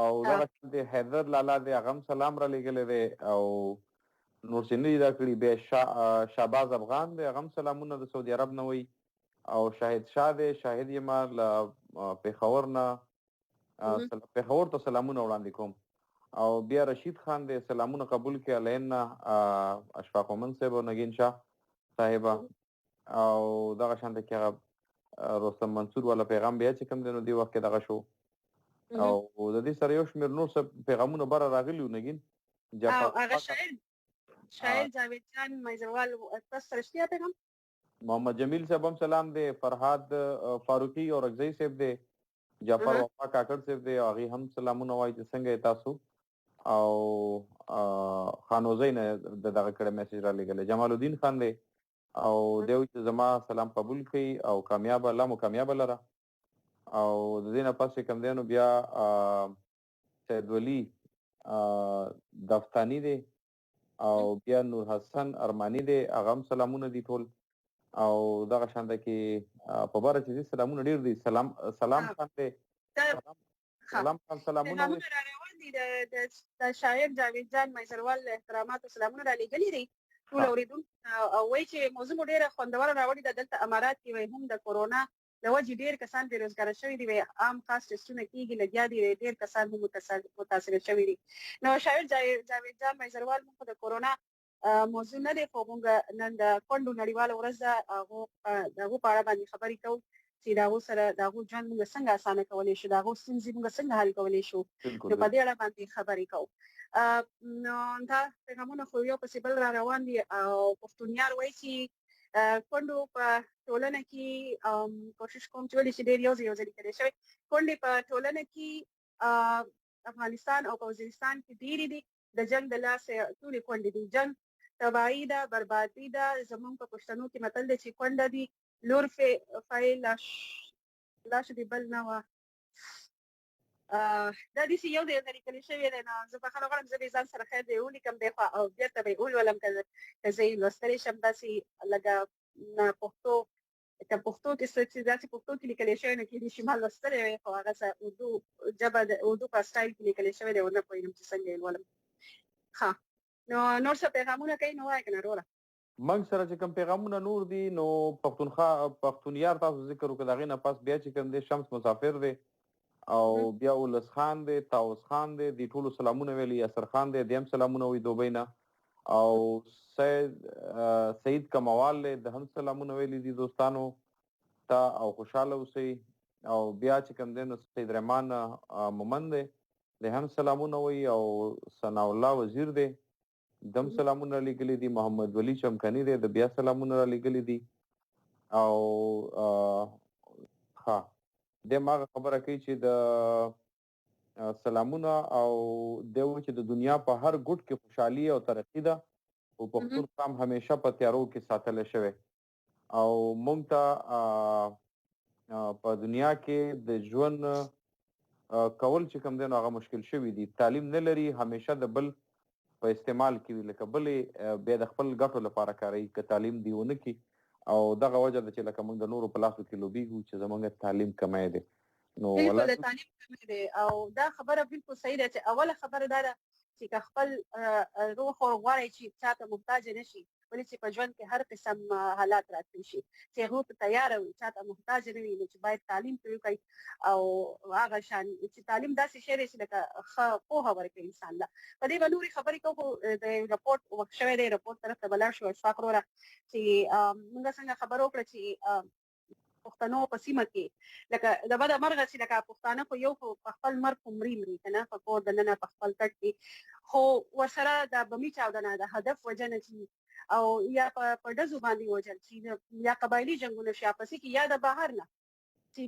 او دغه د حیدر لالا دی هغه هم سلام رالېږلی دی، او نور چې نه دي دا کړي. بیا شهباز افغان دی هغه هم سلامونه د سعودي عرب نه وایي، او شاهد شاه دی شاهد یما له پېښور نه پېښور ته سلامونه وړاندې کوم. او بیا رشید خان دی سلامونه قبول کړي الین نه، اشفاق مومن صاحب او نگین شاه صاحبه، او دغه شانته کې هغه رستم منصور والا پیغام بیا چې کوم دی نو دې وخت کې دغه شو. او د دې سره یو شمېر نور څه پیغامونه بره راغلي وو نگین. هغه شاعر جاوید جان میزروال تاسو سره رښتیا پیغام. محمد جمیل صاحب هم سلام دی، فرهاد فاروقي او رګزی صاحب دی، جعفر وفا کاکړ صاحب دی، هغې هم سلامونه وایي چې څنګه یې تاسو. او خانوزۍ نه دغه کړی میسج رالېږلی جمال الدین خان دی، او دی چې زما سلام قبول کړي او کامیابه الله مو کامیابه لره. او د دې نه پس چې کوم دی نو بیا سید ولی دفتانی دی، او بیا نور حسن ارمانی دی هغه هم سلامونه دي ټول. او دغه شانته کې په باره چې دي سلامونه ډېر دي. سلام خان دی، سلام خان سلامونه دي. د شاعر جاوید جان میزروال احترامات او سلامونه رالېږلي دي ټول اورېدونکو، او وایي چې موضوع مو ډېره خوندوره راوړې ده. دلته امارات کې وایي هم د کورونا له وجې ډېر کسان بېروزګاره شوي دي، وایي عام خاص ټسټونه کېږي لګیا دي، وایي ډېر کسان هم متاثره شوي دي. نو شاعر جاوید جان میزروال موږ د کورونا موضوع نه دی، خو موږ نن د کونډو نړیواله ورځ ده، د هغو په اړه باندې خبرې کوو چې د هغو سره د هغو ژوند موږ څنګه اسانه کولی شو، د هغو ستونزې موږ څنګه حل کولی شو. نو په دې اړه باندې خبرې کوو. نو دا پیغامونه خو یو پسې بل را روان دي. او پښتونیار وایي چې کونډو په ټولنه کې کوشش کوم چې ولې چې ډېر یو ځای لیکلی شوی کونډې په ټولنه کې افغانستان او په وزیرستان کې ډېرې دي. د جنګ د لاسه ټولې کونډې دي. جنګ تباهي ده، بربادي ده. زمونږ په پښتنو کې متل دی چې کونډه دي لور فی لاش دی بل نه وه. دا داسې یو ځای لیکلی شوی دی. نو زه بخښنه غواړم، زه به ځان سره خیر دی ولیکم دی خوا او بېرته به یې ولولم که زه یې لوستلی شم. داسې لږه پښتو که پښتو کې څه چې داسې پښتو کې لیکلی شوی نو کېدای شي ما لوستلی وی، خو هغه څه اردو ژبه د اردو په سټایل کې لیکلی شوی دی، ونه پوهېږم چې څنګه یې لولم. ښه نو نور څه پیغامونه کوي نو وایه که نه وروره. موږ سره چې کوم پیغامونه نور دي نو پښتونیار تاسو ذکر وکړه، د هغې نه پس بیا چې کوم دی شمس مسافر دی، او بیا ولس خان دی، طاووس خان دی، دې ټولو سلامونه ویلي. یاسر خان دی، دی هم سلامونه وایي دوبۍ نه. او سعید کموال د هم سلامونه ویلي دي دوستانو ته او خوشحاله اوسئ. او بیا چې کوم دی نو سید رحمان مومند دی د هم سلامونه وایي او ثناء الله وزیر دی د هم سلامونه رالیږلي دي. محمد ولی چمکني دی د بیا سلامونه رالیږلي دي. او ها د هغه خبره کوي چې د سلامونه او د چې د دنیا په هر ګوټ کې خوشحالي او ترقي ده او پښتون قام همیشه په تیارو کې ساتل شوی او موږ ته په دنیا کې د ژوند کول چې کوم دی نو هغه مشکل شوي دي. تعلیم نه لري همیشه د بل په استعمال کې وي لکه بلې بیا د خپل ګټو لپاره کاروي که تعلیم دی ونه کړي او دغه وجه ده چې لکه موږ د نورو په لاسو کې لوبېږو چې زموږ تعلیم کمی دی. نو بالکل د تعلیم کمی دی او دا خبره بالکل صحیح ده چې اوله خبره دا ده چې که خپل روح غواړئ چې چاته محتاج نه شي ولې چې په ژوند کې هر قسم حالات راتلی شي چې هغه ته تیاره وي چاته محتاج نه وي نو چې باید تعلیم پرې وکړي او هغه شان چې تعلیم داسې شی دی چې لکه ښه پوهه ورکوي انسان له په دې به نورې خبرې کوو د رپورټ وخت شوی دی رپورټ طرف ته به لاړ شو اشفاق وروره چې موږ څنګه خبره وکړه چې پښتنو په سیمه کې لکه د بده مرغه چې لکه پښتانه خو یو په خپل مرګ مري که نه په کور دننه په خپل کټ کې خو ورسره د بمي چاودنه د هدف وجه نه چې او یا په ډزو باندې وجل چې یا قبایلي جنګونه شي اپسې کې یا د بهر نه چې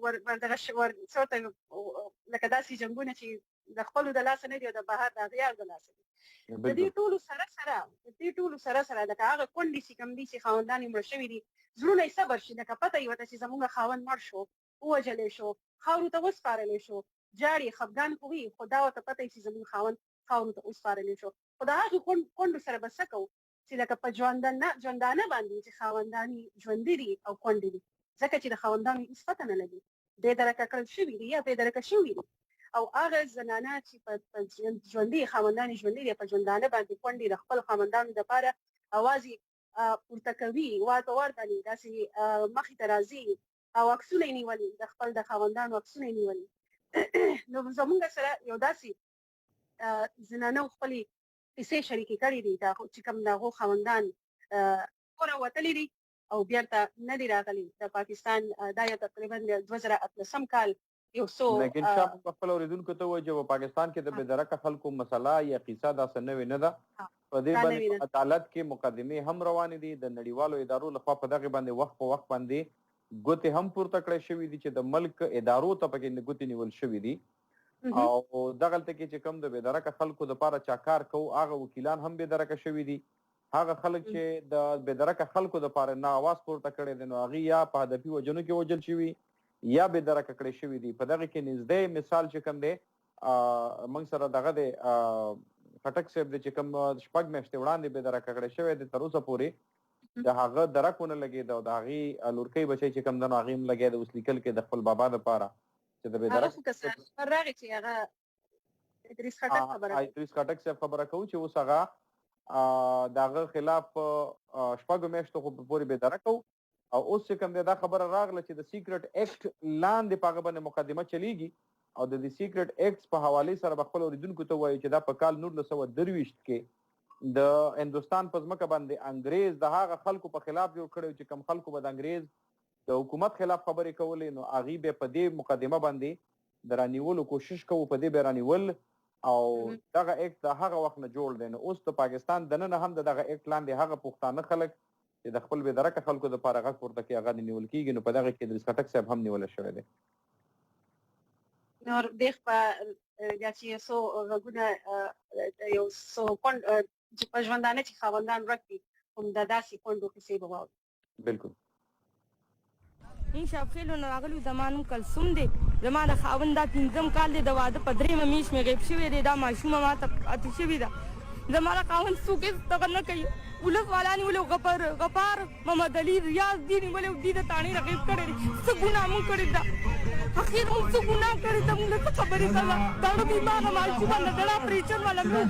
ورته لکه داسې جنګونه چې د خپلو د لاسه نه دي او د بهر د غیار د لاسه دي. د دې ټولو سره سره لکه هغه کونډې چې کوم دي چې خاوندان یې مړه شوي دي زړونه یې صبر شي لکه پته یې ورته چې زموږ خاوند مړ شو ووژلی شو خاورو ته وسپارلی شو جاړي خفګان خو وي خو دا ورته پته یې چې زموږ خاوند خاورو ته وسپارلی شو خو د هغې کونډو سره به څه کوو چې لکه په ژوندانه باندې چې خاوندان یې ژوندي دي او کونډې دي ځکه چې د خاوندانو هېڅ پته نه لګي بې درکه کړل شوي دي یا بې درکه شوي دي او هغه زنانه چې په ژوندي خاوندان یې ژوندي دي په ژوندانه باندې کونډې د خپل خاوندانو دپاره اواز یې پورته کوي وار په وار باندې داسې مخې ته راځي او عکسونه یې نیولي د خپل د خاوندانو عکسونه یې نیولي نو زموږ سره یو داسې زنانو خپلې کیسې شریکې کړې دي چې کوم د هغو خاوندان کوره وتلي دي او بیرته نه دي راغلي د پاکستان دا یو تقریبا د 2018 کال یو څو لیکن شاه په خپل اوریدونکو ته وایي چې په پاکستان کې د بې درکه خلکو مسله یا قصه داسې نوې نه ده په دې باندې عدالت کې مقدمې هم روانې دي د نړیوالو ادارو لخوا په دغه باندې وخت په وخت باندې ګوتې هم پورته کړې شوې دي چې د ملک ادارو ته پکې ګوتې نیول شوې دي او دغلته کې چې کوم د بې درکه خلکو دپاره چا کار کوو هغه وکیلان هم بې درکه شوي دي هغه خلک چې د بې درکه خلکو دپاره نه اواز پورته کړی دی نو هغې یا په هدفي وجنو کې وژل شوي یا بې درکه کړی شوي دي په دغه کې نږدې مثال چې کوم دی موږ سره دغه دی خټک صاحب دی چې کوم شپږ میاشتې وړاندې بې درکه کړی شوی دی تر اوسه پورې د هغه درک ونه لګېده او د هغې لورکۍ بچی چې کوم دی نو هغې هم لګیا د اوس لیکل کې د خپل بابا دپاره چې د بې درک ادریس خټک صاحب خبره کوو چې اوس هغه د هغه خلاف شپږو میاشتو خو پورې بې درکه و او اوس چې کوم دی دا خبره راغله چې د سیکرټ ایکټ لاندې په هغه باندې مقدمه چلیږي او د دې سیکرټ ایکټ په حوالې سره به خپل اوریدونکو ته وایي چې دا په کال 1923 کې د هندوستان په ځمکه باندې انګریز د هغه خلکو په خلاف جوړ کړی چې کوم خلکو به د انګریز د حکومت خلاف خبرې کولې نو هغې به په دې مقدمه باندې د رانیولو کوشش کوو په دې به رانیول او دغه ایکټ د هغه وخت نه جوړ دی نو اوس د پاکستان دننه هم د دغه ایکټ لاندې هغه پښتانه خلک چې د خپل بې درکه خلکو دپاره غږ پورته کړي هغه نیول کېږي نو په دغه کې ادریس خټک صاحب هم نیولی شوی دی نور دیخ په یا چې یو څو غږونه یو څو په ژوندانه چې خاوندان ورک دي هم د داسې کونډو کیسې به واورو بلکل این شب خیلو نه راغلو زما نوم کلثوم دی زما د خاوند دا پنځم کال دی د واده په درېیمه میاشت مې غیب شوی دی دا ماشومه ما ته اتې شوې ده زما د خاوند څوک هېڅ دغه نه کوي ولس والا نیولې غفار محمد علي ریاض دي نیولې دي د تاڼې رغیب کړی دی څه ګناه مونږ کړې ده اخر مونږ څه ګناه کړې ده مونږ له څه خبرې کوه داړه بیماره ماشومه نه دړه اپریشن والا مونږ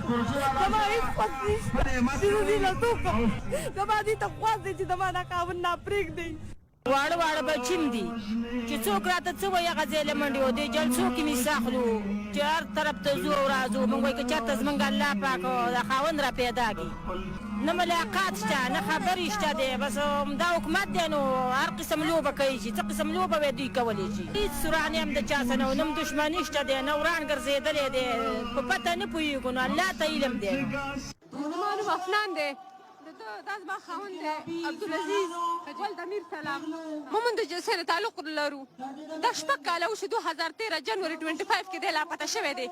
زما هېڅ پس نشته ضروري له څوک زما دې ته خواست دی چې زما د خاوند نه پرېږدئ واړه واړه بچیم دي چې څوک راته څه وایي هغه ځای له منډې و دې جلسو کې مې ساخلو چې هر طرف ته ځو او راځو موږ وایي که چېرته زموږ الله پاک د خاوند را پیدا کړي نه ملاقات شته نه خبرې شته دی بس دا حکومت دی نو هر قسم لوبه کوي چې څه قسم لوبه به دوی کولی شي هېڅ سورانې هم د چا څه نه و نه هم دښمني شته دی نه وران ګرځېدلی دی په پته نه پوهېږو نو الله ته علم دی زما نوم افنان دی دا زما خاوند دی عبدالعزیز ول د امیر سلام موږ د جلسې سره تعلق لرو دا شپږ کاله وشو 2013 جنوري 25 کې دی لاپته شوی دی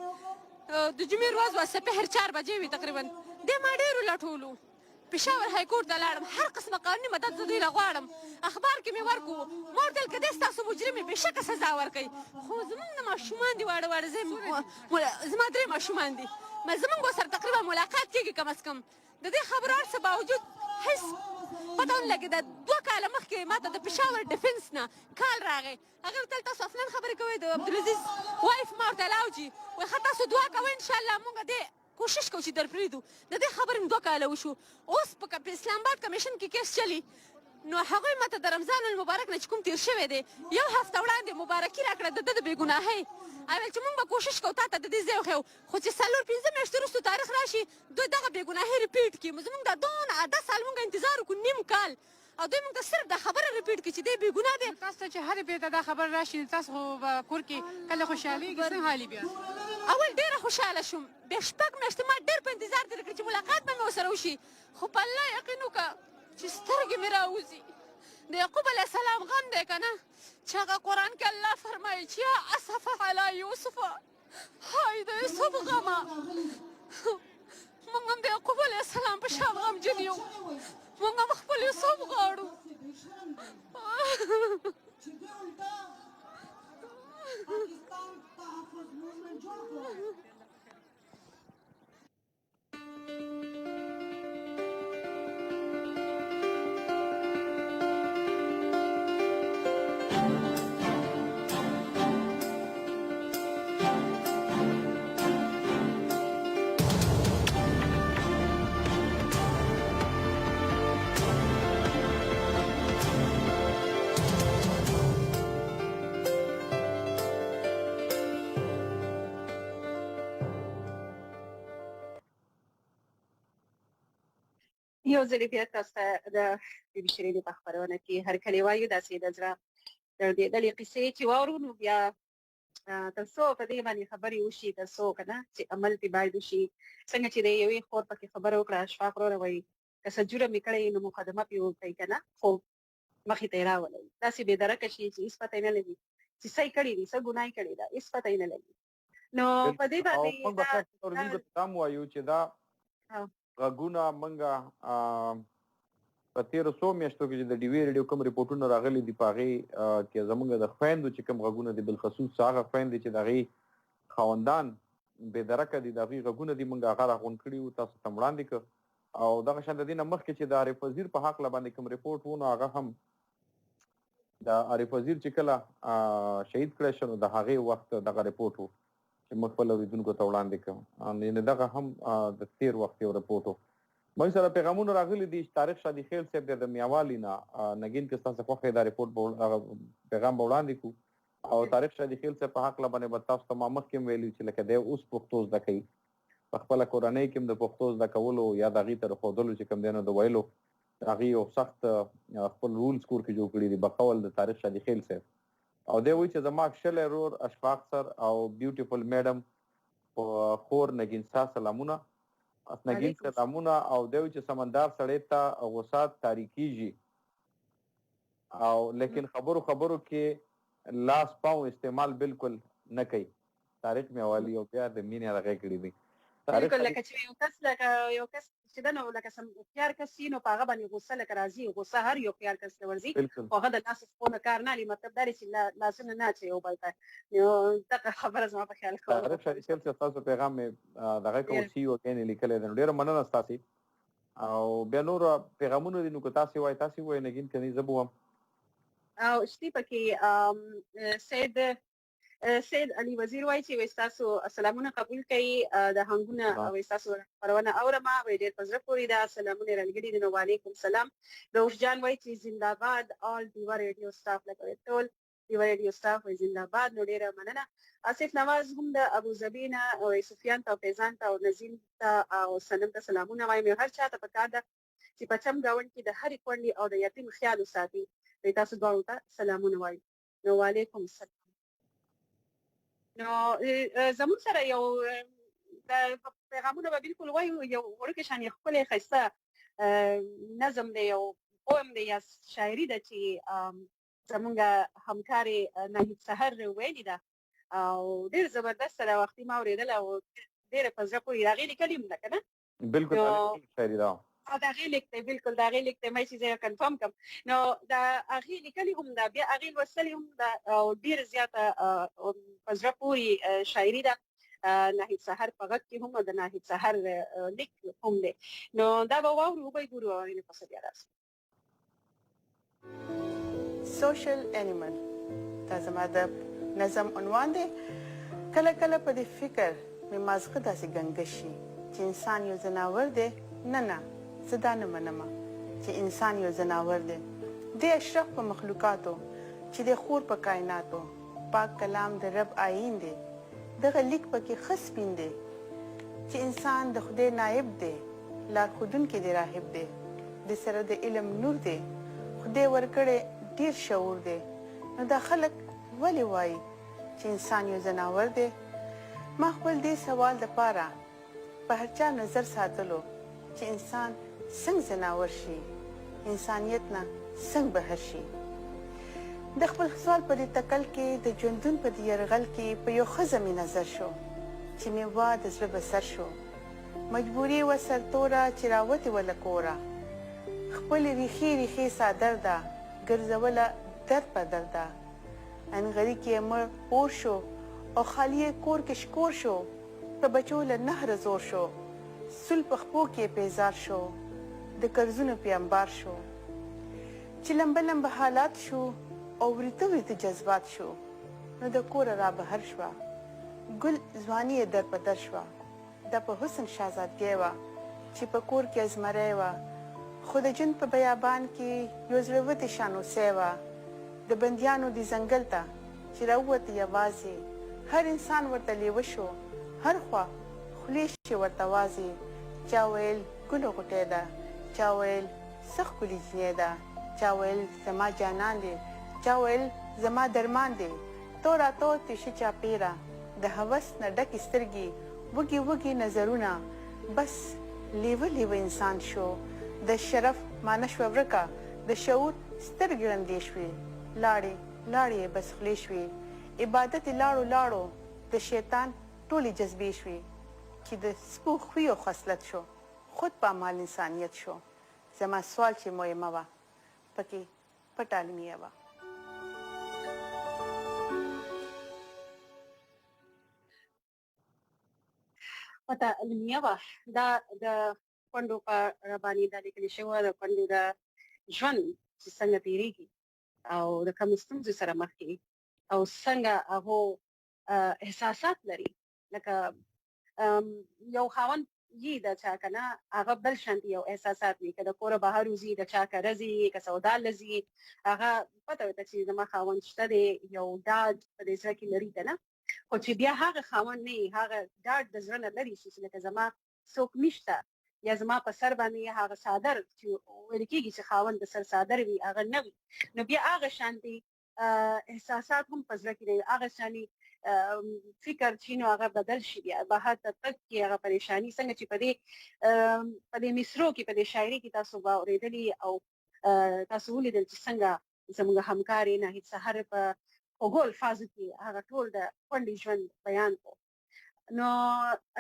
د جمعې ورځ وه سپهر 4 بجې وي تقریبا دی ما ډېرو لټولو پېښور های کورټ ته لاړم هر قسمه قانوني مدد زه دوی له غواړم اخبار کې مې ورکړو ما ورته ویل که دی ستاسو مجرم یې بېشکه سزا ورکوئ خو زموږ نه ماشومان دي واړه واړه زما 3 ماشومان دي زموږ ورسره تقریبا ملاقات کېږي کم از کم د دې خبرو هر څه باوجود هېڅ پته ونه لګېده 2 کاله مخکې ما ته د پېښور ډیفنس نه کال راغی هغې ورته تاسو افنان خبرې کوئ د عبدالعزیز وایف ما ورته لاوجي وایي ښه تاسو دعا کوئ انشاءالله مونږ دې کوشش کوو چې در پرېږدو د دې خبرې م 2 کاله وشو اوس په اسلام آباد کمیشن کې کیس چلی نو هغوی ما ته د رمضان المبارک نه چې کوم تېر شوی دی 1 هفته وړاندې مبارکي راکړه د ده د بېګناهۍ ویل چې مونږ به کوشش کوو تا ته د دې ځای وښیو خو چې 4-5 میاشتې وروستو تاریخ راشي دوی دغه بېګناهۍ ریپیټ کړي زموږ دا دونه 10 سال مونږ انتظار وکړو نیم کال او دوی مونږ ته صرف دا خبره ریپیټ کړي چې دی بېګناه دی تاسو ته چې هرې بېرته دا خبر راشي تاسو خو به کور کې کله خوشحالېږي څنګه حالي بیا اول ډېره خوشحاله شوم بیا 6 میاشتې ما ډېر په انتظار تېر کړي چې ملاقات به مې ورسره وشي خو په الله یقین وکړه چې سترګې مې راوځي د یعقوب علیه السلام غم دی که نه چې هغه قرآن کې الله فرمایي چې یا اسفه علی یوسف های د یوسف غمه موږ هم د یعقوب علیه السلام په شان غمجن یو موږ هم خپل یوسف غواړو یو ځلې بیا تاسو ته د بي بي شیرینې په خپرونه کې هرکلی وایو داسې د زړه دردېدلې قصې چې واورو نو بیا تر څو په دې باندې خبرې وشي تر څو که نه چې عمل پرې باید وشي څنګه چې د یوې خور پکې خبره وکړه اشفاق وروره وایي که څه جرم یې کړی نو مقدمه پرې وکړئ که نه خو مخې ته یې راولئ داسې بېدرکه شي چې هېڅ پته یې نه لګي چې څه یې کړي دي څه ګناه یې کړې ده هېڅ پته یې نه لګي نو په دې باندې دا هم وایو چې دا غږونه منګه په 1300 میاشتو کې د ډي وی ریډیو کوم ریپورټونه راغلي دي په هغې کې زموږ د خویندو چې کوم غږونه دي بالخصوص هغه خویندې چې د هغې خاوندان بېدرکه دي د هغې غږونه دي موږ هغه راغونډ کړي وو تاسو ته وړاندې کړ او دغه شان د دې نه مخکې چې د عارف وزیر په هکله باندې کوم ریپورټ و نو هغه هم د عارف وزیر چې کله شهید کړی شو نو د هغې وخت دغه ریپورټ و چې موږ خپل اورېدونکو ته وړاندې کړو یعنې دغه هم د تېر وخت یو رپورټ و موږ سره پیغامونه راغلي دي تاریخ شادي خیل صاحب دی د میاوالي نه نګین کې ستاسو خوښې دا رپورټ پیغام به وړاندې کړو او تاریخ شادي خیل صاحب په هکله باندې به تاسو ته ما مخکې هم ویلي چې لکه دی اوس پښتو زده کوي په خپله کورنۍ کې هم د پښتو زده کولو یا د هغې ته رښودلو چې کوم دی نو د ویلو هغې یو سخت خپل رولز کور کې جوړ کړي دي بقول د تاریخ شادي خیل صاحب او دی وایي چې زما کښلی ورور اشفاق سر او بیوټیفل میډم خور نګین سا سلامونه نګین سلامونه او دی وایي چې سمندار سړی ته غوسه تاریکیږي او لیکن خبرو کې لاس پاو استعمال بالکل نه کوي تاریخ میاوالی او بیا د مینې هغې کړي دي بالکل لکه چې یو کس چې ده نو لکه هوښیار کس وي نو په هغه باندې غوسه لکه راځي غوسه هر یو هوښیار کس ته ورځي خو هغه د لاس څخه نه کار نه اخلي مطلب دا دی چې لاسونه نه اچوي یو بل ته نو دغه خبره زما په خیال کې تاریخ شریف صاحب ستاسو پیغام مې دغه کوم سی او کې لیکلی دی نو ډېره مننه ستاسې او بیا نور پیغامونه دي نو که تاسې وایي نګین کني زه به وم او شتي پکې سید سید علي وزیر وایي چې وستاسو سلامونه قبول کړي د هنګونه وستاسو خبرونه اورم او ډېر په زړه پورې دا سلامونه رنګړي دي. نو وعلیکم سلام. روش جان وایي چې زنده‌باد آل دیوا ریډیو سټاف لکه ټول دیوا ریډیو سټاف وایي زنده‌باد. نو ډېره مننه. آصف نواز هم د ابوظبي نه او سفیان ته فیضان ته او نظیم ته او سنم ته سلامونه وایم. هر چا ته پکار ده چې په چم گاوند کې د هرې کونډې او د یتیم خیال وساتي. تاسو دواړو ته سلامونه وایم. نو وعلیکم السلام. نو زموږ سره یو د پیغامونه به بالکل وایو یو ورکه شان خپل خسته نظم دی او پویم دی یا شاعري ده چې زمونږ همکاري نهید سحر ویلي ده او ډېر زبردست ده. وختي ما اورېدله او ډېره په زړه پورې هغې لیکلي هم ده که نه؟ بالکل شاعري ده د هغې لیک دی. بالکل د هغې لیک دی. مې چې زه کنفرم کړم نو د هغې لیکلي هم ده بیا هغې لوستلي هم ده او ډېره زیاته په زړه پورې شاعري ده. نهید سحر په غږ کې هم د نهید سحر لیک هم دی. نو دا به واورو وبه یې ګورو او هغې نه پسه بیا راسو. سوشل انیمل دا زما د نظم عنوان دی. کله کله په دې فکر مې مازغه داسې ګنګه شي چې انسان یو ځناور دی. نه زه دا نه منمه چې انسان یو ځناور دی. د اشرف په مخلوقاتو چې د خور په کائناتو پاک کلام د رب آیین دی. دغه لیک پکې ښه سپین دی چې انسان د خدای نایب دی، لارښودونکی دی، راهب دی، د سره د علم نور دی، خدای ورکړی ډېر شعور دی. نو دا خلک ولې وایي چې انسان یو ځناور دی؟ ما خپل دې سوال دپاره په هر چا نظر ساتلو چې انسان څنګه ځناور شي، انسانیت نه څنګه بهر شي. د خپل سوال په دې تکل کې د ژوندون په دې یرغل کې په یو ښځه مې نظر شو چې مې وا د زړه بسر شو. مجبوري وه سرتوره چې راوتې وه له کوره، خپلې ریښې ریښې سادر ده ګرځوله درد په درد ده. انغري کې مړ اور شو او خالي کور کې شکور شو، په بچو له نهر زور شو، سل په خپو کې پیزار شو، د قرضونو پې انبار شو. چې لمبه لمبه حالات شو او وریته وریته جذبات شو، نو د کوره را بهر شوه، ګل ځواني یې در په در شوه. دا په حسن شهزادګۍ وه چې په کور کې ازمری وه، خو د جون په بیابان کې یو زړهوتې شانوسی وه. د بندیانو دې ځنګل ته چې راووته یوازې، هر انسان ورته لیوه شو، هر خوا خولې شي ورته وازې. چا ویل ګلو غوټۍ ده، چا ویل څه ښکلې جینۍ ده، چا ویل زما جانان دی، چا ویل زما درمان دی. تورا تور تیشه چاپیره د هوس نه ډکې سترګې، وږي وږي نظرونه، بس لیوه لیوه انسان شو. د شرف معنه شوه ورکه، د شعور سترګې ړندې شوې، لاړې لاړې یې بس خولې شوې. عبادت یې لاړو لاړو د شیطان ټولې جذبې شوې، چې د سپو خوی او خصلت شو، خود پامال انسانیت شو. زما سوال چې مهمه وه پکې پټ عالمیه وه. پټه علمیه وه. دا د کونډو په باندې دا لیکل شوی د کونډو د ژوند چې څنګه تېرېږي او د کومو ستونزو سره مخ کېږي او څنګه هغو احساسات لري. لکه یو خاوند یي د چا که نه هغه بل شانتي یو احساسات وي، که د کوره بهر وځي، د چا کره ځي، که سودا له ځي، هغه پته ورته چې زما خاوند شته دی، یو ډاډ په دې زړه کې لري که نه. خو چې بیا هغه خاوند نه وي، هغه ډاډ د زړه نه لرې شي چې لکه زما څوک نشته، یا زما په سر باندې هغه څادر چې ویل کېږي چې خاوند د سر څادر وي هغه نه وي، نو بیا هغه شانتي احساسات هم په زړه کې نه وي، هغه شانتي فکر چې نو هغه بدل شي. بیا بهر ته تګ کې هغه پریشاني څنګه چې په دې مصرو کې په دې شاعري کې تاسو به اورېدلي او تاسو ولیدل چې څنګه زموږ همکارې نهید سحر په خوږو الفاظو کې هغه ټول د کونډې ژوند بیان کړو. نو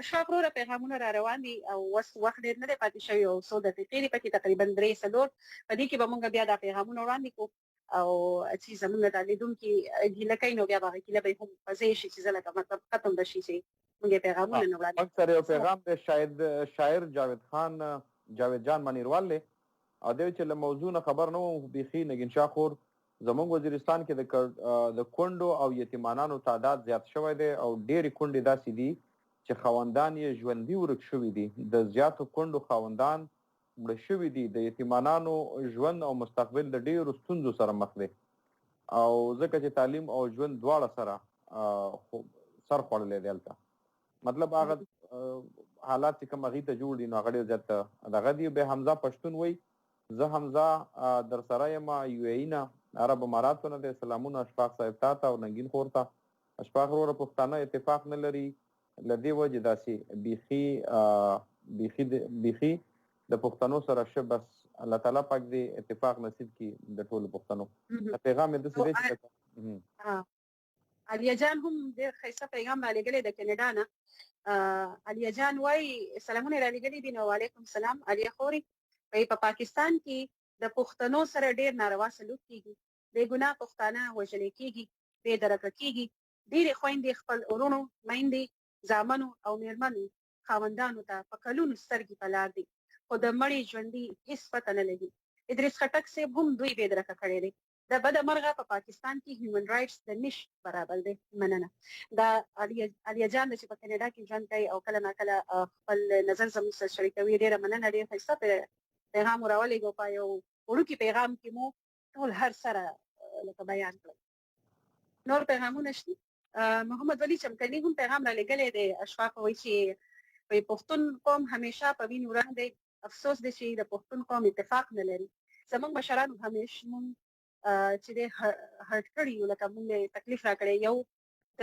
اشرف وروره پیغامونه را روان دي او اوس وخت ډېر نه دی پاتې شوی او څو دقیقې دي پکې، تقریبا 3-4. په دې کې به موږ بیا دا پیغامونه وړاندې کړو او چې زموږ د لیدونکي ګیله کوي نو بیا به هغه ګیله به یې هم په ځای شي چې زه لکه مطلب ختم به شي چې موږ یې پیغامونه نه وړاندې موږ سره یو پیغام دی شاعر جاوید جان منیروال دی او دی چې له موضوع نه خبر نه وم، بیخي نګین شاه خور زموږ وزیرستان کې د کونډو او یتیمانانو تعداد زیات شوی دی او ډېرې کونډې داسې دي چې خاوندان یې ژوندي ورک شوي دي. د زیاتو کونډو خاوندان مړه شوي دي. د یتیمانانو ژوند او مستقبل د ډېرو ستونزو سره مخ دی او ځکه چې تعلیم او ژوند دواړه سره سر خوړلی دی هلته. مطلب هغه حالات چې کوم هغې ته جوړ دي نو هغه ډېر زیات دغه دي. بیا حمزه پښتون وایي زه حمزه در سره یم UAE نه عرب اماراتو نه دی. سلامونه اشفاق صاحب تا ته او ننګین خور ته. اشفاق وروره پښتانه اتفاق نه لري له دې وجې داسې بیخي د پښتنو سره ښه بس الله تعالی پاک دې اتفاق نصیب کړي د ټولو پښتنو. پیغام یې داسې دی چې علیا جان هم ډېر ښایسته پیغام رالیږلی د کینیډا نه. علیا جان وایي سلامونه یې رالیږلي دي. نو وعلیکم سلام علیا خورې. په پاکستان کې د پښتنو سره ډېر ناروا سلوک کېږي. بې ګناه پښتانه وژلې کېږي، بې درکه کېږي. ډېرې خویندې خپل وروڼو، میندې، زامنو او مېرمنو خاوندانو ته په کلونو سترګې په لار دي، خو د مړي ژوندي هېڅ پته نه لګي. ادریس خټک صاحب هم دوی بې درکه کړی دی. د بده مرغه په پاکستان کې هیومن رایټس د نش برابر دی. مننه. دا علیا جان چې په کینیډا کې ژوند کوي او کله ناکله خپل نظر زموږ سره شریکوي. ډېره مننه. ډېر ښایسته پیغام مو راولېږو. په یو وړوکي پیغام کې مو ټول هر سره لکه بیان کړل. نور پیغامونه شته. محمد ولی چمکني هم پیغام رالیږلی دی. اشفاق وایي چې پښتون قوم همیشه په وینو رنګ دی. افسوس دی چې د پښتون قوم اتفاق نه لري. زموږ مشرانو همیشه مونږ چې دی هرټ کړي یو، لکه مونږ تکلیف راکړی. یو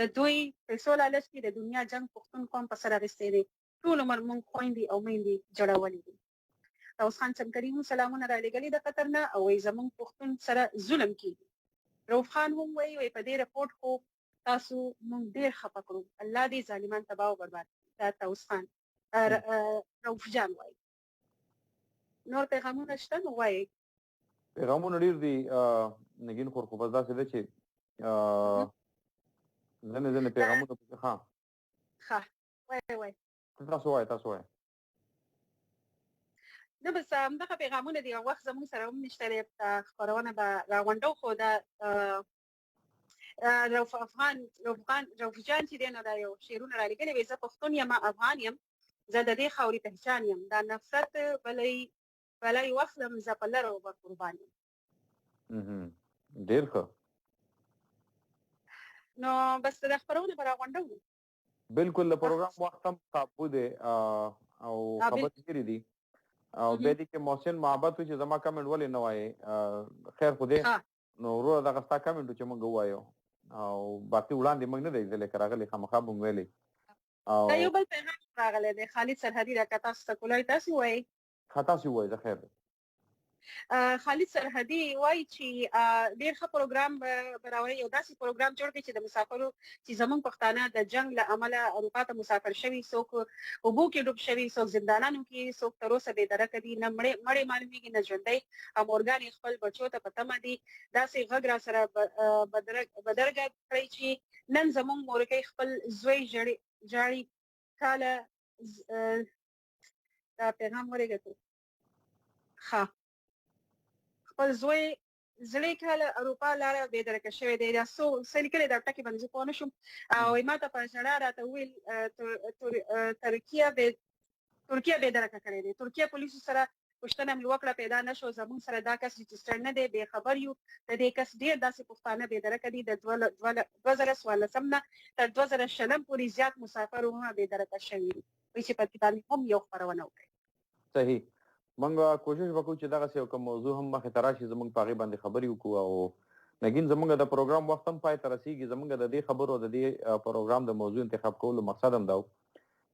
د دوی پیسو لالچ کې د دنیا جنګ پښتون قوم په سر اخیستی دی. ټول عمر مونږ خویندې او میندې جړولې دي. روز خان چمکني هم سلامونه رالیږلي د قطر نه او وایي زموږ پښتون سره ظلم کېږي. روف خان هم وایي په دې رپورټ خو تاسو مونږ ډېر خفه کړو. الله دې ظالمان تباه او برباد کړي. دا طاووس خان روف جان وایي. نور پیغامونه شته نو وایي. پیغامونه ډېر دي نګین خور، خو بس داسې ده چې ځینې پیغامونه پکې ښه وایي. تاسو وایي. نه بس همدغه پیغامونه دي. وخت زموږ سره هم نشته دی. خپرونه به راغونډو خو دا روف جان چې دی نو دا یو شعرونه رالیږلي وي. زه پښتون یم، افغان یم، زه د دې خاورې پهچان یم. دا نفرت بلی وخلم، زه په لرو به قربان یم. ډېر ښه. نو بس د خپرونه به راغونډو. بالکل د پروګرام وخت هم قابو دی او خبرې ډېرې دي او بیا دې کې محسن محبت وي چې زما کمنټ ولې نه وایې. خیر خو دی نو وروره دغه ستا کمنټ و چې موږ ووایو او باقي وړاندې موږ نه دی ایدلی که راغلی خامخا به مو ویلی. دا یو بل پیغام راغلی دی. خالد سرحدي راکړه تاسو ته کولای تاسو وایئ. تاسو ووایئ زه خیر دی. خالد سرحدي وایي چې ډېر ښه پروګرام به راوړي. یو داسې پروګرام جوړ کړي چې د مسافرو چې زموږ پښتانه د جنګ له امله اروپا ته مسافر شوي، څوک اوبو کې ډوب شوي، څوک زندانانو کې، څوک تر اوسه بې درکه دي، نه مړې معلومیږي نه ژوندی، مورګان یې خپل بچو ته په تمه دي. داسې غږ را سره بدرګه کړئ چې نن زموږ مورکۍ خپل زوی ژاړي کاله. دا پیغام ورېږه ښه خپل زوی زړې کاله اروپا لاره بې درکه شوی دی. دا څه لیکلي دا ټکي باندې زه پوه نه شوم او ما ته په ژړا راته وویل ترکیه بې درکه کړی دی. ترکیه پولیسو سره پوښتنه مې وکړه، پیدا نه شو. زموږ سره دا کس رجسټر نه دی، بې خبر یو. د دې کس ډېر داسې پښتانه بې درکه دي. د 2014 نه تر 2020 پورې زیات مسافر هم بې درکه شوي دي. وایي چې په دې باندې هم یو خپرونه وکړئ. صحیح. موږ کوشش وکړو چې دغسې یو کوم موضوع هم مخې ته راشي زموږ په هغې باندې خبرې وکړو او نګین زموږ د پروګرام وخت هم پای ته رسیږي. زموږ د دې خبرو د دې پروګرام د موضوع انتخاب کولو مقصد هم دا و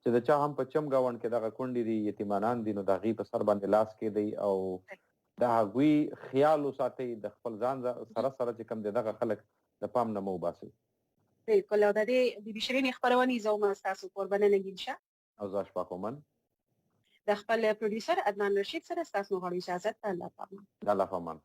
چې د چا هم په چم ګاونډ کې دغه کونډې دي، یتیمانان دي، نو د هغې په سر باندې لاس کېدی او د هغوی خیال وساتئ. د خپل ځان سره چې کوم دی دغه خلک د پام نه مه وباسئ. بالکل. او د دې بیبي شیرینې خپرونې زه هم ستاسو قربانه نګین شاه او زه اشفاق اومن د خپل پروډیوسر عدنان رشید سره ستاسو غواړو اجازه ته. الله پامان. الله پامان.